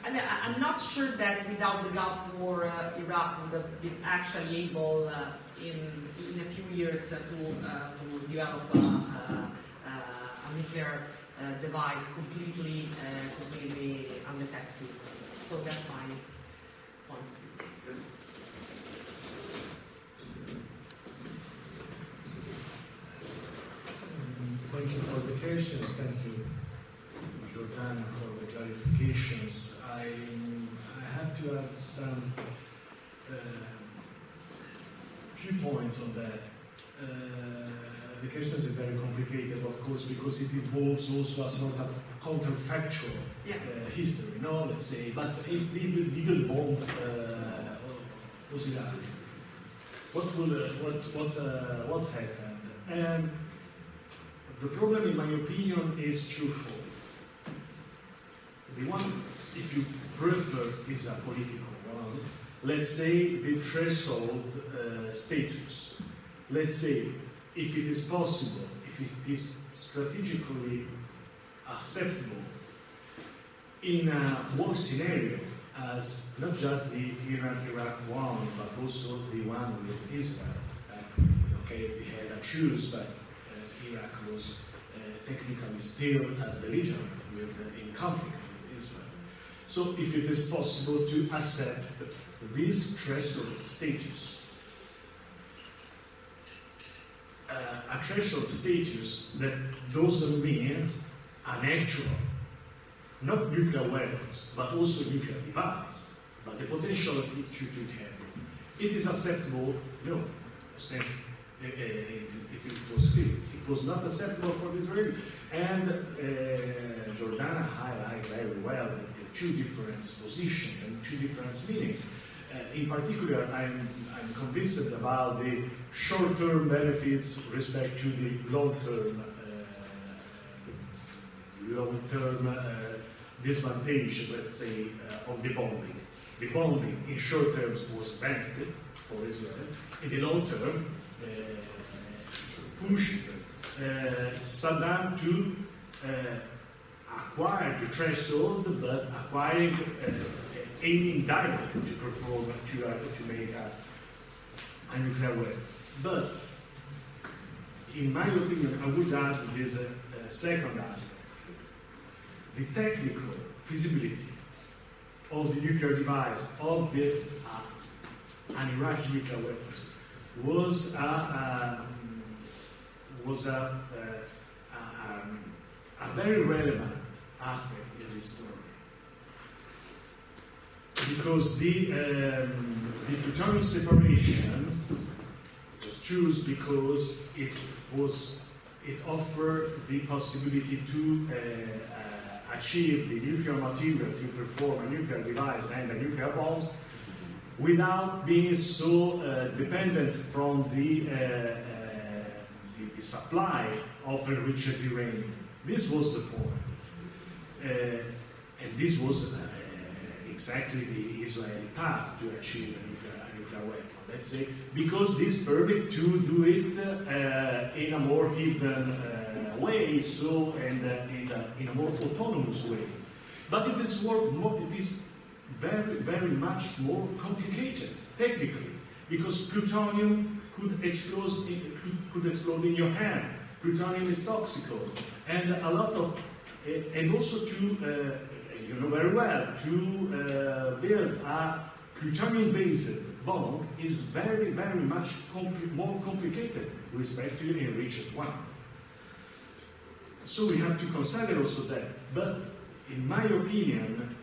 I'm not sure that without the Gulf War, Iraq would have been actually able in a few years to develop a nuclear device completely undetected. So that's my point. Thank you for the questions. Thank you, Giordana, for the clarifications. I have to add some few points on that. The question is very complicated, of course, because it involves also a sort of counterfactual history, no? Let's say, but if we didn't bomb Iraq, what's happened? And the problem, in my opinion, is twofold. The one, if you prefer, is a political one. Let's say the threshold status. Let's say, if it is possible, if it is strategically acceptable in a war scenario, as not just the Iran-Iraq one, but also the one with Israel. Okay, we had a truce, but Iraq was technically still belligerent in conflict with Israel. So if it is possible to accept this threshold status, a threshold status that doesn't mean an actual, not nuclear weapons, but also nuclear device, but the potential to have. It is acceptable, no, since it was clear. It was not acceptable for the Israelis. And Giordana highlighted very well the two different positions and two different meanings. In particular, I'm convinced about the short-term benefits with respect to the long-term disadvantage, let's say, of the bombing. The bombing in short terms was benefit for Israel. In the long term, pushed Saddam to acquire the threshold, but acquiring aiming directly to perform to make a nuclear weapon. But in my opinion, I would add this second aspect. The technical feasibility of the nuclear device of the an Iraqi nuclear weapons was a very relevant aspect in this story, because the plutonium separation was chosen because it offered the possibility to achieve the nuclear material to perform a nuclear device and a nuclear bombs without being so dependent from the supply of enriched uranium. This was the point. And this was exactly the Israeli path to achieve a nuclear weapon, let's say, because this permit to do it in a more hidden way, so and in a more autonomous way. But it is very, very much more complicated technically, because plutonium could explode in your hand. Plutonium is toxic, and a lot of, and also to, you know very well, to build a plutonium-based bomb is very, very much more complicated with respect to the enriched one. So we have to consider also that. But in my opinion,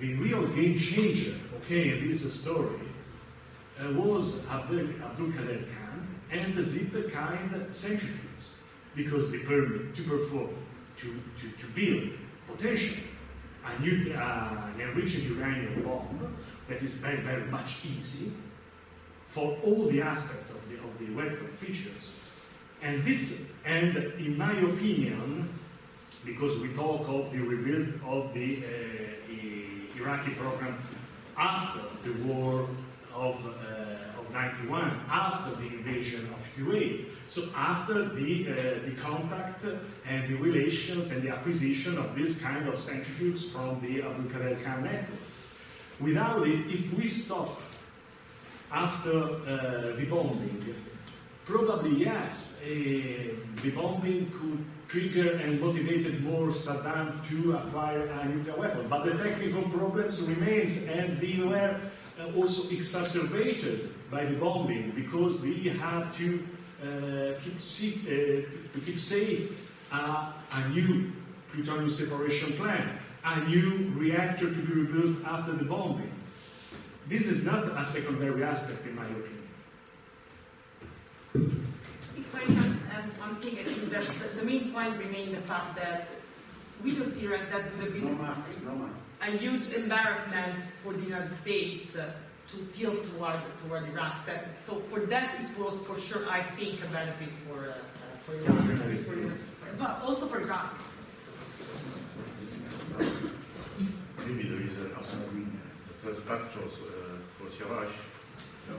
the real game changer, okay, in this story was Abdul Qadir Khan and the zipper kind centrifuge, because the permit to perform, to build potentially an enriched uranium bomb that is very, very much easy for all the aspects of the weapon features. And in my opinion, because we talk of the rebuild of the Iraqi program after the war of 91, after the invasion of Kuwait, so after the contact and the relations and the acquisition of this kind of centrifuges from the Abdul Qadir Khan network. Without it, if we stop after the bombing, Probably yes. The bombing could trigger and motivated more Saddam to acquire a nuclear weapon. But the technical problems remains, and they were also exacerbated by the bombing, because we have to keep safe a new plutonium separation plant, a new reactor to be rebuilt after the bombing. This is not a secondary aspect, in my opinion. If I can add one thing, I think that the main point remains the fact that we do see that would have been a huge embarrassment for the United States to tilt toward Iraq. So for that, it was for sure, I think, a benefit for Iran, but also for Iraq. Maybe there is a third part also for Siraj. No?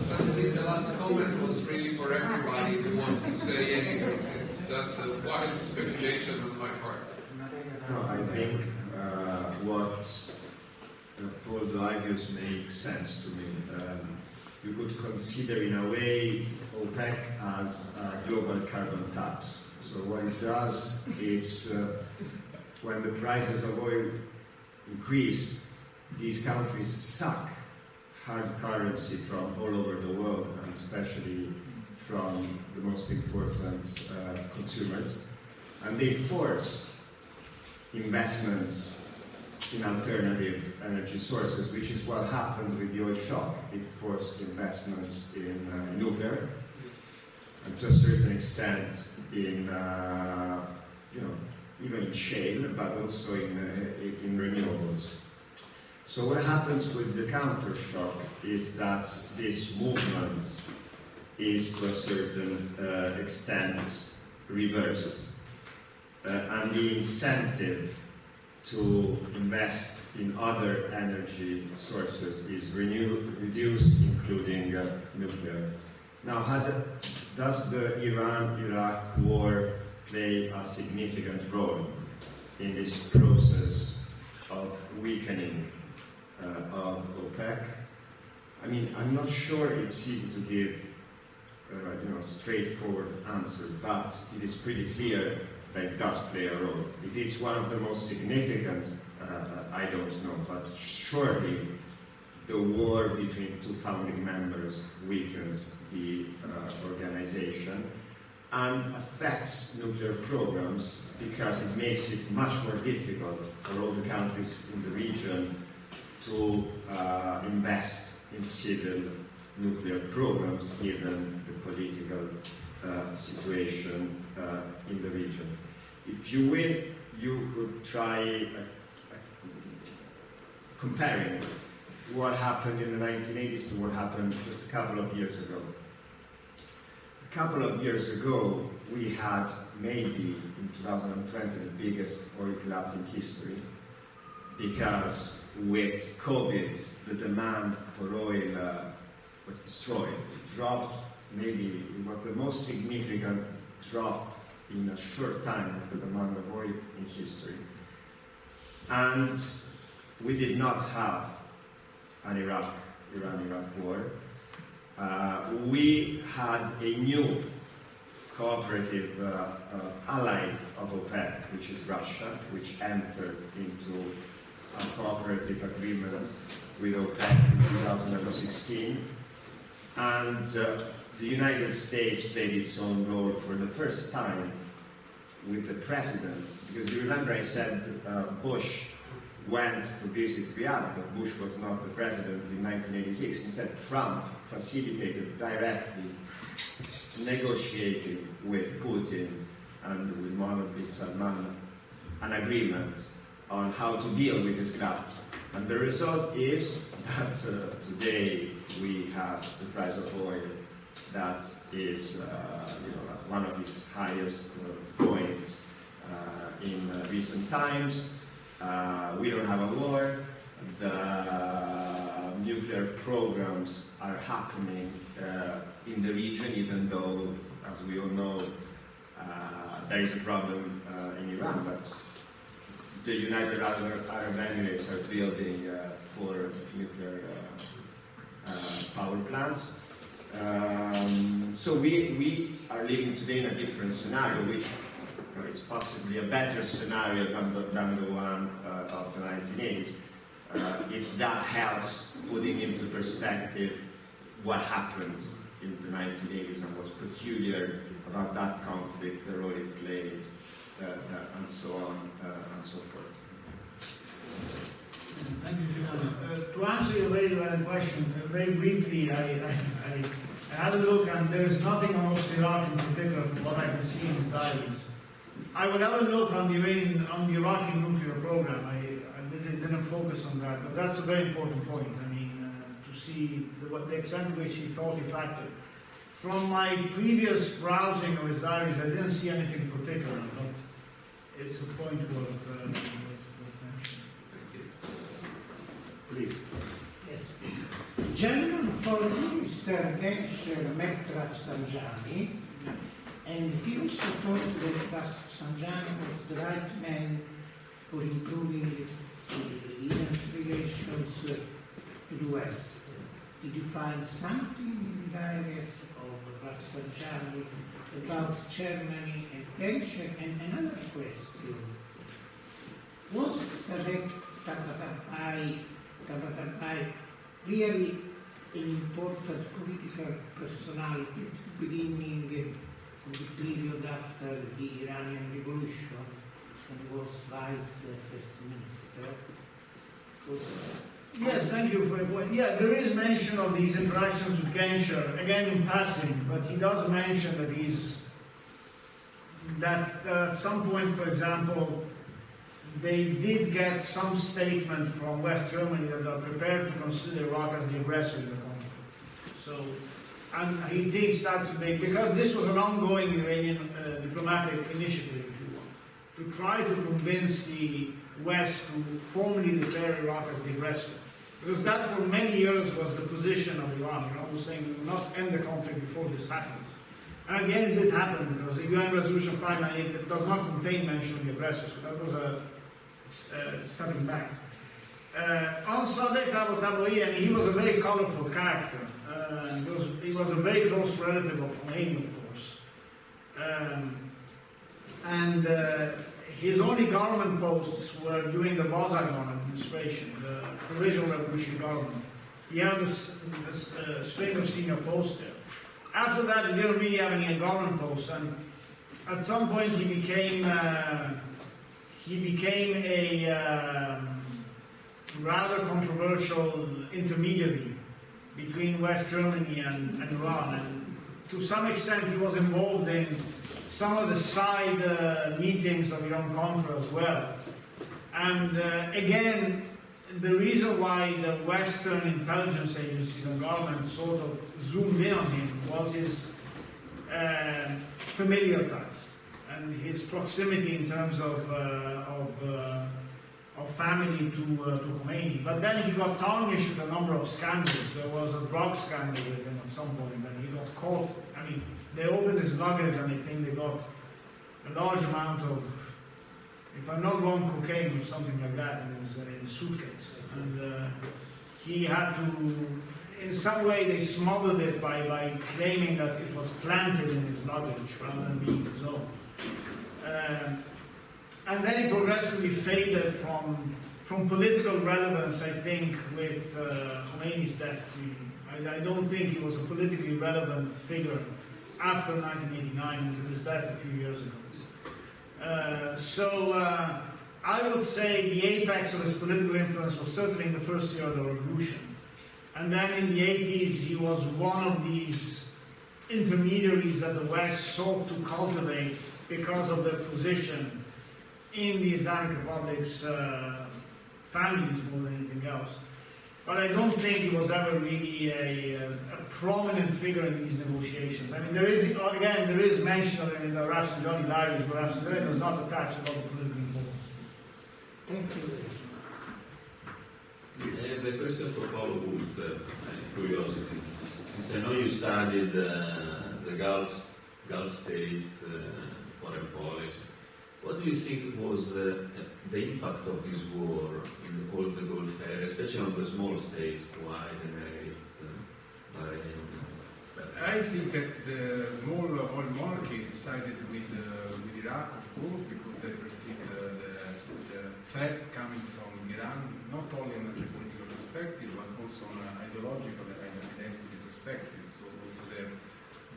I think the last comment was really for everybody who wants to say anything. It's just a wild speculation on my part. No, I think what Paul argues makes sense to me. You could consider, in a way, OPEC as a global carbon tax. So what it does is, when the prices of oil increase, these countries suck hard currency from all over the world, and especially from the most important consumers, and they force investments in alternative energy sources, which is what happened with the oil shock. It forced investments in nuclear, and to a certain extent in, even in shale, but also in renewables. So what happens with the counter shock is that this movement is to a certain extent reversed, and the incentive to invest in other energy sources is reduced, including nuclear. Now, does the Iran-Iraq war play a significant role in this process of weakening of OPEC? I mean, I'm not sure it's easy to give a straightforward answer, but it is pretty clear that it does play a role. If it's one of the most significant, I don't know, but surely the war between two founding members weakens the organization and affects nuclear programs, because it makes it much more difficult for all the countries in the region to invest in civil nuclear programs, given the political situation in the region. If you will, you could try comparing what happened in the 1980s to what happened just a couple of years ago. A couple of years ago, we had maybe in 2020 the biggest oil glut in history, because with COVID, the demand for oil was destroyed. It dropped, maybe it was the most significant drop in a short time of the demand of oil in history. And we did not have an Iran-Iraq war. We had a new cooperative ally of OPEC, which is Russia, which entered into a cooperative agreement with OPEC in 2016. And the United States played its own role for the first time with the president. Because you remember I said Bush went to visit Riyadh, but Bush was not the president in 1986. Instead, Trump facilitated directly negotiating with Putin and with Mohammed bin Salman an agreement on how to deal with this glut. And the result is that today we have the price of oil that is at one of its highest points in recent times. We don't have a war. The nuclear programs are happening in the region, even though, as we all know, there is a problem in Iran. But the United Arab Emirates are building 4 nuclear power plants. So we are living today in a different scenario, which is possibly a better scenario than the one of the 1980s. If that helps putting into perspective what happened in the 1980s and what's peculiar about that conflict, the role it played, and so on and so forth. Thank you, Giuliano. To answer your very valid question, very briefly, I had a look, and there is nothing on Iraq in particular from what I can see in his diaries. I would have a look on the Iraqi nuclear program. I didn't focus on that, but that's a very important point. I mean, to see the extent to which he thought he factored. From my previous browsing of his diaries, I didn't see anything particular, but it's a point worth mentioning. Please. Yes. General Foreign Minister Genscher met Rafsanjani, and he also thought that Rafsanjani was the right man for improving Iran's relations to the West. Did you find something in the diaries of Rafsanjani about Germany and Genscher? And another question: was Sadek Tabatabai really an important political personality at the beginning of the period after the Iranian Revolution, and was vice first minister? Yes, thank you for your point. Yeah, there is mention of these interactions with Genscher, again in passing, but he does mention that at some point, for example, they did get some statement from West Germany that they are prepared to consider Iraq as the aggressor in the conflict. So, and he thinks that's a big, because this was an ongoing Iranian diplomatic initiative, if you want, to try to convince the West to formally declare Iraq as the aggressor. Because that for many years was the position of Iran, saying we will not end the conflict before this happens. And again, it did happen, because the UN Resolution 598 does not contain mention of the aggressor, so that was a stepping back. On Sadek Tabatabai, he was a very colorful character. He was a very close relative of Khomeini, of course. And his only government posts were during the Bazagan administration, the Provisional Revolutionary Government. He had a string of senior posts there. After that, he didn't really have any government posts, and at some point he became a rather controversial intermediary between West Germany and Iran. And to some extent, he was involved in some of the side meetings of Iran-Contra as well. And again, the reason why the Western intelligence agencies and government sort of zoomed in on him was his familiar ties and his proximity in terms of family to Khomeini. But then he got tarnished with a number of scandals. There was a drug scandal with him at some point, and he got caught. I mean, they opened his luggage and I think they got a large amount of, if I'm not wrong, cocaine or something like that in his suitcase. And he had to, in some way, they smothered it by claiming that it was planted in his luggage rather than being his own. And then he progressively faded from political relevance, I think, with Khomeini's death. I don't think he was a politically relevant figure after 1989 until his death a few years ago. So I would say the apex of his political influence was certainly in the first year of the revolution. And then in the 80s, he was one of these intermediaries that the West sought to cultivate because of their position in the Islamic Republic's families more than anything else. But I don't think he was ever really a prominent figure in these negotiations. I mean, there is mention of him in the Rafsanjani diaries, but Rafsanjani does not attach a lot of political importance. Thank you. I have a question for Paolo Woods, curiosity. Since I know you studied the Gulf states, foreign policy, what do you think was the impact of this war in all the Gulf area, especially on the small states, Kuwait, Emirates, Bahrain? I think that the small oil monarchies sided with Iraq, of course, because they perceive the threat coming from Iran, not only on a geopolitical perspective, but also on an ideological and identity perspective. So also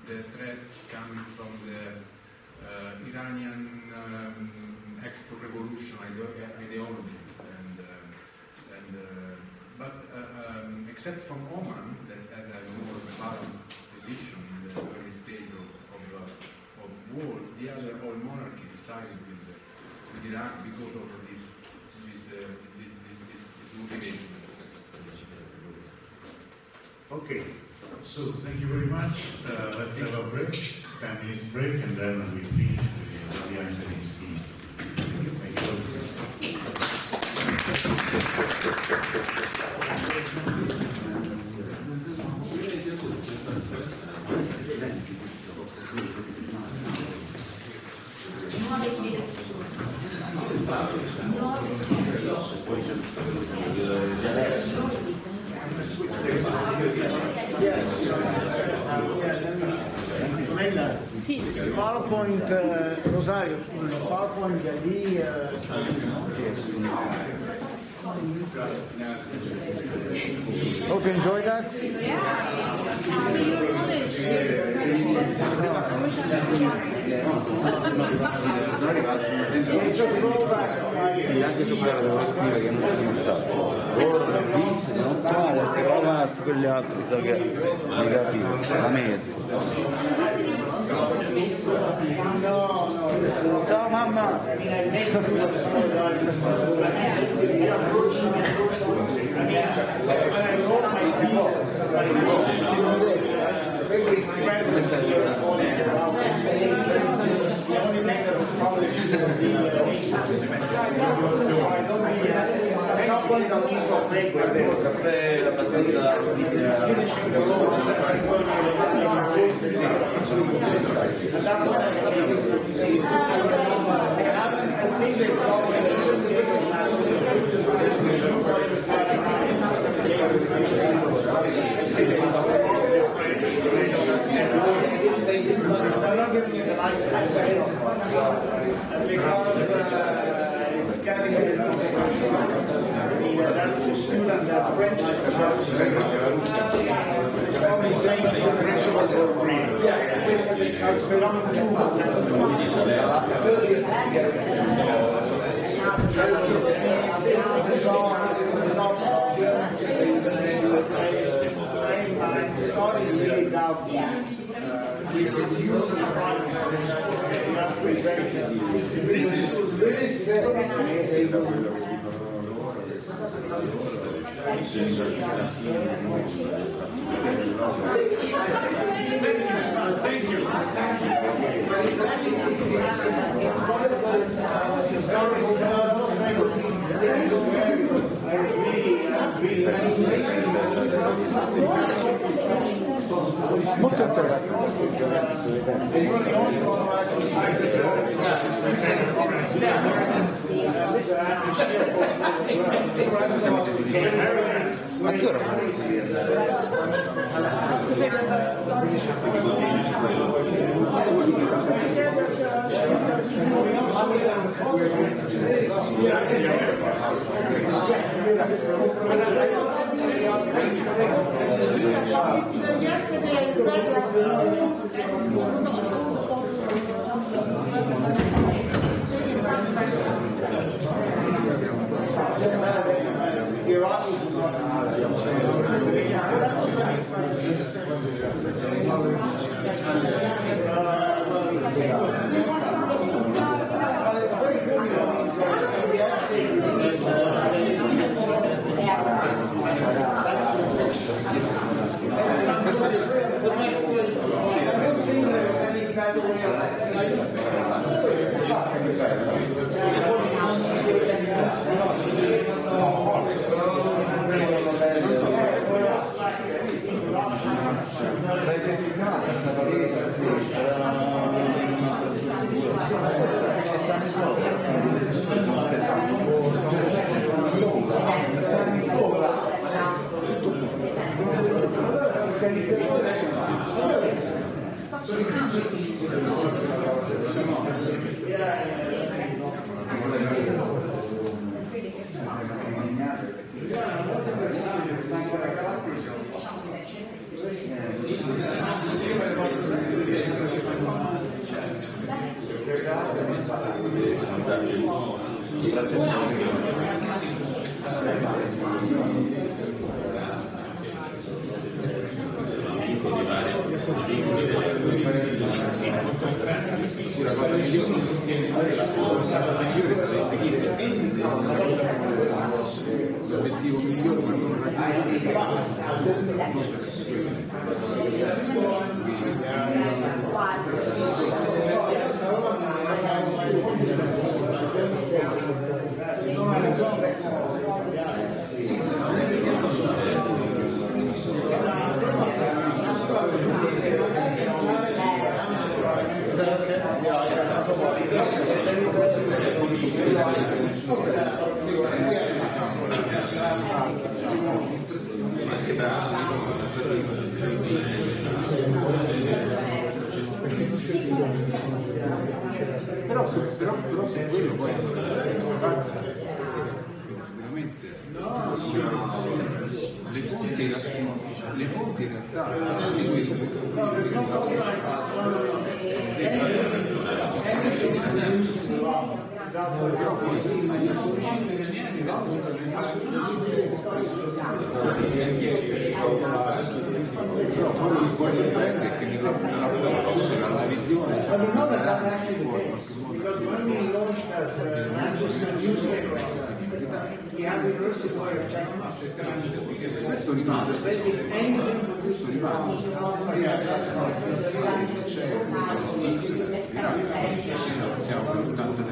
the threat coming from the Iranian export revolution ideology, but except from Oman, that had a more balanced position in the early stage of war, the other oil monarchies sided with Iraq because of this motivation. Okay, so thank you very much. Let's have a break, 10 minutes break, and then we finish with the answering speech. Thank you. Nuove direzioni. Sì, il PowerPoint, Rosario, il PowerPoint è lì. Hope you enjoyed that. Anche su quello devo scrivere che non ci sono stato. Loro la BIPS sono qua, le altre ragazze, quegli altri so che è negativo, la mese. Ciao mamma! Il caffè è abbastanza that's the student that French probably saying the French Thank you. molto interessante. Ma che ora La cosa migliore l'obiettivo migliore quando non però su quello poi sicuramente le fonti in realtà di questo però poi però quello che poi si prende è che nella visione questo rimane siamo tanto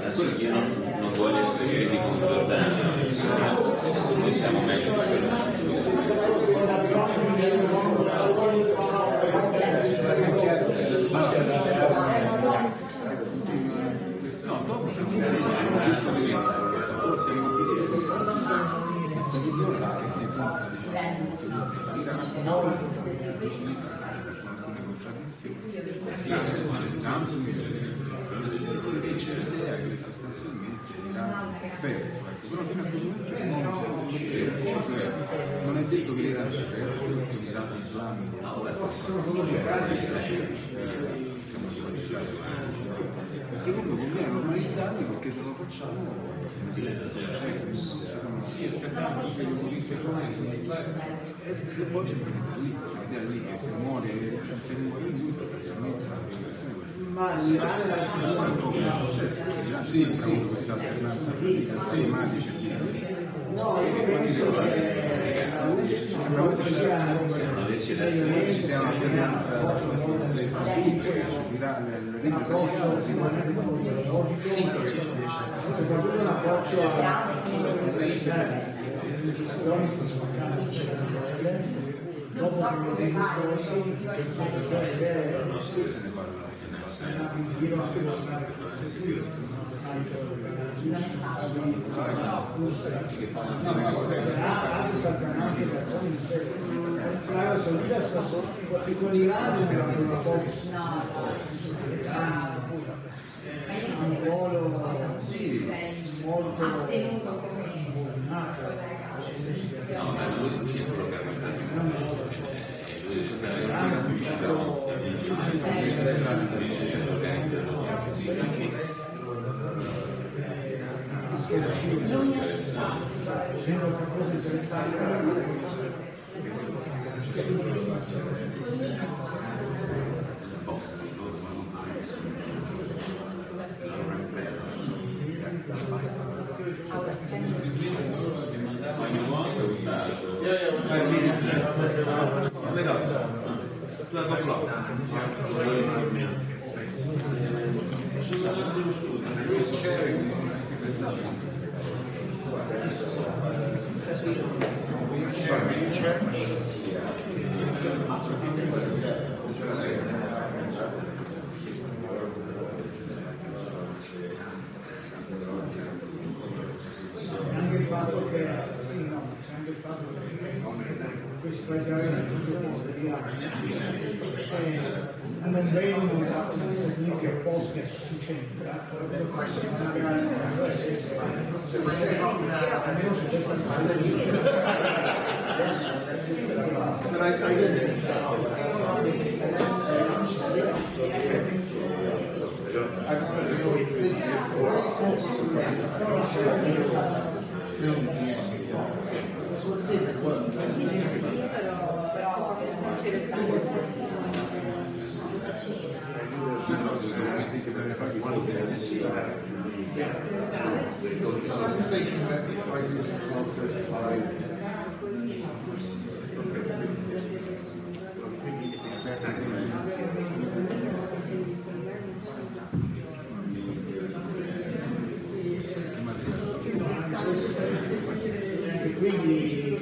adesso io non voglio essere di Giordano, noi siamo meglio no, dopo siamo visto siamo questa visione che si tratta e c'è l'idea che sostanzialmente l'Iran perso, però fino a quel momento non è detto che l'Iran sia perso perché l'Iran islamico secondo conviene normalizzarli perché se lo facciamo e poi c'è l'idea lì che se muore lui sostanzialmente la popolazione ma l'Iran sì, questa alternanza climatici no, io penso che ci sia un'alternanza soprattutto un approccio dopo che non esistono astenuto come no, ma lui è quello che ha guardato lui sta facendo qualcosa interessante ogni volta è stato fatto che sì, no, c'è anche il fatto che questi paesi avevano tutto degli anni non vengono da che opposte si centra, almeno su questa quindi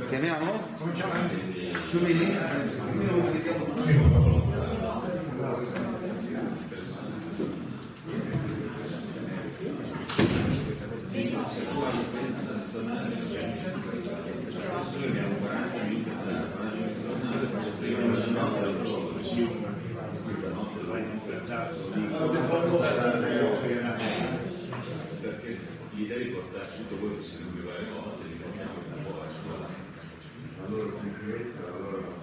chiamiamo? perché l'idea di portarsi tutto quello che si deve fare volte, di portarsi un po' a scuola. La loro confidenza, la loro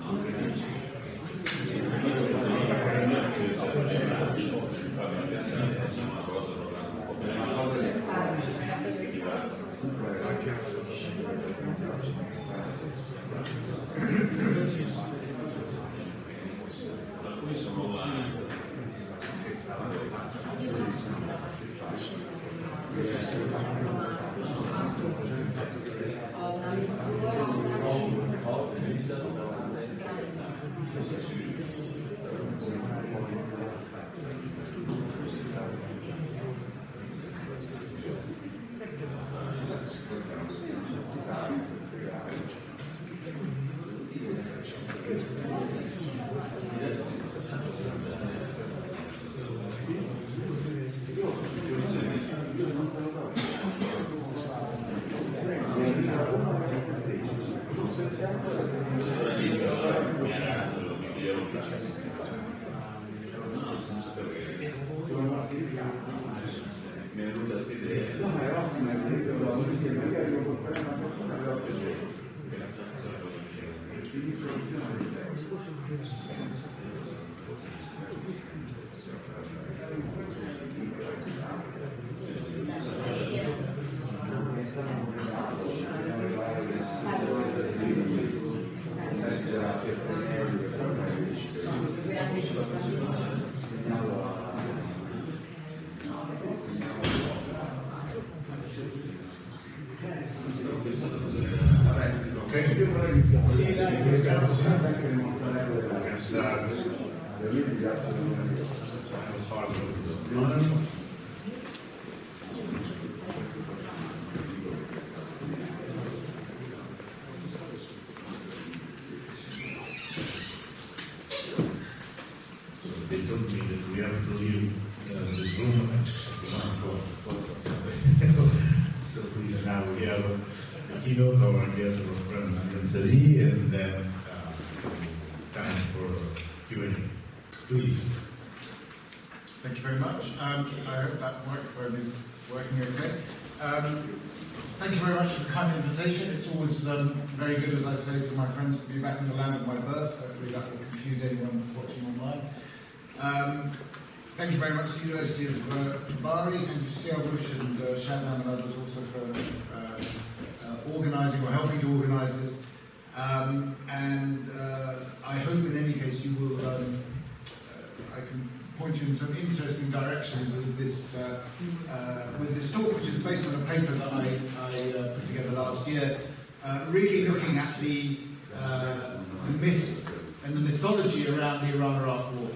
alcuni sono they told me that we have to leave this room at 1:00. So please, now we have a keynote of our guest from Fondazione and then time for Q&A. Please. very much. I hope that microphone is working okay. Thank you very much for the kind invitation. It's always very good, as I say to my friends, to be back in the land of my birth. Hopefully that will confuse anyone watching online. Thank you very much to the University of Bari. Thank you to Siavush and Shadam and others also for organising or helping to organise this. And I hope in any case you will, I can point you in some interesting directions with this talk, which is based on a paper that I put together last year, really looking at the myths and the mythology around the Iran-Iraq War.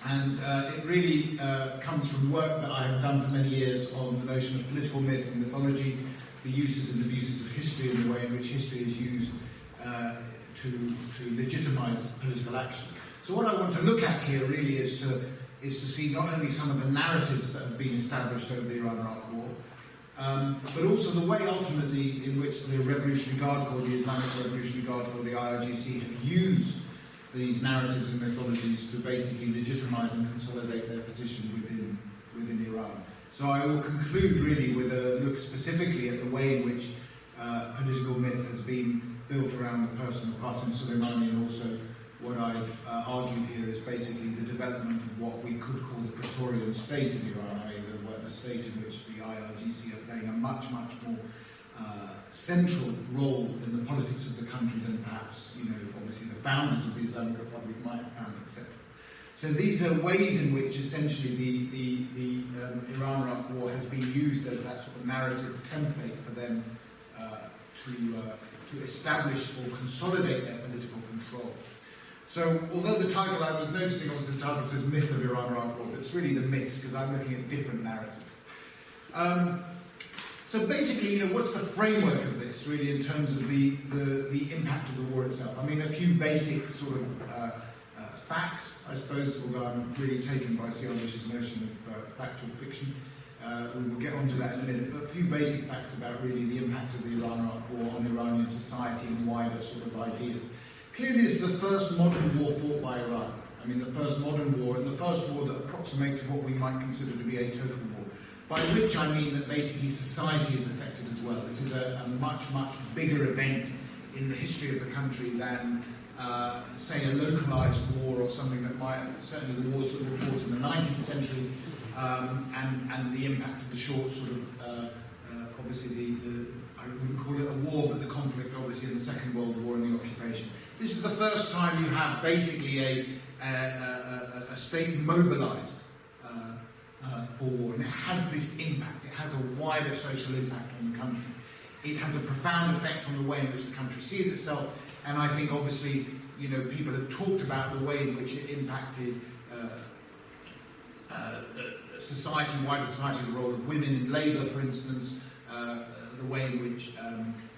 And it really comes from work that I have done for many years on the notion of political myth and mythology, the uses and abuses of history and the way in which history is used to legitimise political action. So what I want to look at here really is to see not only some of the narratives that have been established over the Iran-Iraq War, but also the way ultimately in which the Revolutionary Guard Corps, the Islamic Revolutionary Guard Corps, the IRGC have used these narratives and mythologies to basically legitimise and consolidate their position within Iran. So I will conclude really with a look specifically at the way in which political myth has been built around the person of Qasem Soleimani, and also what I've argued here is basically the development of what we could call the Praetorian state in Iran, i.e. the state in which the IRGC are playing a much, much more central role in the politics of the country than perhaps, obviously the founders of the Islamic Republic might have found, etc. So these are ways in which essentially the Iran-Iraq War has been used as that sort of narrative template for them to establish or consolidate their political control. So although the title I was noticing, also the title says Myth of Iran-Iraq War, but it's really the myths because I'm looking at different narratives. So basically, what's the framework of this, really, in terms of the impact of the war itself? I mean, a few basic sort of facts, I suppose, although I'm really taken by Sialvish's notion of factual fiction. We will get onto that in a minute, but a few basic facts about really the impact of the Iran-Iraq War on Iranian society and wider sort of ideas. Clearly, it's the first modern war fought by Iran. I mean, the first modern war, and the first war that approximated what we might consider to be a total war. By which I mean that basically society is affected as well. This is a much, much bigger event in the history of the country than, say, a localized war or something that might, certainly the wars that were fought in the 19th century, and the impact of the short sort of, obviously I wouldn't call it a war, but the conflict obviously in the Second World War and the occupation. This is the first time you have basically a state mobilized for war, and it has this impact. It has a wider social impact on the country. It has a profound effect on the way in which the country sees itself, and I think obviously, people have talked about the way in which it impacted society, wider society, the role of women in labour, for instance, the way in which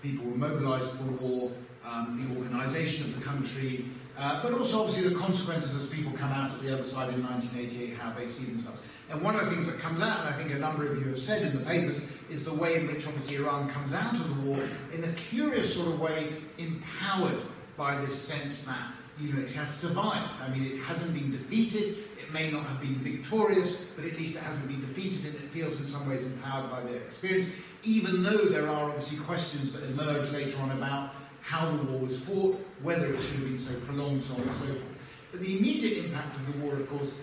people were mobilised for war, the organisation of the country, but also obviously the consequences as people come out at the other side in 1988, how they see themselves. And one of the things that comes out, and I think a number of you have said in the papers, is the way in which obviously Iran comes out of the war in a curious sort of way, empowered by this sense that, it has survived. I mean, it hasn't been defeated, it may not have been victorious, but at least it hasn't been defeated, and it feels in some ways empowered by their experience, even though there are obviously questions that emerge later on about how the war was fought, whether it should have been so prolonged, so on and so forth. But the immediate impact of the war, of course,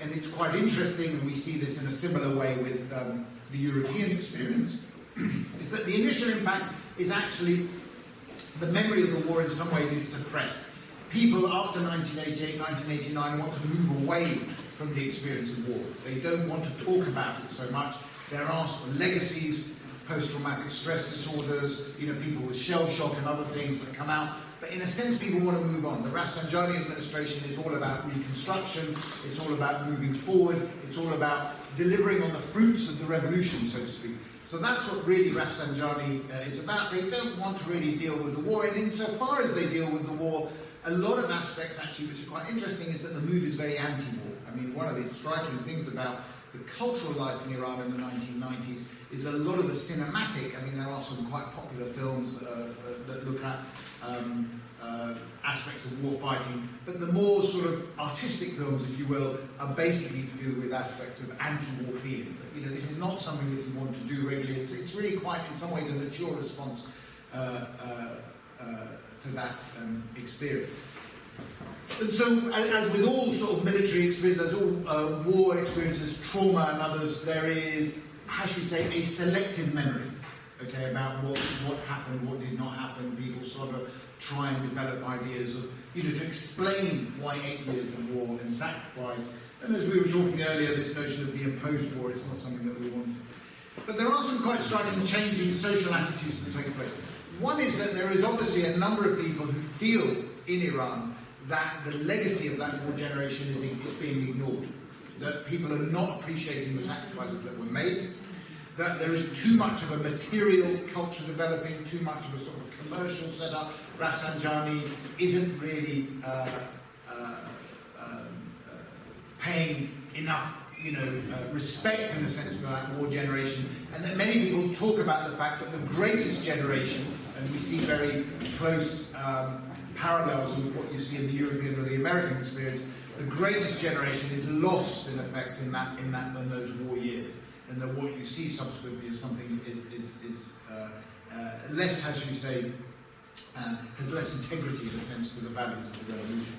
and it's quite interesting, and we see this in a similar way with the European experience, is that the initial impact is actually, the memory of the war in some ways is suppressed. People after 1988, 1989 want to move away from the experience of war. They don't want to talk about it so much. There are legacies, post-traumatic stress disorders, people with shell shock and other things that come out. But in a sense, people want to move on. The Rafsanjani administration is all about reconstruction. It's all about moving forward. It's all about delivering on the fruits of the revolution, so to speak. So that's what really Rafsanjani is about. They don't want to really deal with the war. And insofar as they deal with the war, a lot of aspects, actually, which are quite interesting, is that the mood is very anti-war. I mean, one of the striking things about the cultural life in Iran in the 1990s is a lot of the cinematic. I mean, there are some quite popular films that look at aspects of war fighting, but the more sort of artistic films, if you will, are basically to do with aspects of anti-war feeling. But, you know, this is not something that you want to do regularly. It's really quite, in some ways, a mature response to that experience. And so, as with all sort of military experience, as all war experiences, trauma and others, there is, how should we say, a selective memory, okay, about what happened, what did not happen. People sort of try and develop ideas of, you know, to explain why 8 years of war and sacrifice. And as we were talking earlier, this notion of the imposed war is not something that we want. But there are some quite striking changing social attitudes that take place. One is that there is obviously a number of people who feel in Iran that the legacy of that war generation is being ignored, that people are not appreciating the sacrifices that were made, that there is too much of a material culture developing, too much of a sort of commercial setup. Rafsanjani isn't really paying enough, you know, respect in a sense for that war generation, and that many people talk about the fact that the greatest generation, and we see very close parallels with what you see in the European or the American experience, the greatest generation is lost in effect in those war years, and that what you see subsequently is something that is less, how should we say, has less integrity in a sense to the values of the revolution.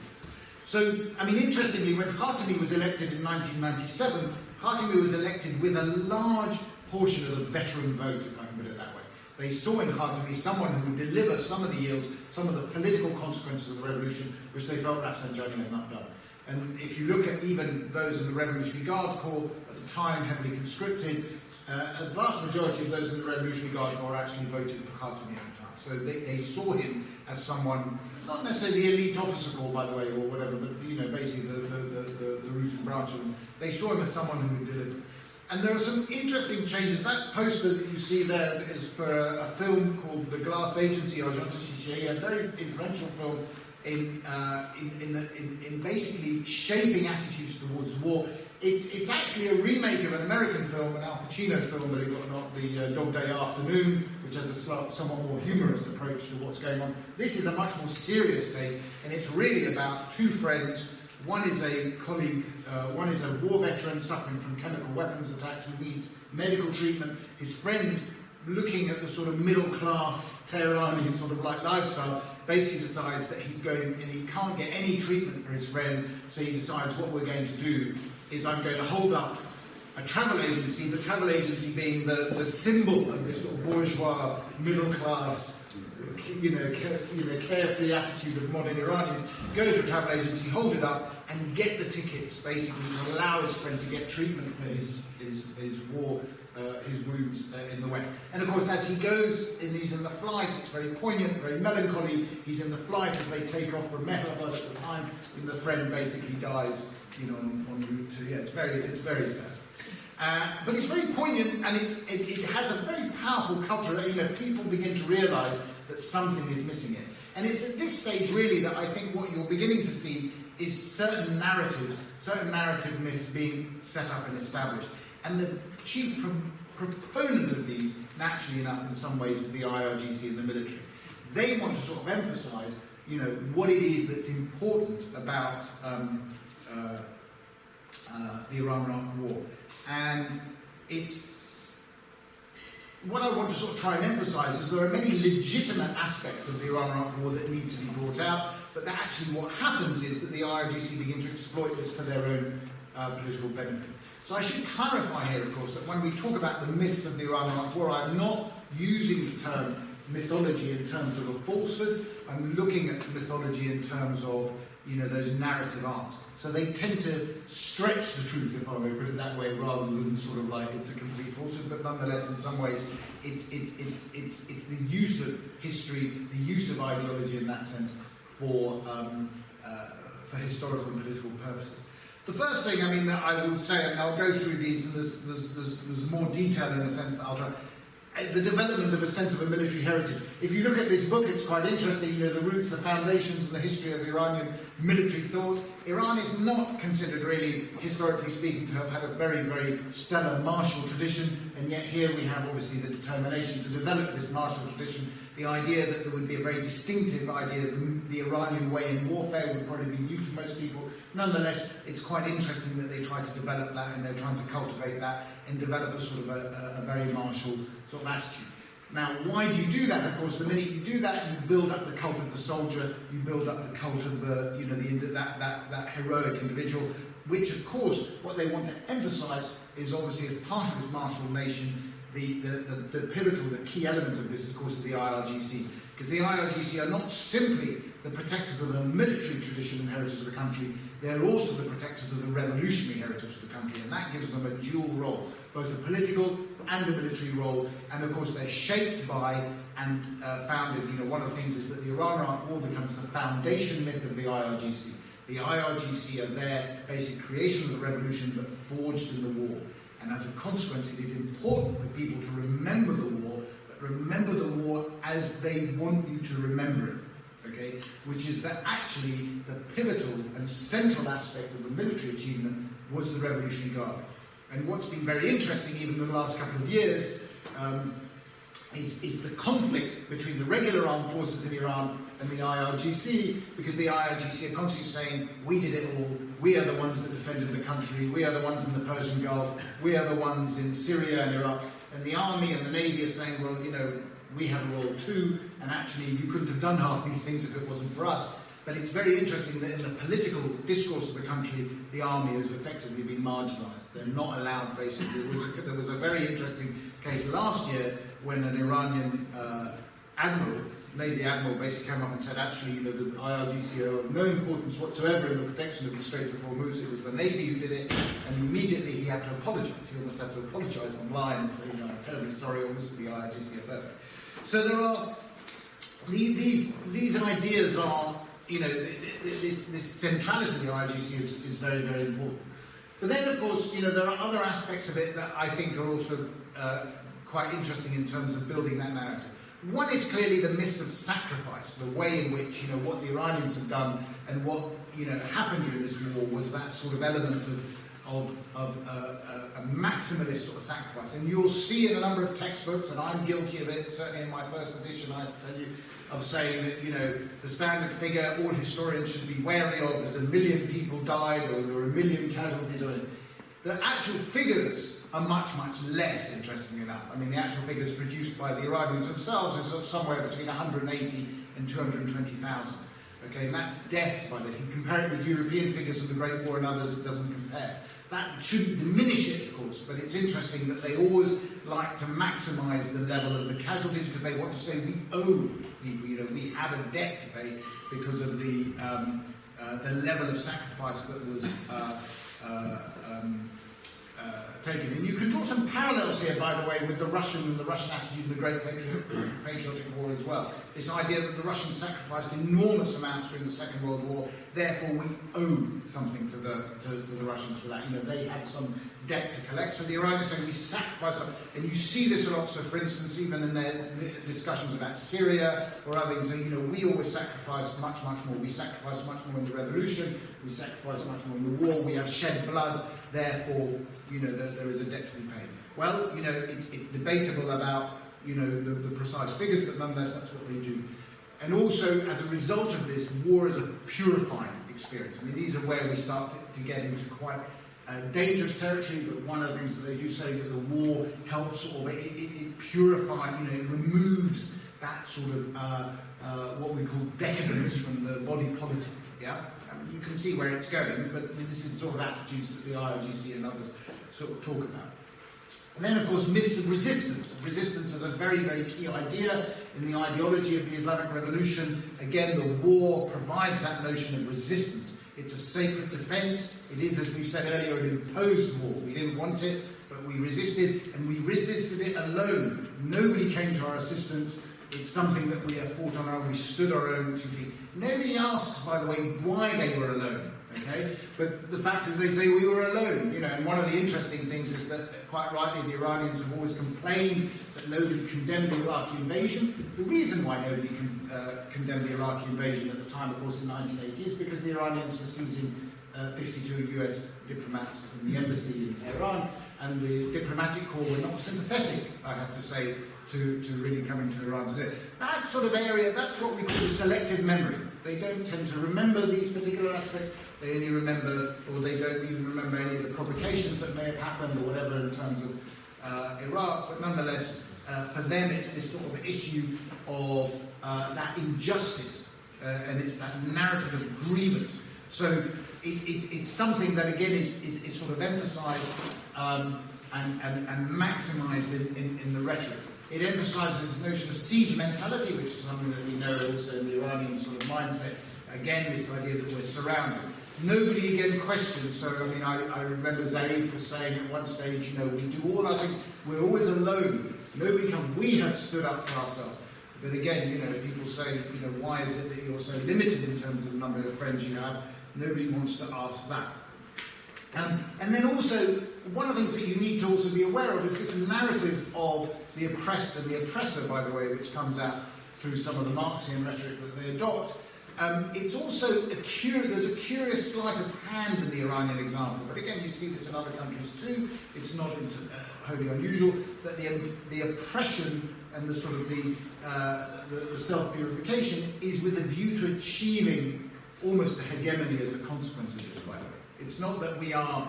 So, I mean, interestingly, when Khatami was elected in 1997, Khatami was elected with a large portion of the veteran vote, if I can put it that way. They saw in Khatami someone who would deliver some of the yields, some of the political consequences of the revolution, which they felt Rafsanjani had not done. And if you look at even those in the Revolutionary Guard Corps, at the time heavily conscripted, a vast majority of those in the Revolutionary Guard Corps actually voted for Khatami at the time. So they saw him as someone, not necessarily the elite officer corps, by the way, or whatever, but, you know, basically the root and branch of them. They saw him as someone who would deliver. And there are some interesting changes. That poster that you see there is for a film called The Glass Agency, a very influential film in basically shaping attitudes towards war. It's actually a remake of an American film, an Al Pacino film, believe it or not, The Dog Day Afternoon, which has a somewhat more humorous approach to what's going on. This is a much more serious take, and it's really about two friends. One is a colleague, one is a war veteran suffering from chemical weapons attacks who needs medical treatment. His friend, looking at the sort of middle-class Teherani sort of like lifestyle, basically decides that he's going, and he can't get any treatment for his friend, so he decides what we're going to do is I'm going to hold up a travel agency, the travel agency being the symbol of this sort of bourgeois, middle-class, carefree attitude of modern Iranians. Go to a travel agency, hold it up, and get the tickets, basically, to allow his friend to get treatment for his war, his wounds in the West. And of course, as he goes, and he's in the flight, it's very poignant, very melancholy. He's in the flight as they take off from Mehrabad at the time, and the friend basically dies, en route to. It's very sad. But it's very poignant, and it has a very powerful culture. People begin to realise that something is missing here. And it's at this stage, really, that I think what you're beginning to see is certain narrative myths being set up and established. And the chief proponent of these, naturally enough, in some ways, is the IRGC and the military. They want to sort of emphasise, what it is that's important about the Iran-Iraq war. And it's what I want to sort of try and emphasise is there are many legitimate aspects of the Iran-Iraq war that need to be brought out, but that actually what happens is that the IRGC begin to exploit this for their own political benefit. So I should clarify here, of course, that when we talk about the myths of the Iran-Iraq war, I'm not using the term mythology in terms of a falsehood. I'm looking at mythology in terms of those narrative arcs. So they tend to stretch the truth, if I may put it that way, rather than sort of like it's a complete falsehood. But nonetheless, in some ways, it's the use of history, the use of ideology in that sense for historical and political purposes. The first thing, that I will say, and I'll go through these, and there's more detail in a sense that I'll try. The development of a sense of a military heritage. If you look at this book, it's quite interesting, the roots, the foundations, and the history of Iranian military thought. Iran is not considered really, historically speaking, to have had a very, very stellar martial tradition, and yet here we have obviously the determination to develop this martial tradition the idea that there would be a very distinctive idea of the Iranian way in warfare would probably be new to most people. Nonetheless, it's quite interesting that they try to develop that, and they're trying to cultivate that and develop a sort of a very martial sort of attitude. Now, why do you do that? Of course, the minute you do that, you build up the cult of the soldier, you build up the cult of that heroic individual, which, of course, what they want to emphasise is obviously as part of this martial nation, the pivotal, the key element of this, of course, is the IRGC. Because the IRGC are not simply the protectors of the military tradition and heritage of the country, they're also the protectors of the revolutionary heritage of the country, and that gives them a dual role, both a political and a military role, and of course they're shaped by and founded, one of the things is that the Iran-Iraq War becomes the foundation myth of the IRGC. The IRGC are their basic creation of the revolution, but forged in the war. And as a consequence, it is important for people to remember the war, but remember the war as they want you to remember it, okay? Which is that actually the pivotal and central aspect of the military achievement was the Revolutionary Guard. And what's been very interesting, even in the last couple of years, is the conflict between the regular armed forces in Iran and the IRGC, because the IRGC are constantly saying, we did it all, we are the ones that defended the country, we are the ones in the Persian Gulf, we are the ones in Syria and Iraq, and the army and the navy are saying, well, we have a role too, and actually you couldn't have done half these things if it wasn't for us. But it's very interesting that in the political discourse of the country, the army has effectively been marginalised. They're not allowed, basically. There was a very interesting case last year when an Iranian Navy admiral basically came up and said, actually, the IRGC are of no importance whatsoever in the protection of the Straits of Hormuz. It was the Navy who did it, and immediately he had to apologise. He almost had to apologise online and say, I'm terribly sorry, obviously the IRGC are perfect. So there are these ideas are, this centrality of the IRGC is very, very important. But then, of course, there are other aspects of it that I think are also quite interesting in terms of building that narrative. One is clearly the myths of sacrifice, the way in which, what the Iranians have done and what, happened during this war was that sort of element of a maximalist sort of sacrifice. And you'll see in a number of textbooks, and I'm guilty of it, certainly in my first edition, I tell you, of saying that, the standard figure all historians should be wary of is 1 million people died or there were 1 million casualties. The actual figures are much, much less, interestingly enough. I mean, the actual figures produced by the Iranians themselves is somewhere between 180 and 220,000. Okay, and that's deaths by the way. If you compare it with European figures of the Great War and others, it doesn't compare. That shouldn't diminish it, of course, but it's interesting that they always like to maximise the level of the casualties because they want to say we owe people, we have a debt to pay because of the level of sacrifice that was taken. And you can draw some parallels here, by the way, with the Russian attitude in the Great Patriotic War as well. This idea that the Russians sacrificed enormous amounts during the Second World War, therefore we owe something to the Russians for that. They had some debt to collect. So the Iranians saying we sacrifice, and you see this a lot. So, for instance, even in their discussions about Syria or other things, we always sacrifice much, much more. We sacrifice much more in the revolution. We sacrifice much more in the war. We have shed blood. Therefore, there is a debt to be paid. Well, it's debatable about, the precise figures, but nonetheless, that's what they do. And also, as a result of this, war is a purifying experience. I mean, these are where we start to get into quite dangerous territory, but one of the things that they do say that the war helps it purifies, it removes that sort of what we call decadence from the body politic. Yeah, you can see where it's going, but this is sort of attitudes that the IRGC and others sort of talk about. And then, of course, myths of resistance. Resistance is a very, very key idea in the ideology of the Islamic Revolution. Again, the war provides that notion of resistance. It's a sacred defense. It is, as we said earlier, an imposed war. We didn't want it, but we resisted, and we resisted it alone. Nobody came to our assistance. It's something that we have fought on our own. We stood our own 2 feet. Nobody asks, by the way, why they were alone. Okay, but the fact is they say we were alone. And one of the interesting things is that, quite rightly, the Iranians have always complained that nobody condemned the Iraqi invasion. The reason why nobody condemned the Iraqi invasion at the time, of course, in 1980, is because the Iranians were seizing 52 US diplomats from the embassy in Tehran, and the diplomatic corps were not sympathetic, I have to say, to really coming to Iran to do it. That sort of area, that's what we call selective memory. They don't tend to remember these particular aspects. They only remember, or they don't even remember any of the provocations that may have happened or whatever in terms of Iraq. But nonetheless, for them, it's this sort of issue of that injustice, and it's that narrative of grievance. So it's something that again is sort of emphasised and maximised in the rhetoric. It emphasises the notion of siege mentality, which is something that we know also in the Iranian sort of mindset. Again, this idea that we're surrounded. Nobody again questions. So, I mean, I remember Zarif was saying at one stage, you know, we do all our things. We're always alone. Nobody comes. We have stood up for ourselves. But again, you know, people say, you know, why is it that you're so limited in terms of the number of friends you have? Nobody wants to ask that. And then also, one of the things that you need to also be aware of is this narrative of the oppressed and the oppressor, by the way, which comes out through some of the Marxian rhetoric that they adopt. It's also there's a curious sleight of hand in the Iranian example, but again, you see this in other countries too. It's not wholly unusual that the oppression and the sort of the self-purification is with a view to achieving almost a hegemony as a consequence of this, by the way. It's not that we are,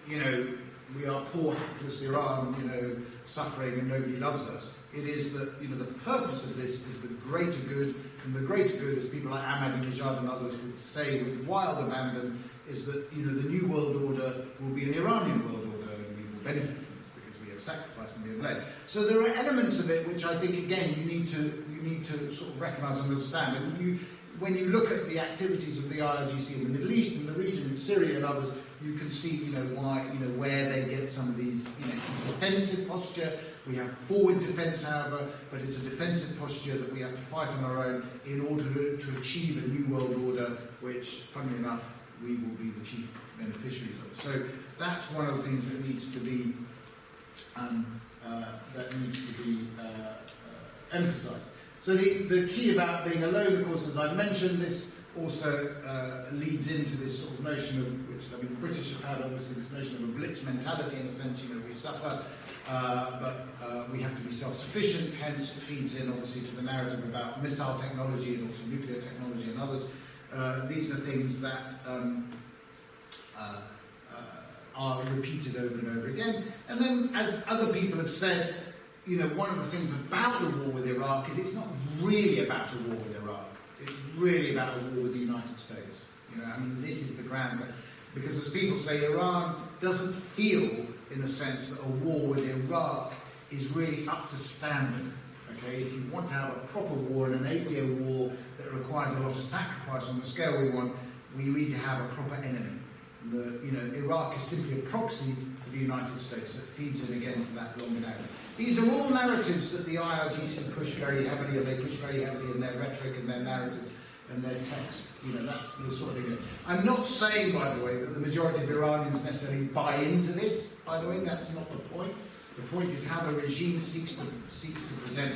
you know, we are poor, hapless Iran, you know, suffering and nobody loves us. It is that, you know, the purpose of this is the greater good, and the greater good, as people like Ahmadinejad and others would say with wild abandon, is that, you know, the new world order will be an Iranian world order, and we will benefit from this because we have sacrificed and we have led. So there are elements of it which I think, again, you need to sort of recognise and understand. And when you look at the activities of the IRGC in the Middle East and the region, in Syria and others, you can see, you know, why, you know, where they get some of these, you know, it's a defensive posture. We have forward defence, however, but it's a defensive posture that we have to fight on our own in order to achieve a new world order, which, funnily enough, we will be the chief beneficiaries of. So that's one of the things that needs to be emphasised. So the key about being alone, of course, as I've mentioned, this also leads into this sort of notion of, which I mean, the British have had obviously this notion of a blitz mentality in the sense, you know, we suffer, but we have to be self-sufficient, hence it feeds in obviously to the narrative about missile technology and also nuclear technology and others. These are things that are repeated over and over again. And then, as other people have said, you know, one of the things about the war with Iraq is it's not really about a war with Iraq. It's really about a war with the United States. You know, I mean, this is the ground. Because as people say, Iran doesn't feel, in a sense, that a war with Iraq is really up to standard. Okay, if you want to have a proper war and an 8-year war that requires a lot of sacrifice on the scale we want, we need to have a proper enemy. You know, Iraq is simply a proxy for the United States that feeds in again to that long narrative. These are all narratives that the IRGC push very heavily, or they push very heavily in their rhetoric and their narratives and their text. You know, that's the sort of thing. I'm not saying, by the way, that the majority of Iranians necessarily buy into this. By the way, that's not the point. The point is how the regime seeks to present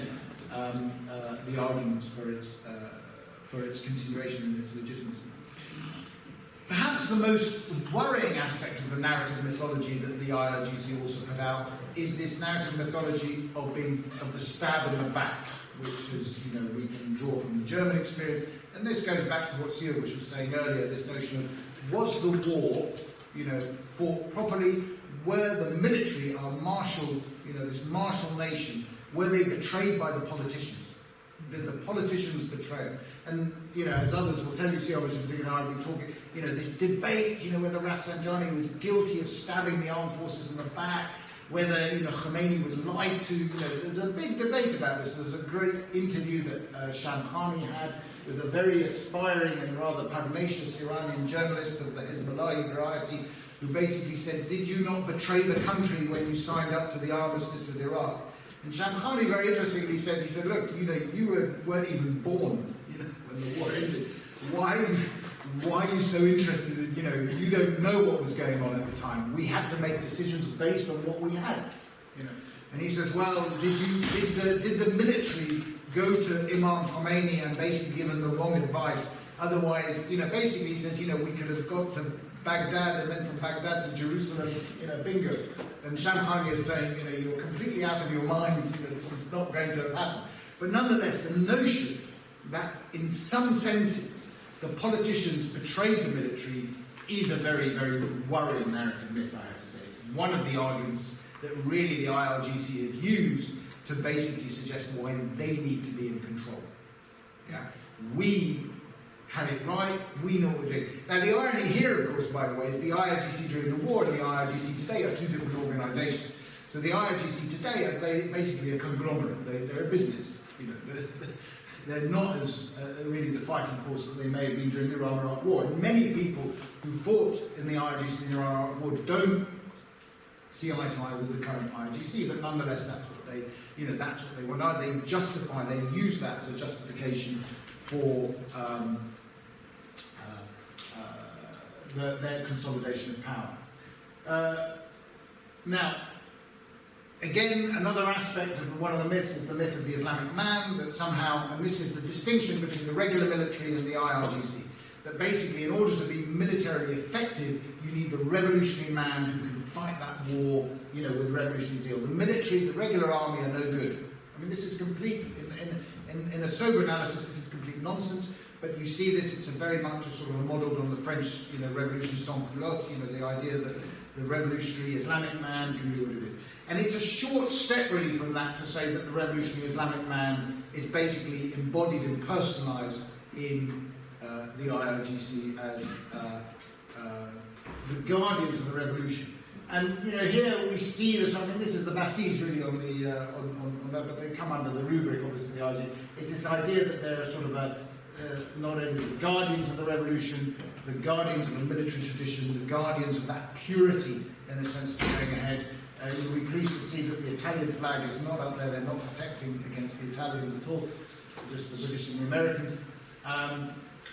the arguments for its continuation and its legitimacy. Perhaps the most worrying aspect of the narrative mythology that the IRGC also put out is this narrative mythology of the stab in the back, which is, you know, we can draw from the German experience. And this goes back to what Siavush was saying earlier, this notion of, was the war, you know, fought properly? Were the military, our martial, you know, this martial nation, were they betrayed by the politicians? Did the politicians betray them? And, you know, as others will tell you, Siavush in particular, I've been talking, you know, this debate, you know, whether Rafsanjani was guilty of stabbing the armed forces in the back, whether, you know, Khomeini was lied to, you know, there's a big debate about this. There's a great interview that Shamkhani had with a very aspiring and rather pugnacious Iranian journalist of the Hezbollah variety, who basically said, did you not betray the country when you signed up to the armistice with Iraq? And Shamkhani very interestingly said, he said, look, you know, you weren't even born, you know, when the war ended. Why are you so interested in, you know, you don't know what was going on at the time. We had to make decisions based on what we had, you know. And he says, well, did the military go to Imam Khomeini and basically give him the wrong advice Otherwise, basically he says, we could have got to Baghdad and then from Baghdad to Jerusalem, bingo. And Shamkhani is saying, you're completely out of your mind, this is not going to happen. But nonetheless, the notion that in some senses the politicians betrayed the military is a very, very worrying narrative myth, I have to say. It's one of the arguments that really the IRGC have used to basically suggest why they need to be in control. Yeah, we had it right, we know what we're doing. Now the irony here, of course, by the way, is the IRGC during the war and the IRGC today are two different organisations. So the IRGC today are basically a conglomerate. They're a business. They're not as really the fighting force that they may have been during the Iran-Iraq War. And many people who fought in the IRGC in the Iran-Iraq War don't see eye to eye with the current IRGC, but nonetheless, that's what they, that's what they want. They justify, they use that as a justification for their consolidation of power. Now, again, another aspect of one of the myths is the myth of the Islamic man, that somehow, and this is the distinction between the regular military and the IRGC, that basically in order to be militarily effective, you need the revolutionary man who can fight that war, with revolutionary zeal. The military, the regular army are no good. I mean, this is complete, in a sober analysis, this is complete nonsense, but you see this, it's a very much a sort of modelled on the French, revolution sans-culotte, the idea that the revolutionary Islamic man can do what it is. And it's a short step really from that to say that the revolutionary Islamic man is basically embodied and personalised in the IRGC as the guardians of the revolution. And here we see this. I mean, this is the Basij really on that, but they come under the rubric, obviously, the IRGC. It's this idea that they're sort of not only the guardians of the revolution, the guardians of the military tradition, the guardians of that purity, in a sense, of going ahead. You'll be pleased to see that the Italian flag is not up there. They're not protecting against the Italians at all, just the British and the Americans.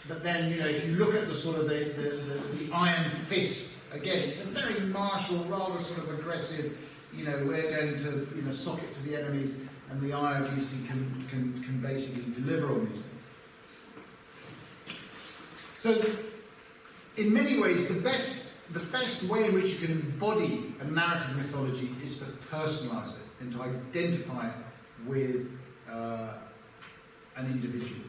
But then, if you look at the sort of the iron fist, again, it's a very martial, rather sort of aggressive, we're going to, sock it to the enemies, and the IRGC can basically deliver on these things. So, in many ways, the best way in which you can embody a narrative mythology is to personalise it and to identify it with an individual.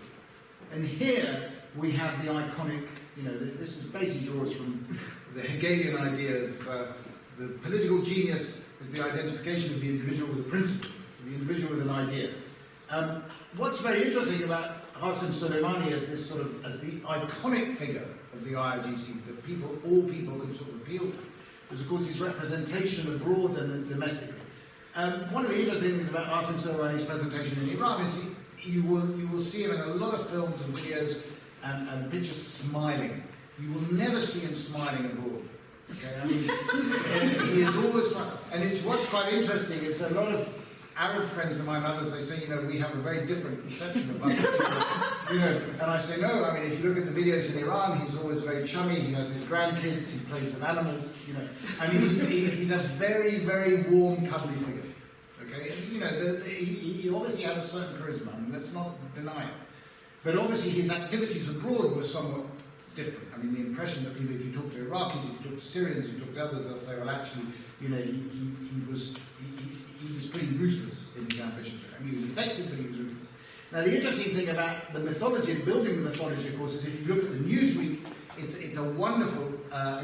And here we have the iconic, this is basically draws from the Hegelian idea of the political genius is the identification of the individual with a principle, the individual with an idea. What's very interesting about Qasem Soleimani as this sort of, as the iconic figure of the IRGC that all people can sort of appeal to, is of course his representation abroad and domestically. One of the interesting things about Qasem Soleimani's presentation in Iran is you will see him in a lot of films and videos and pictures smiling. You will never see him smiling abroad. Okay, I mean, he is always smiling. And it's what's quite interesting is a lot of Arab friends of mine and others, they say, we have a very different conception of other and I say, no, I mean, if you look at the videos in Iran, he's always very chummy, he has his grandkids, he plays with animals, I mean, he's a very, very warm, cuddly figure, okay? And, he obviously had a certain charisma, I mean, let's not deny it. But obviously his activities abroad were somewhat different. I mean, the impression that people, if you talk to Iraqis, if you talk to Syrians, if you talk to others, they'll say, well, actually, he was pretty ruthless in his ambitions. I mean, he was effective, but he was ruthless. Now, the interesting thing about the mythology and building the mythology, of course, is if you look at the Newsweek, it's a wonderful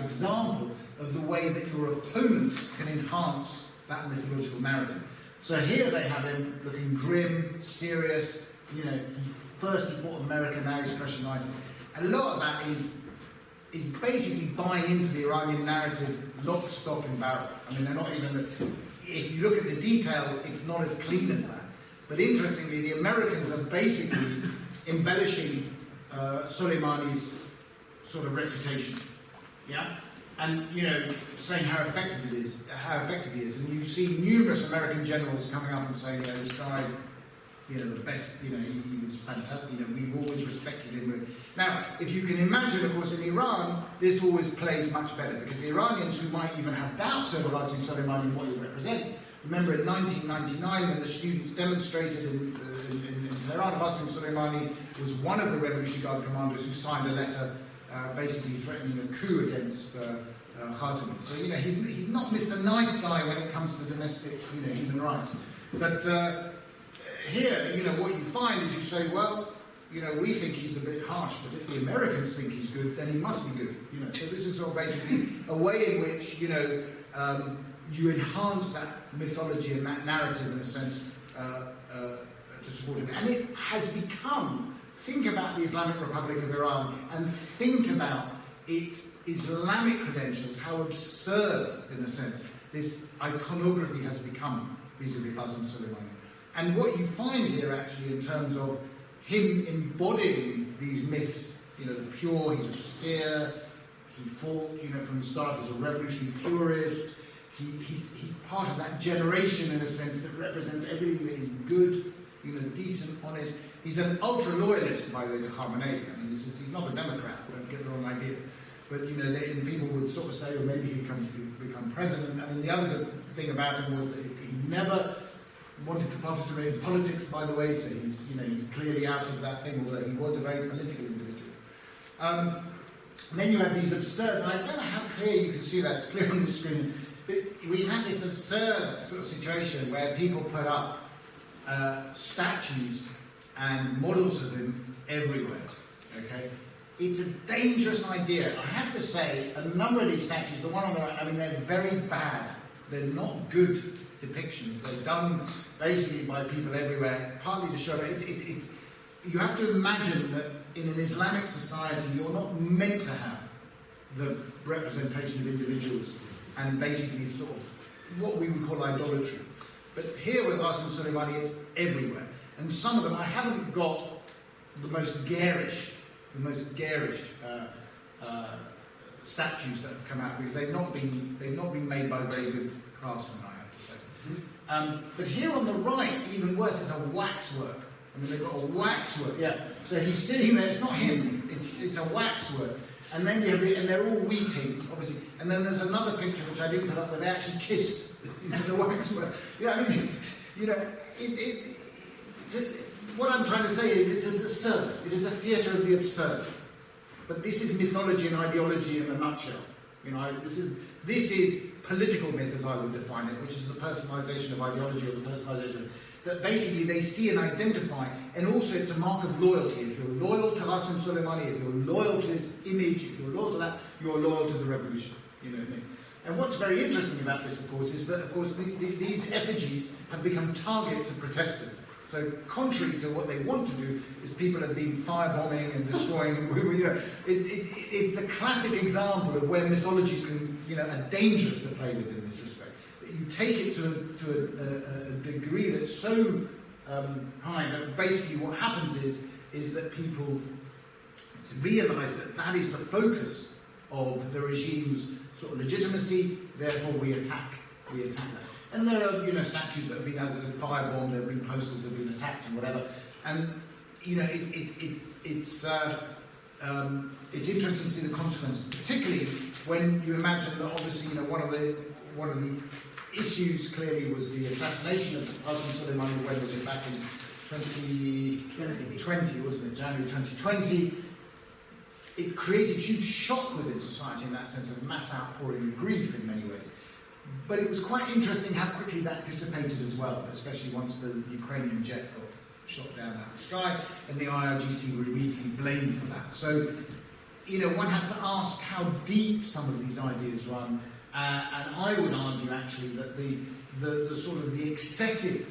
example of the way that your opponents can enhance that mythological narrative. So here they have him looking grim, serious, First he fought America, now he's crushing ISIS. A lot of that is basically buying into the Iranian narrative, lock, stock and barrel. I mean, they're not even... If you look at the detail, it's not as clean as that. But interestingly, the Americans are basically embellishing Soleimani's sort of reputation. Yeah? And, saying how effective he is. And you see numerous American generals coming up and saying, this guy... the best, he was fantastic, we've always respected him. Now, if you can imagine, of course, in Iran, this always plays much better, because the Iranians who might even have doubts over Qasem Soleimani and what he represents Remember in 1999 when the students demonstrated in Tehran, Qasem Soleimani was one of the Revolutionary Guard commanders who signed a letter basically threatening a coup against Khatami. So, he's not Mr. Nice Guy when it comes to domestic, human rights. But here, what you find is you say, well, we think he's a bit harsh, but if the Americans think he's good, then he must be good. So this is sort of basically a way in which, you enhance that mythology and that narrative in a sense to support him. And it has become, think about the Islamic Republic of Iran and think about its Islamic credentials, how absurd, in a sense, this iconography has become vis-a-vis Qasem Soleimani. And what you find here actually in terms of him embodying these myths, the pure, he's austere, he fought, from the start as a revolutionary purist. He's part of that generation in a sense that represents everything that is good, decent, honest. He's an ultra-loyalist, by the way, to Khamenei. I mean, he's not a Democrat, don't get the wrong idea. But, people would sort of say, well, maybe he can become president. I mean, the other good thing about him was that he never wanted to participate in politics, by the way, so he's clearly out of that thing, although he was a very political individual. And then you have these absurd, and I don't know how clear you can see that, it's clear on the screen, but we have this absurd sort of situation where people put up statues and models of him everywhere, okay? It's a dangerous idea. I have to say, a number of these statues, the one on the right, they're very bad. They're not good depictions. They're done basically by people everywhere, partly to show that you have to imagine that in an Islamic society, you're not meant to have the representation of individuals and basically sort of what we would call idolatry. But here with Qasem Soleimani, it's everywhere. And some of them, I haven't got the most garish statues that have come out because they've not been made by very good craftsmen, I have to say. But here on the right, even worse, is a waxwork. They've got a waxwork. Yeah. So he's sitting there. It's not him. It's a waxwork. And then and they're all weeping, obviously. And then there's another picture which I didn't put up where they actually kiss the waxwork. What I'm trying to say is it's absurd. It is a theatre of the absurd. But this is mythology and ideology in a nutshell. This is political myth, as I would define it, which is the personalisation of ideology or the personalisation that basically they see and identify, and also it's a mark of loyalty. If you're loyal to Qasem Soleimani, if you're loyal to his image, if you're loyal to that, you're loyal to the revolution. You know what I mean? And what's very interesting about this, of course, is that, of course, these effigies have become targets of protesters. So, contrary to what they want to do, is people have been firebombing and destroying. It's a classic example of where mythologies are dangerous to play with in this respect. You take it to a degree that's so high that basically what happens is that people realise that is the focus of the regime's sort of legitimacy. Therefore, we attack that. And there are statues that have been firebombed. There have been posters that have been attacked and whatever. And it's interesting to see the consequences, particularly when you imagine that obviously one of the issues clearly was the assassination of Qasem Soleimani. When was it? Back in 2020, wasn't it? January 2020. It created huge shock within society in that sense of mass outpouring and grief in many ways. But it was quite interesting how quickly that dissipated as well, especially once the Ukrainian jet got shot down out of the sky, and the IRGC were immediately blamed for that. So, one has to ask how deep some of these ideas run. And I would argue, actually, that the sort of the excessive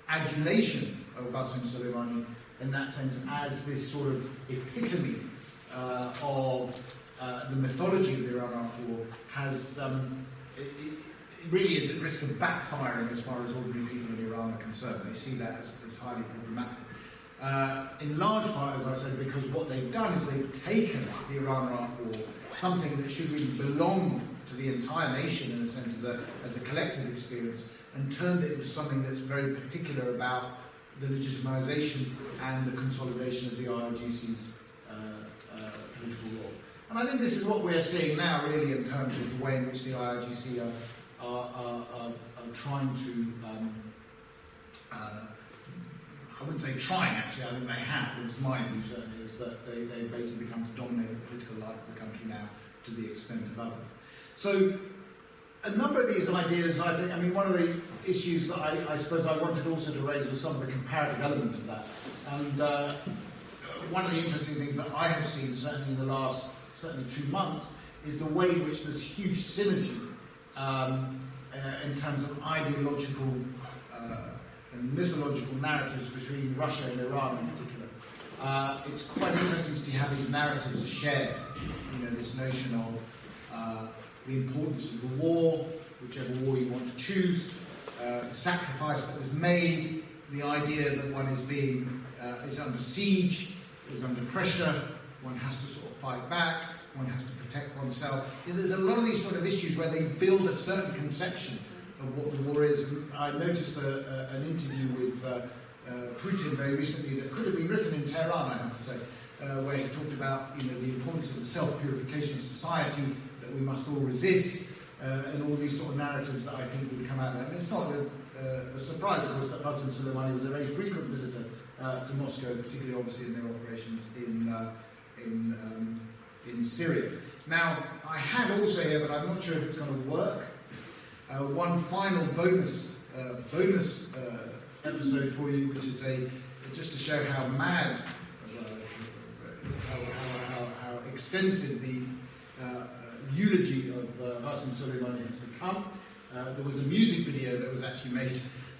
adulation of Qasem Soleimani, in that sense, as this sort of epitome of the mythology of the Iran-Iraq War has, it really is at risk of backfiring as far as ordinary people in Iran are concerned. They see that as highly problematic. In large part, as I said, because what they've done is they've taken the Iran-Iraq War, something that should really belong to the entire nation in a sense as a collective experience, and turned it into something that's very particular about the legitimization and the consolidation of the IRGC's political role. And I think this is what we're seeing now, really, in terms of the way in which the IRGC are trying to, I wouldn't say trying actually, I think they have, it's my view certainly, is that they basically become to dominate the political life of the country now to the extent of others. So a number of these ideas, I think, I mean, one of the issues that I suppose I wanted also to raise was some of the comparative elements of that. And one of the interesting things that I have seen, certainly in the last 2 months, is the way in which there's huge synergy in terms of ideological and mythological narratives between Russia and Iran in particular. It's quite interesting to see how these narratives are shared. You know, this notion of the importance of the war, whichever war you want to choose, the sacrifice that was made, the idea that one is under siege, is under pressure, one has to sort of fight back, one has to protect oneself. You know, there's a lot of these sort of issues where they build a certain conception of what the war is. And I noticed an interview with Putin very recently that could have been written in Tehran, I have to say, where he talked about, you know, the importance of the self-purification of society, that we must all resist, and all these sort of narratives that I think would come out of it. And it's not a surprise, of course, that Qasem Soleimani was a very frequent visitor to Moscow, particularly obviously in their operations in Syria. Now, I had also here, but I'm not sure if it's going to work, one final bonus episode for you, which is just to show how mad, how extensive the eulogy of Qasem Soleimani has become. There was a music video that was actually made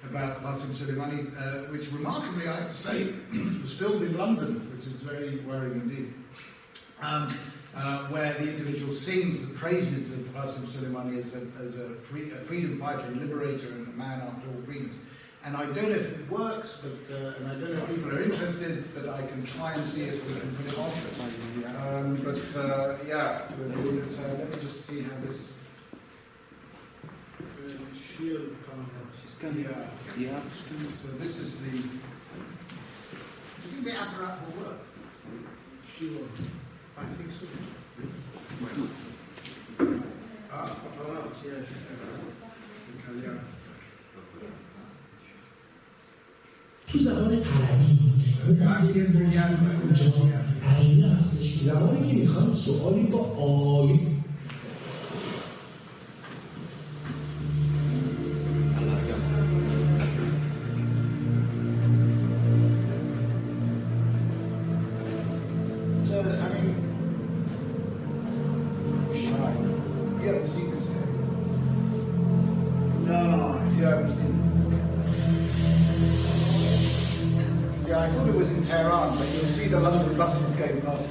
about Qasem Soleimani, which remarkably, I have to say, was filmed in London, which is very worrying indeed, where the individual sings the praises of Qasem Soleimani as a freedom fighter and liberator and a man after all freedoms. And I don't know if it works, but and I don't know if people are interested, but I can try and see if we can put it on. Yeah, let me just see how this. She's coming. Yeah. So this is the. Do you think the apparatus will work? She will. I think so. Italiano. تو زبان عربی اونجا عربی هستش، زمانی که میخوان سوالی با آی I thought it was in Tehran, but you'll see the London buses going past.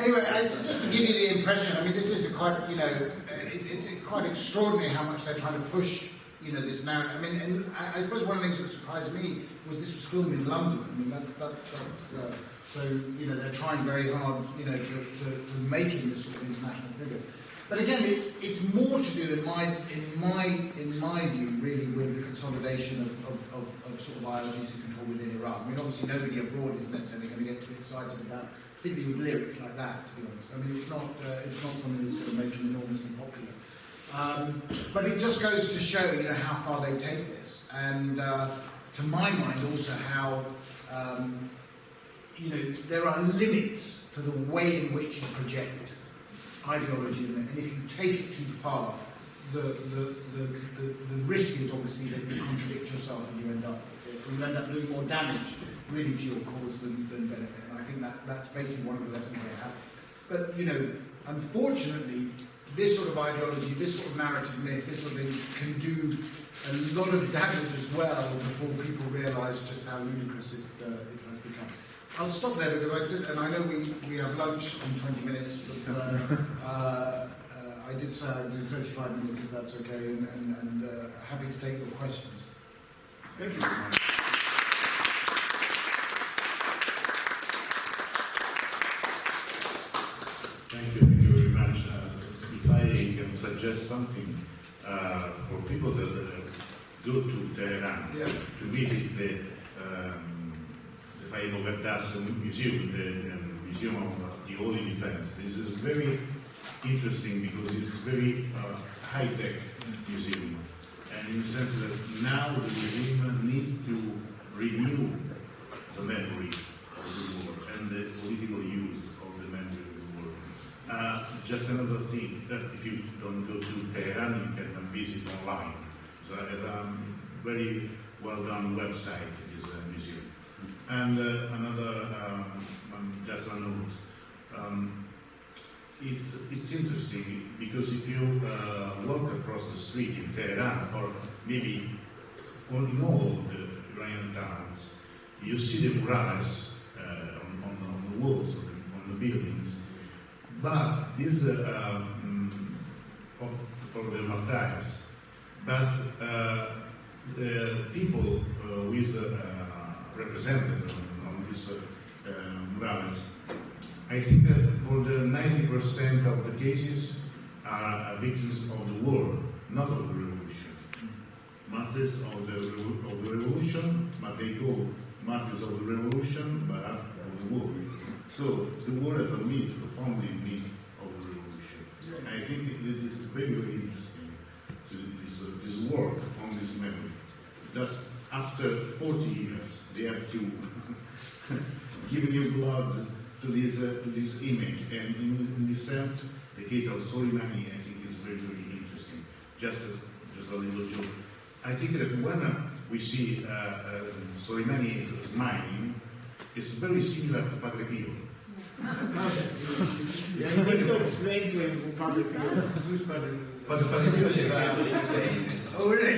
Anyway, just to give you the impression, I mean, this is a quite, it's quite extraordinary how much they're trying to push, this narrative. I mean, and I suppose one of the things that surprised me was this was filmed in London. I mean, that's so they're trying very hard, to make him this sort of international figure. But again, it's more to do in my view, really, with the consolidation of sort of ideologies of control within Iraq. I mean, obviously nobody abroad is necessarily going to get too excited about, particularly with lyrics like that, to be honest. I mean, it's not something that's going to make him enormously popular. But it just goes to show, how far they take this, and to my mind also how, there are limits to the way in which you project ideology, and if you take it too far, the risk is obviously that you contradict yourself and you end up doing more damage really to your cause than benefit. And I think that's basically one of the lessons they have. But unfortunately, this sort of ideology, this sort of narrative myth, this sort of thing can do a lot of damage as well before people realise just how ludicrous it has become. I'll stop there because I said, and I know we have lunch in 20 minutes, but I did say I'd do 35 minutes if that's okay, and happy to take your questions. Thank you very much. Thank you very much. If I can suggest something for people that go to Tehran to visit the famous Museum, the Museum of the Holy Defense. This is very interesting because it's very high-tech museum, and in the sense that now the museum needs to renew the memory of the war and the political use of the memory of the war. Just another thing, that if you don't go to Tehran, you can visit online. So it's a very well-done website, this museum. And another, just a note. It's interesting because if you walk across the street in Tehran, or maybe in all the Iranian towns, you see the murals on the walls, on the buildings. But these for the martyrs. But the people with represented on these murals, I think that for the 90% of the cases are victims of the war, not of the revolution. Martyrs of the revolution, but they call martyrs of the revolution, but of the war. So the war as a myth, the founding myth of the revolution. I think it is very, very interesting this work on this memory. Just after 40 years, they have to give new blood to this image, and in this sense, the case of Soleimani, I think, is very, very interesting. Just a little joke. I think that when we see Soleimani smiling, it's very similar to Padre Pio. You need to explain to him who Padre Pio is. Who's Padre Pio? But the Padre Pio is oh, really?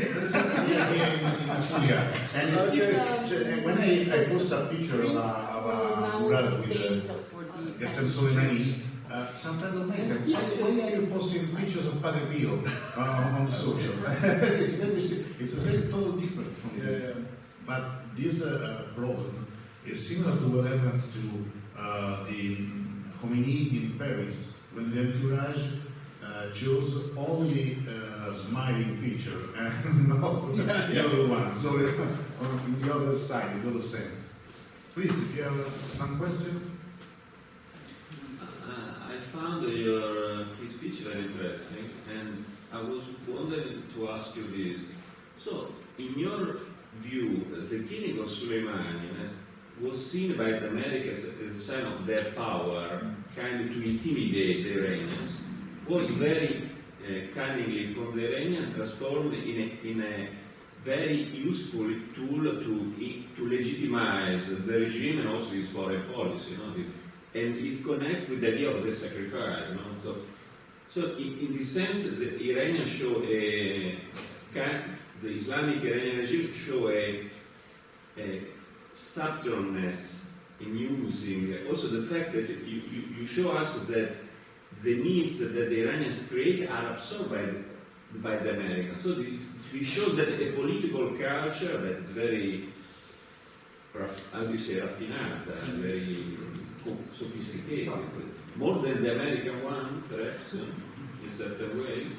And when I post a picture of a mural with Gaston Soleimani, sometimes I make why are you posting pictures of Padre Pio on the social? It's a very totally different from but this problem is similar to what happens to the Khomeini in Paris when the entourage chose only a smiling picture and not the other one. So on the other side, in the other sense. Please, if you have some questions. I found your key speech very interesting, and I was wondering to ask you this. So, in your view, the killing of Soleimani was seen by the Americans as a sign of their power, kind of to intimidate the Iranians, was very cunningly from the Iranian transformed in a very useful tool to legitimize the regime and also its foreign policy. And it connects with the idea of the sacrifice. So in this sense, the Iranians show the Islamic Iranian regime show a subtleness in using, also the fact that you show us that the needs that the Iranians create are absorbed by the Americans. So this shows that a political culture that is very, how do you say, raffinata, very sophisticated, more than the American one, perhaps, in certain ways.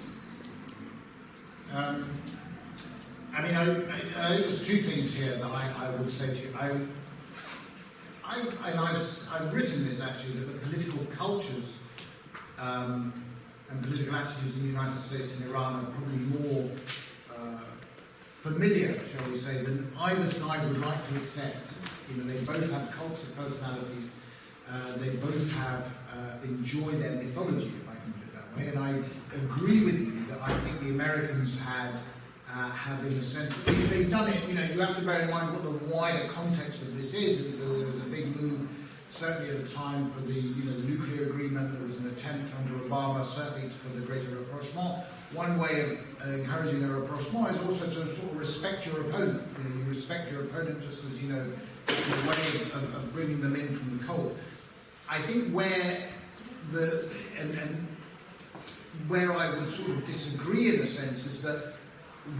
I mean, there's two things here that I would say to you. I've written this actually, that the political cultures and political attitudes in the United States and Iran are probably more familiar, shall we say, than either side would like to accept. They both have cults of personalities. They both have enjoy their mythology, if I can put it that way. And I agree with you that I think the Americans have in a sense, if they've done it, you have to bear in mind what the wider context of this is. There was a big move, certainly at the time, for the nuclear agreement. There was an attempt under Obama, certainly for the greater rapprochement. One way of encouraging a rapprochement is also to sort of respect your opponent. You respect your opponent just as, it's a way of bringing them in from the cold. I think where where I would sort of disagree in a sense is that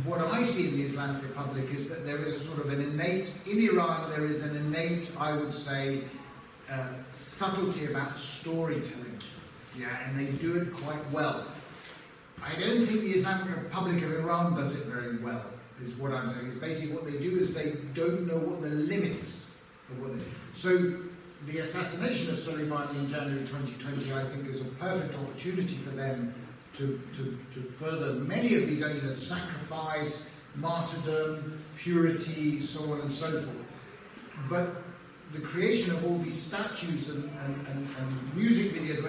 what I see in the Islamic Republic is that there is sort of an innate, in Iran there is an innate, I would say, subtlety about storytelling. And they do it quite well. I don't think the Islamic Republic of Iran does it very well, is what I'm saying. Is basically what they do is they don't know what the limits of what they do. So the assassination of Soleimani in January 2020, I think, is a perfect opportunity for them to further many of these sacrifice, martyrdom, purity, so on and so forth. But the creation of all these statues and music videos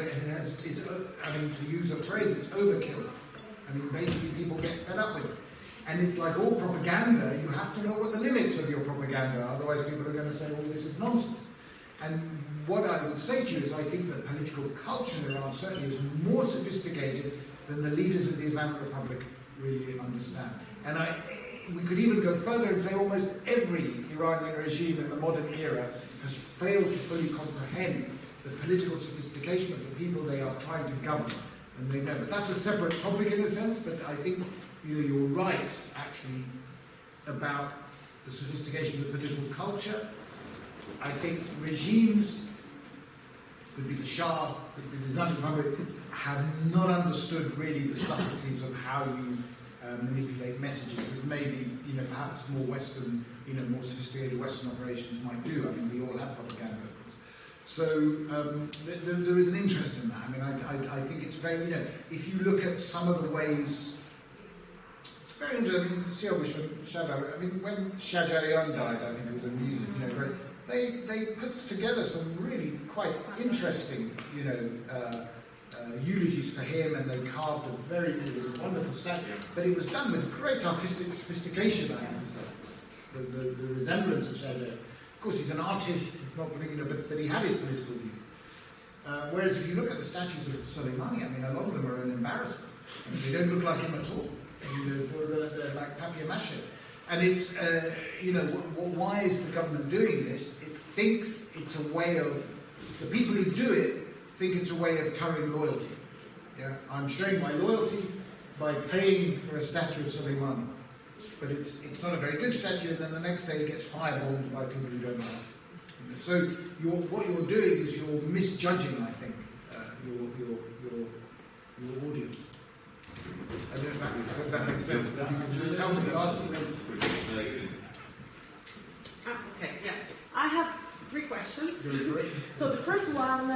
is, to use a phrase, it's overkill. Basically people get fed up with it. And it's like all propaganda, you have to know what the limits of your propaganda are, otherwise people are going to say, well, this is nonsense. And what I would say to you is I think that political culture in Iran certainly is more sophisticated than the leaders of the Islamic Republic really understand. And we could even go further and say almost every Iranian regime in the modern era has failed to fully comprehend the political sophistication of the people they are trying to govern. And they know. But that's a separate topic in a sense, but I think you're right, actually, about the sophistication of the political culture. I think regimes, could be the Shah, could be the Islamic Republic, have not understood really the subtleties of how you manipulate messages, as maybe, perhaps more Western, more sophisticated Western operations might do. We all have propaganda, of course. So there is an interest in that. I think it's very, if you look at some of the ways, it's very interesting. See how we shadow. When Shah Jahan died, I think it was amusing. They put together some really quite interesting, eulogies for him, and they carved it was a wonderful statue. But it was done with great artistic sophistication, I have to say. The resemblance of Shah Jahan. Of course, he's an artist, but he had his political views. Whereas if you look at the statues of Soleimani, a lot of them are an embarrassment. They don't look like him at all. They're like papier-mâché. And it's, why is the government doing this? It thinks it's a way of, the people who do it think it's a way of currying loyalty. I'm showing my loyalty by paying for a statue of Soleimani. But it's not a very good statue, and then the next day it gets firebombed by people who don't like it. So what you're doing is you're misjudging, I think, your audience. I don't know if that makes sense. But you can tell me the last thing. Okay, yeah. I have 3 questions. So the first one,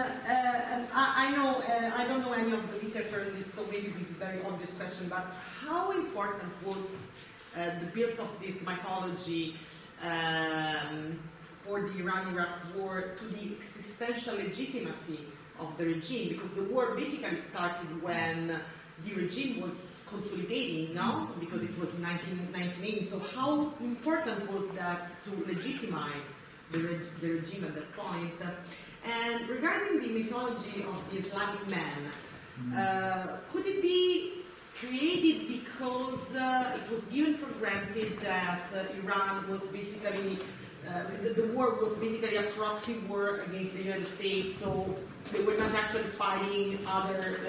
I know I don't know any of the literature in this, so maybe this is a very obvious question, but how important was the build of this mythology for the Iran-Iraq war to the existential legitimacy of the regime, because the war basically started when the regime was consolidating, no? Because it was 1980. So how important was that to legitimize the regime at that point? And regarding the mythology of the Islamic man, could it be created because it was given for granted that Iran was basically, the war was basically a proxy war against the United States, so they were not actually fighting other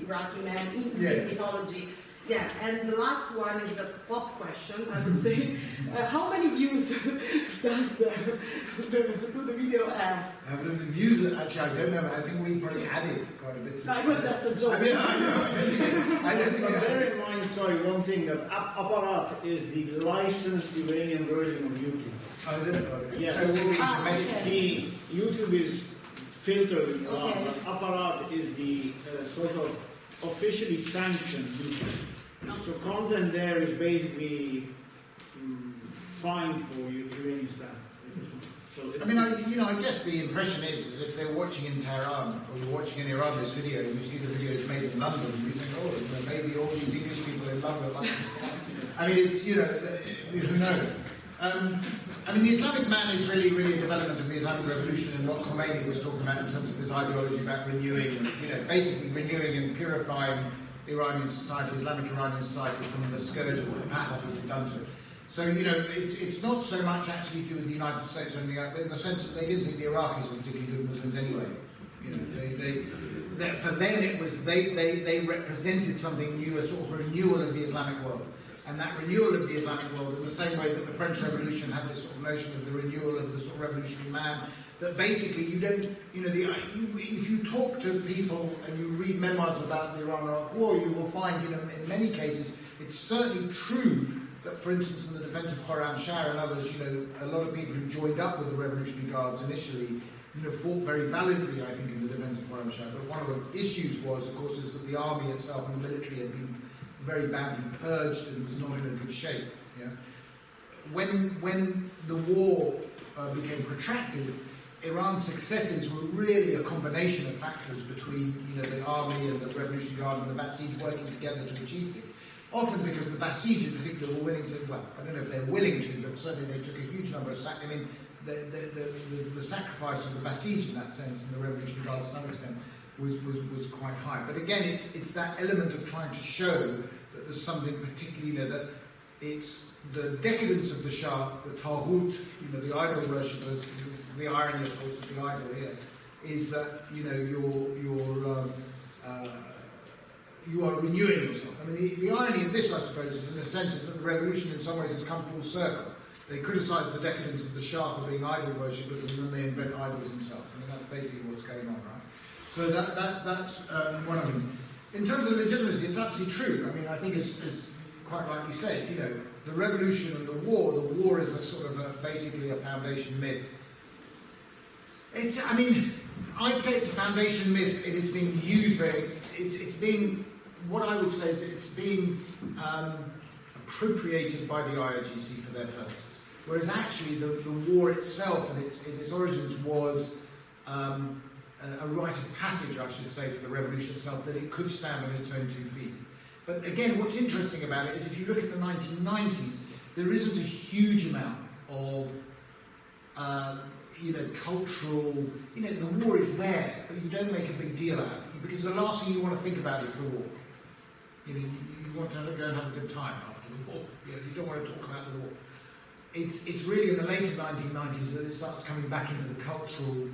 Iraqi men in this mythology? Yeah, and the last one is a pop question, I would say. How many views does the video have? The views, actually, I don't know. I think we probably added quite a bit. It was just a joke. I mean, I don't think bear in mind, sorry, one thing, that Aparat is the licensed Iranian version of YouTube. Oh, is it? Yes. So The YouTube is filtered, but Aparat is the sort of officially sanctioned YouTube. So content there is basically fine for Iranian staff. So I mean, I guess the impression is if they're watching in Tehran or you're watching in Iran this video and you see the video is made in London, you think, oh, maybe all these English people in London like this. I mean, it's, who knows? I mean, the Islamic man is really, really a development of the Islamic Revolution and what Khomeini was talking about in terms of his ideology about renewing, basically renewing and purifying Iranian society, Islamic Iranian society, from the scourge of what the Pahlavis had done to it. So, it's not so much actually to do with the United States or anything like that, in the sense that they didn't think the Iraqis were particularly good Muslims anyway. For them it was, they represented something new, a sort of renewal of the Islamic world. And that renewal of the Islamic world, in the same way that the French Revolution had this sort of notion of the renewal of the sort of revolutionary man, that basically you don't, if you talk to people and you read memoirs about the Iran-Iraq War, you will find, in many cases, it's certainly true that, for instance, in the defense of Khorram Shah and others, a lot of people who joined up with the Revolutionary Guards initially, fought very valiantly, I think, in the defense of Khorram Shah. But one of the issues was, of course, is that the army itself and the military had been very badly purged and was not in a good shape. Yeah? When the war became protracted, Iran's successes were really a combination of factors between the army and the Revolutionary Guard and the Basij working together to achieve things. Often because the Basij in particular were willing to, well, I don't know if they're willing to, but certainly they took a huge number of the sacrifice of the Basij in that sense, and the Revolutionary Guard to some extent, was quite high. But again, it's that element of trying to show that there's something particularly, that it's the decadence of the Shah, the Taghut, the idol worshippers. The irony, of course, of the idol here is that you are renewing yourself. I mean, the irony of this, I suppose, is in the sense is that the revolution, in some ways, has come full circle. They criticise the decadence of the Shah for being idol worshippers, and then they invent idols themselves. I mean, that's basically what's going on, right? So that's one of them. In terms of legitimacy, it's absolutely true. I mean, I think it's quite rightly said. The revolution and the war is a sort of basically a foundation myth. I'd say it's a foundation myth, and it's being used it's being, what I would say is it's being appropriated by the IRGC for their purposes. Whereas actually the war itself and its origins was a rite of passage, I should say, for the revolution itself, that it could stand on its own 2 feet. But again, what's interesting about it is if you look at the 1990s, there isn't a huge amount of cultural, the war is there, but you don't make a big deal out of it, because the last thing you want to think about is the war. You want to go and have a good time after the war. You don't want to talk about the war. It's really in the later 1990s that it starts coming back into the cultural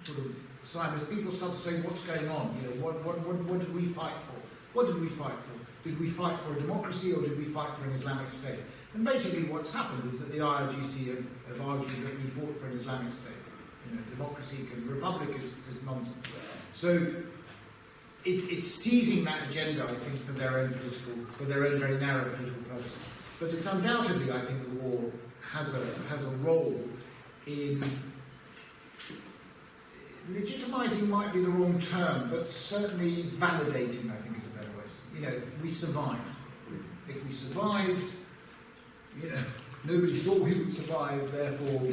sort of side, as people start to say, what's going on? What did we fight for? What did we fight for? Did we fight for a democracy, or did we fight for an Islamic state? And basically what's happened is that the IRGC have argued that we fought for an Islamic state. Democracy and republic is nonsense. So it's seizing that agenda, I think, for their own very narrow political purposes. But it's undoubtedly, I think, the war has a role in legitimizing might be the wrong term, but certainly validating, I think, is a better way. We survived. If we survived, nobody thought we would survive, therefore,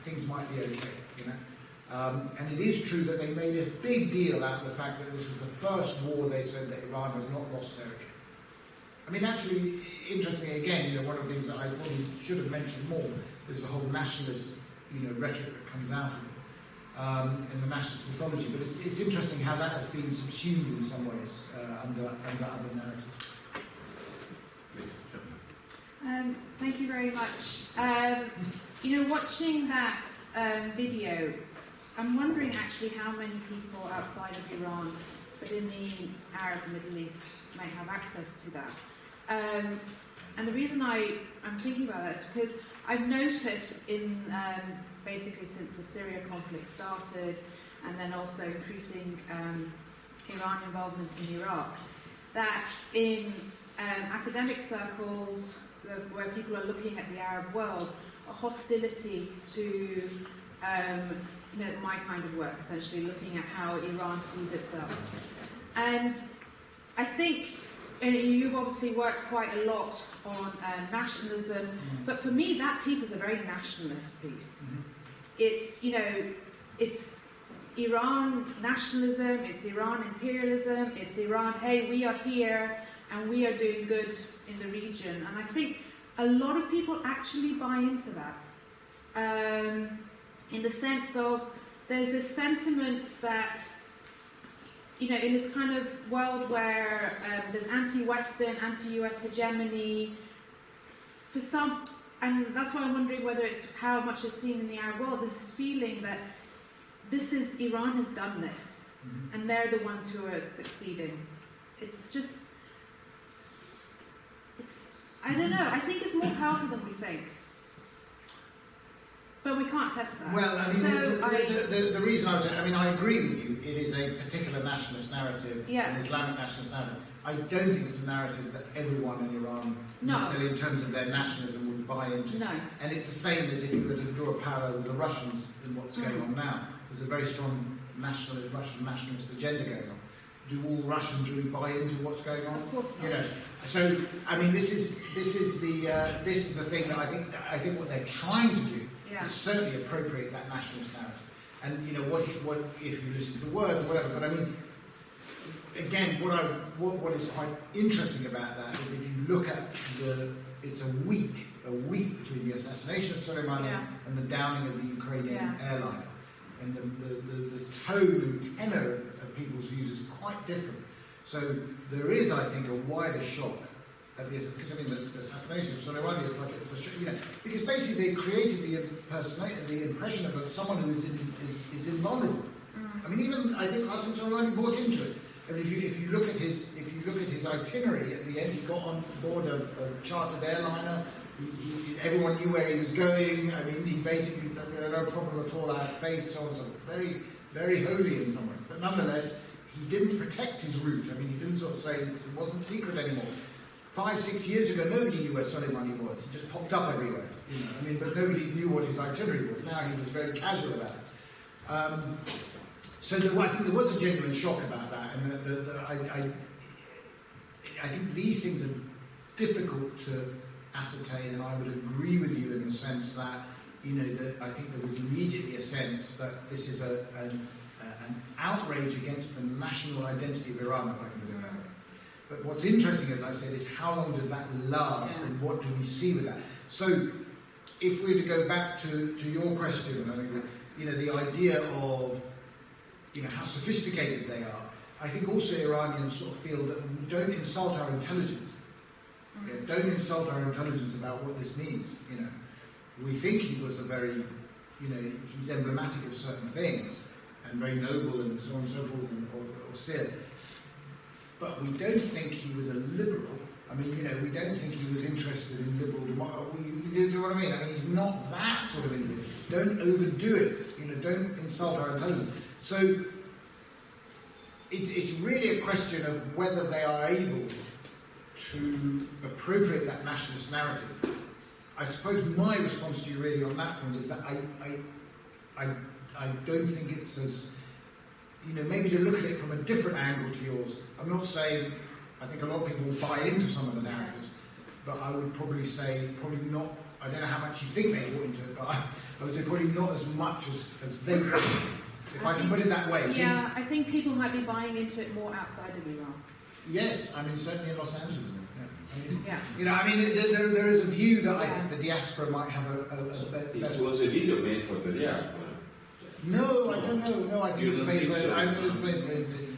things might be okay, and it is true that they made a big deal out of the fact that this was the first war they said that Iran has not lost territory. I mean, actually, interestingly, again, one of the things that I probably should have mentioned more is the whole nationalist, rhetoric that comes out of it in the nationalist mythology. But it's interesting how that has been subsumed in some ways under other narratives. Thank you very much. Watching that video, I'm wondering actually how many people outside of Iran, but in the Arab Middle East, might have access to that. And the reason I'm thinking about that is because I've noticed in basically since the Syria conflict started, and then also increasing Iran involvement in Iraq, that in academic circles where people are looking at the Arab world, a hostility to my kind of work, essentially looking at how Iran sees itself. And I think you've obviously worked quite a lot on nationalism, but for me that piece is a very nationalist piece. It's it's Iran nationalism, it's Iran imperialism, it's Iran, hey, we are here and we are doing good in the region. And I think a lot of people actually buy into that. In the sense of there's this sentiment that, in this kind of world where there's anti-Western, anti-US hegemony, for some, and that's why I'm wondering whether it's how much is seen in the Arab world, there's this feeling that Iran has done this, and they're the ones who are succeeding. It's just, I don't know, I think it's more powerful than we think. But we can't test that. Well, I mean, the reason I agree with you, it is a particular nationalist narrative, an Islamic nationalist narrative. I don't think it's a narrative that everyone in Iran, necessarily in terms of their nationalism, would buy into. No. And it's the same as if you were to draw a parallel with the Russians in what's going on now. There's a very strong Russian nationalist agenda going on. Do all Russians really buy into what's going on? Of course not. So I mean, this is the thing that I think what they're trying to do is certainly appropriate that nationalist narrative. And what if you listen to the words or whatever? But I mean, again, what is quite interesting about that is if you look at it's a week between the assassination of Soleimani and the downing of the Ukrainian airliner, and the tone and tenor of people's views is quite different. So there is, I think, a wider shock at this, because I mean the assassination of Soleimani is like it's a shock, because basically they created the impression of someone who is invulnerable. I mean, even I think Qasem Soleimani bought into it. I mean, if you look at his itinerary at the end, he got on board a chartered airliner. Everyone knew where he was going. I mean, he basically no problem at all. I have faith, so on, so very, very holy in some ways. But nonetheless, he didn't protect his route. I mean, he didn't sort of say it wasn't secret anymore. 5-6 years ago, nobody knew where Soleimani was. He just popped up everywhere. I mean, but nobody knew what his itinerary was. Now he was very casual about it. So I think there was a genuine shock about that, and I think these things are difficult to ascertain, and I would agree with you in the sense that I think there was immediately a sense that this is an outrage against the national identity of Iran, if I can put it that way. But what's interesting, as I said, is how long does that last, and what do we see with that? So, if we were to go back to your question, I think the idea of how sophisticated they are, I think also Iranians sort of feel that we don't insult our intelligence. Don't insult our intelligence about what this means. We think he was a very, he's emblematic of certain things and very noble and so on and so forth and austere. But we don't think he was a liberal. I mean, we don't think he was interested in liberal democracy. You know what I mean? I mean, he's not that sort of individual. Don't overdo it. Don't insult our intelligence. So it's really a question of whether they are able to appropriate that nationalist narrative. I suppose my response to you really on that point is that I don't think it's as, maybe to look at it from a different angle to yours. I'm not saying, I think a lot of people will buy into some of the narratives, but I would probably say probably not. I don't know how much you think they bought into it, but I would say probably not as much as they think. If I can put it that way. Yeah, I think people might be buying into it more outside of Iran. Yes, I mean certainly in Los Angeles. Yeah. You know, I mean, there is a view that I think the diaspora might have a better... It was a video made for the diaspora. No, I don't know. No, I think it was made for...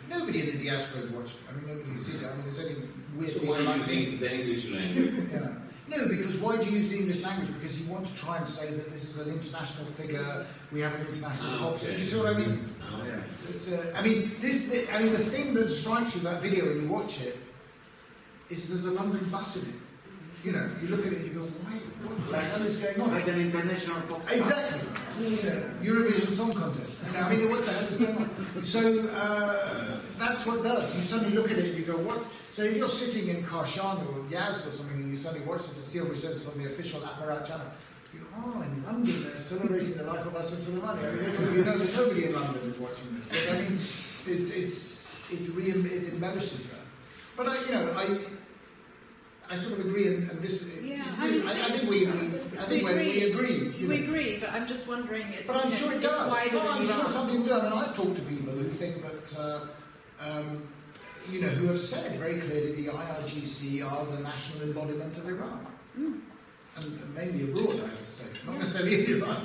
Nobody in the diaspora has watched it. I mean, nobody sees it. I mean, there's only weird people why like do you use the English language? Yeah. No, because why do you use the English language? Because you want to try and say that this is an international figure, we have an international policy. Do you see what I mean? It's, I mean, the thing that strikes you about that video when you watch it is there's a London bus in it. You know, you look at it and you go, what the hell is going on? Like an international pop. Exactly. You know, Eurovision Song Contest. You know, I mean, what the hell is going on? So that's what it does. You suddenly look at it and you go, what? So if you're sitting in Karshan or Yazd or something and you suddenly watch this and see which says on the official Apparat channel, you go, oh, in London they're celebrating the life of Asad Soleimani. I mean, you know that nobody in London is watching this. But I mean, it embellishes that. But I sort of agree, and this. Yeah, I think we agree. We agree, but I'm just wondering. But I'm sure it does. No, I'm sure some people do. I mean, I've talked to people who think that, who have said very clearly the IRGC are the national embodiment of Iran. And mainly abroad, I have to say, not necessarily in Iran.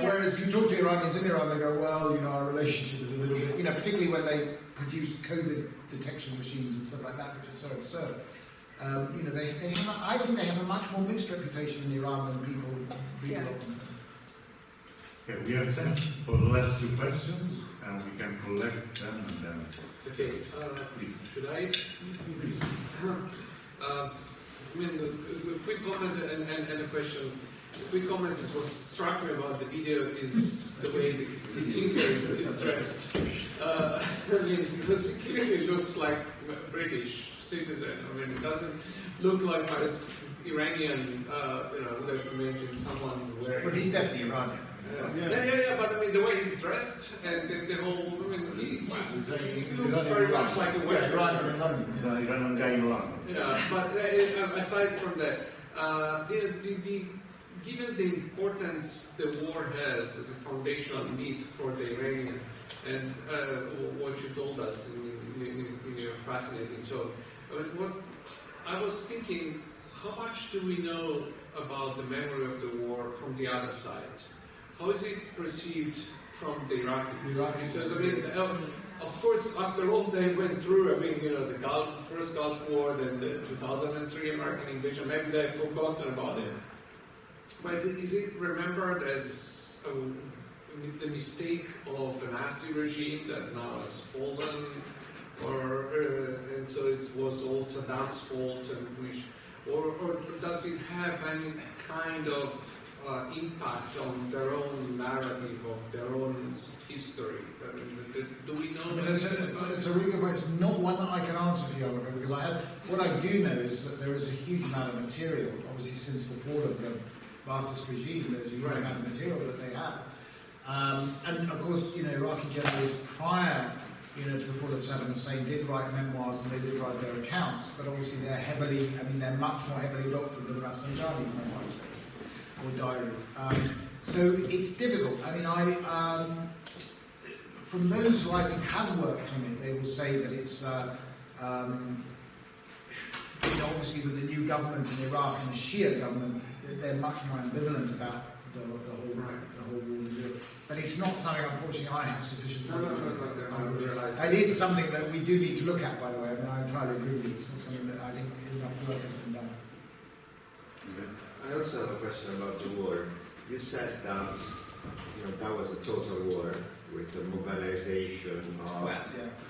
Whereas if you talk to Iranians in Iran, they go, well, our relationship is a little bit, particularly when they produce COVID detection machines and stuff like that, which is so absurd. I think they have a much more mixed reputation in Iran than people often. Okay, we have time for the last two questions, and we can collect them and then. Okay, should I? Please. A quick comment and a question. The quick comment is what struck me about the video is the way the singer is dressed. Because it clearly looks like a British citizen. I mean, it doesn't look like my Iranian, like imagine someone wearing... But he's definitely Iranian. Yeah, but I mean, the way he's dressed and the whole, he looks very much like a Western. He's an Iranian guy in London. Yeah, but aside from that, given the importance the war has as a foundational myth for the Iranian, and what you told us in your fascinating talk, I was thinking, how much do we know about the memory of the war from the other side? How is it perceived from the Iraqis? Because, of course, after all they went through, the first Gulf War, then the 2003 American invasion, maybe they've forgotten about it. But is it remembered as the mistake of a nasty regime that now has fallen? And so it was all Saddam's fault, or does it have any kind of impact on their own narrative of their own history? Do we know? It's a really good point. It's not one that I can answer for you, I'm afraid, because what I do know is that there is a huge amount of material, obviously since the fall of the Ba'athist regime, there's a huge amount of material that they have. And of course, Iraqi generals prior to the fall of Saddam Hussein did write memoirs and they did write their accounts, but obviously they're much more heavily doctored than Rafsanjani's memoirs or diary. So it's difficult. From those who I think have worked on it, they will say that it's obviously with the new government in Iraq and the Shia government, they're much more ambivalent about the whole war in Europe. But it's not something, unfortunately, I have sufficient knowledge of. And it's something that we do need to look at, by the way. I entirely agree with you. It's not something that I think enough work has been done. I also have a question about the war. You said that that was a total war with the mobilization of By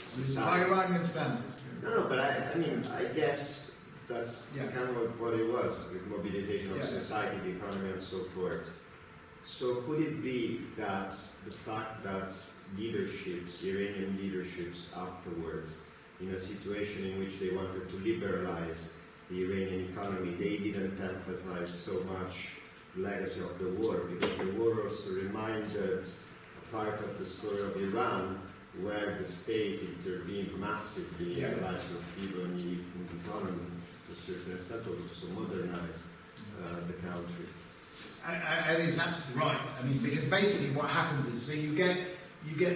society. Iranian standards. No, but I guess that's kind of what it was, with mobilization of society, the economy, and so forth. So could it be that the fact that Iranian leaderships afterwards, in a situation in which they wanted to liberalize the Iranian economy, they didn't emphasize so much the legacy of the war, because the war also reminded a part of the story of Iran where the state intervened massively in the lives of people in the economy. interessato to modernize the country. I think it's absolutely right. I mean, because basically what happens is, so you get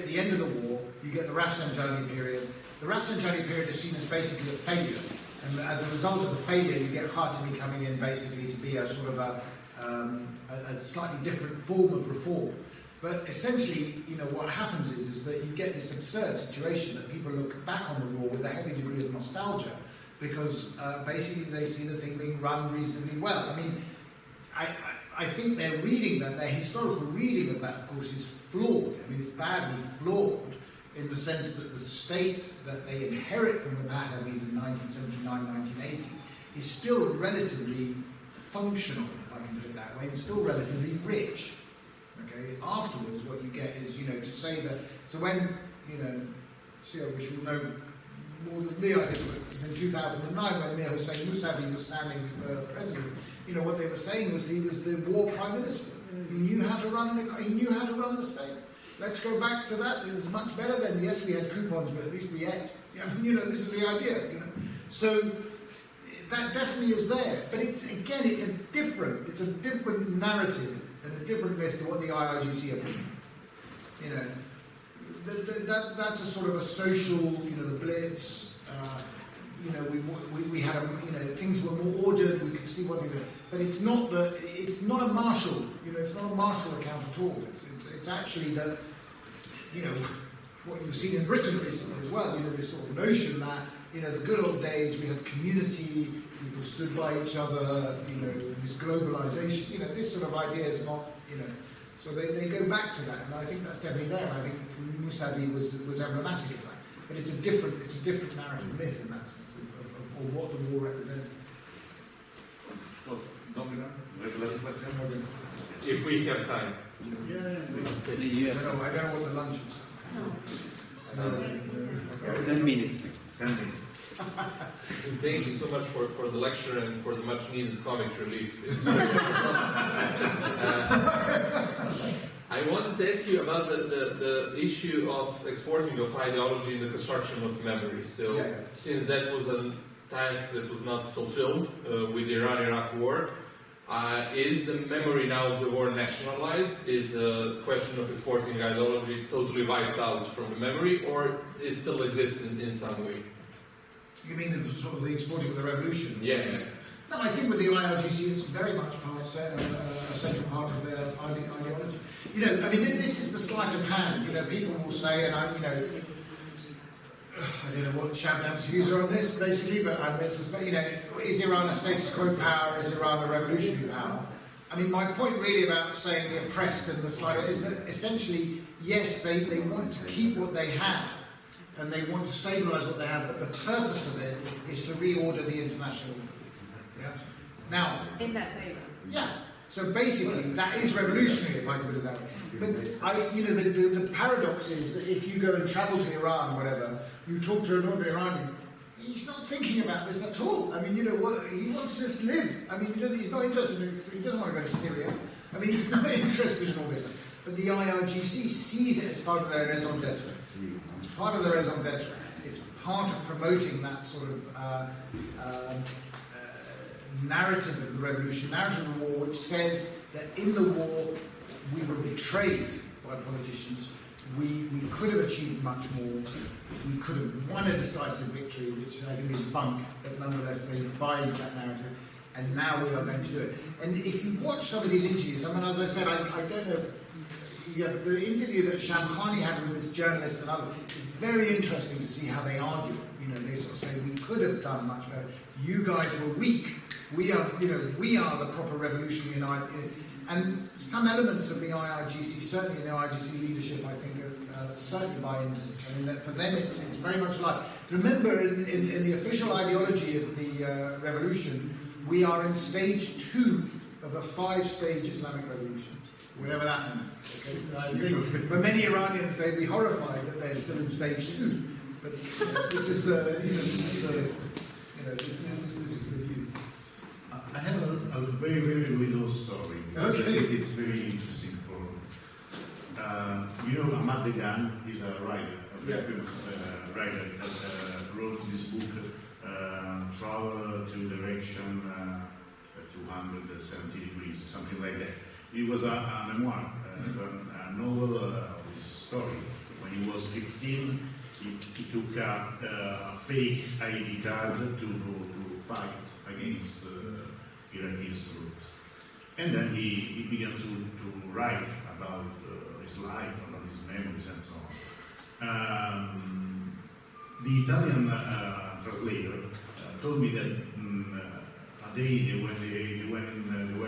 the end of the war, you get the Rafsanjani period. The Rafsanjani period is seen as basically a failure, and as a result of the failure, you get Khatami coming in basically to be a sort of a slightly different form of reform. But essentially, what happens is that you get this absurd situation that people look back on the war with a heavy degree of nostalgia, because basically they see the thing being run reasonably well. I mean, I think their historical reading of that, of course, is flawed. I mean, it's badly flawed in the sense that the state that they inherit from the Pahlavis in 1979, 1980 is still relatively functional, if I can put it that way, and still relatively rich. Okay. Afterwards, what you get is, to say that. So when, which will know more than me, I think, in 2009, when Mir Hossein Mousavi was standing for president, what they were saying was he was the war prime minister. He knew how to run the state. Let's go back to that. It was much better then. Yes, we had coupons, but at least we ate. This is the idea. So that definitely is there. But it's a different narrative and a different myth to what the IRGC are putting. That's a sort of a social, the Blitz. We had things were more ordered. We could see what they did, but it's not a Marshall. It's not a Marshall account at all. It's actually that what you've seen in Britain recently as well. This sort of notion that the good old days we had community, people stood by each other. This globalization. This sort of idea is not. So they go back to that, and I think that's definitely there. I think Mousavi was emblematic of that. But it's a different narrative myth in that sense of what the war represented. If we have time. I don't know what the lunch is. 10 minutes. Thank you so much for the lecture and for the much needed comic relief. I wanted to ask you about the issue of exporting of ideology in the construction of memory. So, since that was a task that was not fulfilled with the Iran-Iraq war, is the memory now of the war nationalized? Is the question of exporting ideology totally wiped out from the memory, or it still exists in some way? You mean the sort of the exporting of the revolution? Yeah. No, I think with the IRGC, it's very much a central part of their ideology. This is the sleight of hand. People will say, and I don't know what Shabnam's views are on this, basically, but is Iran a status quo power? Is Iran a revolutionary power? I mean, my point really about saying the oppressed and the sleight is that essentially, yes, they want to keep what they have, and they want to stabilise what they have, but the purpose of it is to reorder the international. Yeah. Now, in that favour. Yeah. So basically, that is revolutionary, if I can put it that way. But the paradox is that if you go and travel to Iran, or whatever, you talk to an ordinary Iranian, he's not thinking about this at all. I mean, what he wants to just live. I mean, he's not interested in. He doesn't want to go to Syria. I mean, he's not interested in all this. But the IRGC sees it as part of their raison d'être. It's part of their raison d'être. It's part of promoting that sort of narrative of the revolution, narrative of the war, which says that in the war we were betrayed by politicians. We could have achieved much more. We could have won a decisive victory, which I think is bunk, but nonetheless they buy into that narrative. And now we are going to do it. And if you watch some of these interviews, I mean, as I said, I don't know if but the interview that Shamkhani had with this journalist and others is very interesting to see how they argue. They sort of say we could have done much better. You guys were weak. We are the proper revolutionary. And some elements of the IRGC, certainly in the IRGC leadership, I think, certainly buy into this. I mean, that for them, it's very much like. Remember, in the official ideology of the revolution, we are in stage 2 of a 5-stage Islamic revolution, whatever that means. Okay, so I think for many Iranians, they'd be horrified that they're still in stage 2. But this is the view. I have a very, very little story. Okay. It's very interesting for Ahmad Degan is a writer, a very famous writer that wrote this book, travel to direction 270 degrees, something like that. It was a memoir, a novel of his story. When he was 15, he took a fake ID card to fight against Iraqi troops. And then he began to write about his life, about his memories, and so on. The Italian translator told me that a day they were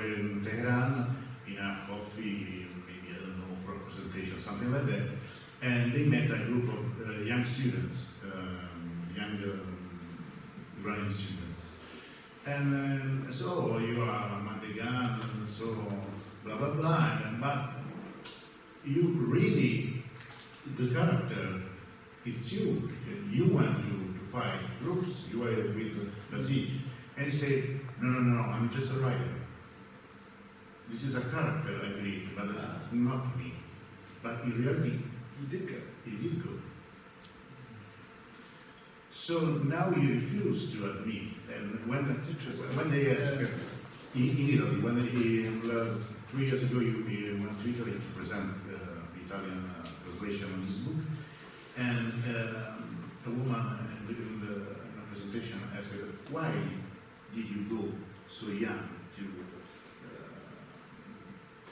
in Tehran in a coffee, maybe, I don't know, for a presentation, something like that, and they met a group of young students, young Iranian students. And so you are Mandegan, and so blah blah blah, but you really, the character, it's you. You want to fight groups. You are with Basij. And he said, no, I'm just a writer. This is a character I created, but it's not me. But in reality, he did go. So now he refused to admit. And when they asked in Italy, when he 3 years ago he went to Italy to present the Italian translation of this book, and a woman in the presentation asked her, why did you go so young to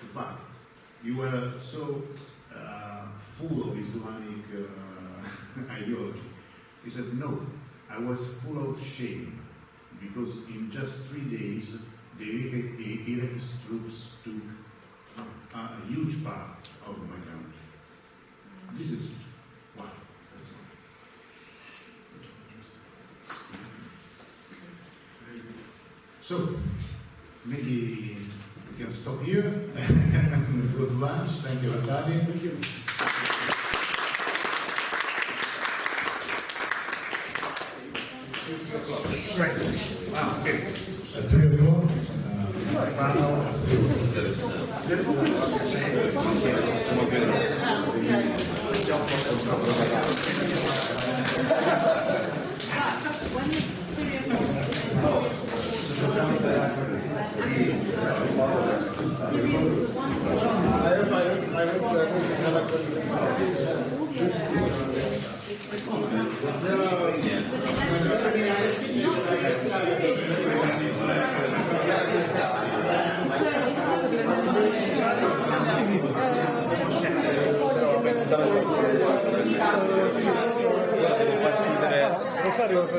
fight? You were so full of Islamic ideology. He said, no, I was full of shame, because in just 3 days the Iraqi troops took a huge part of my country. This is why. That's all. So, maybe we can stop here and go to lunch. Thank you, Natalia. Thank you. Right. Wow, okay. At 3 o'clock, Rosario per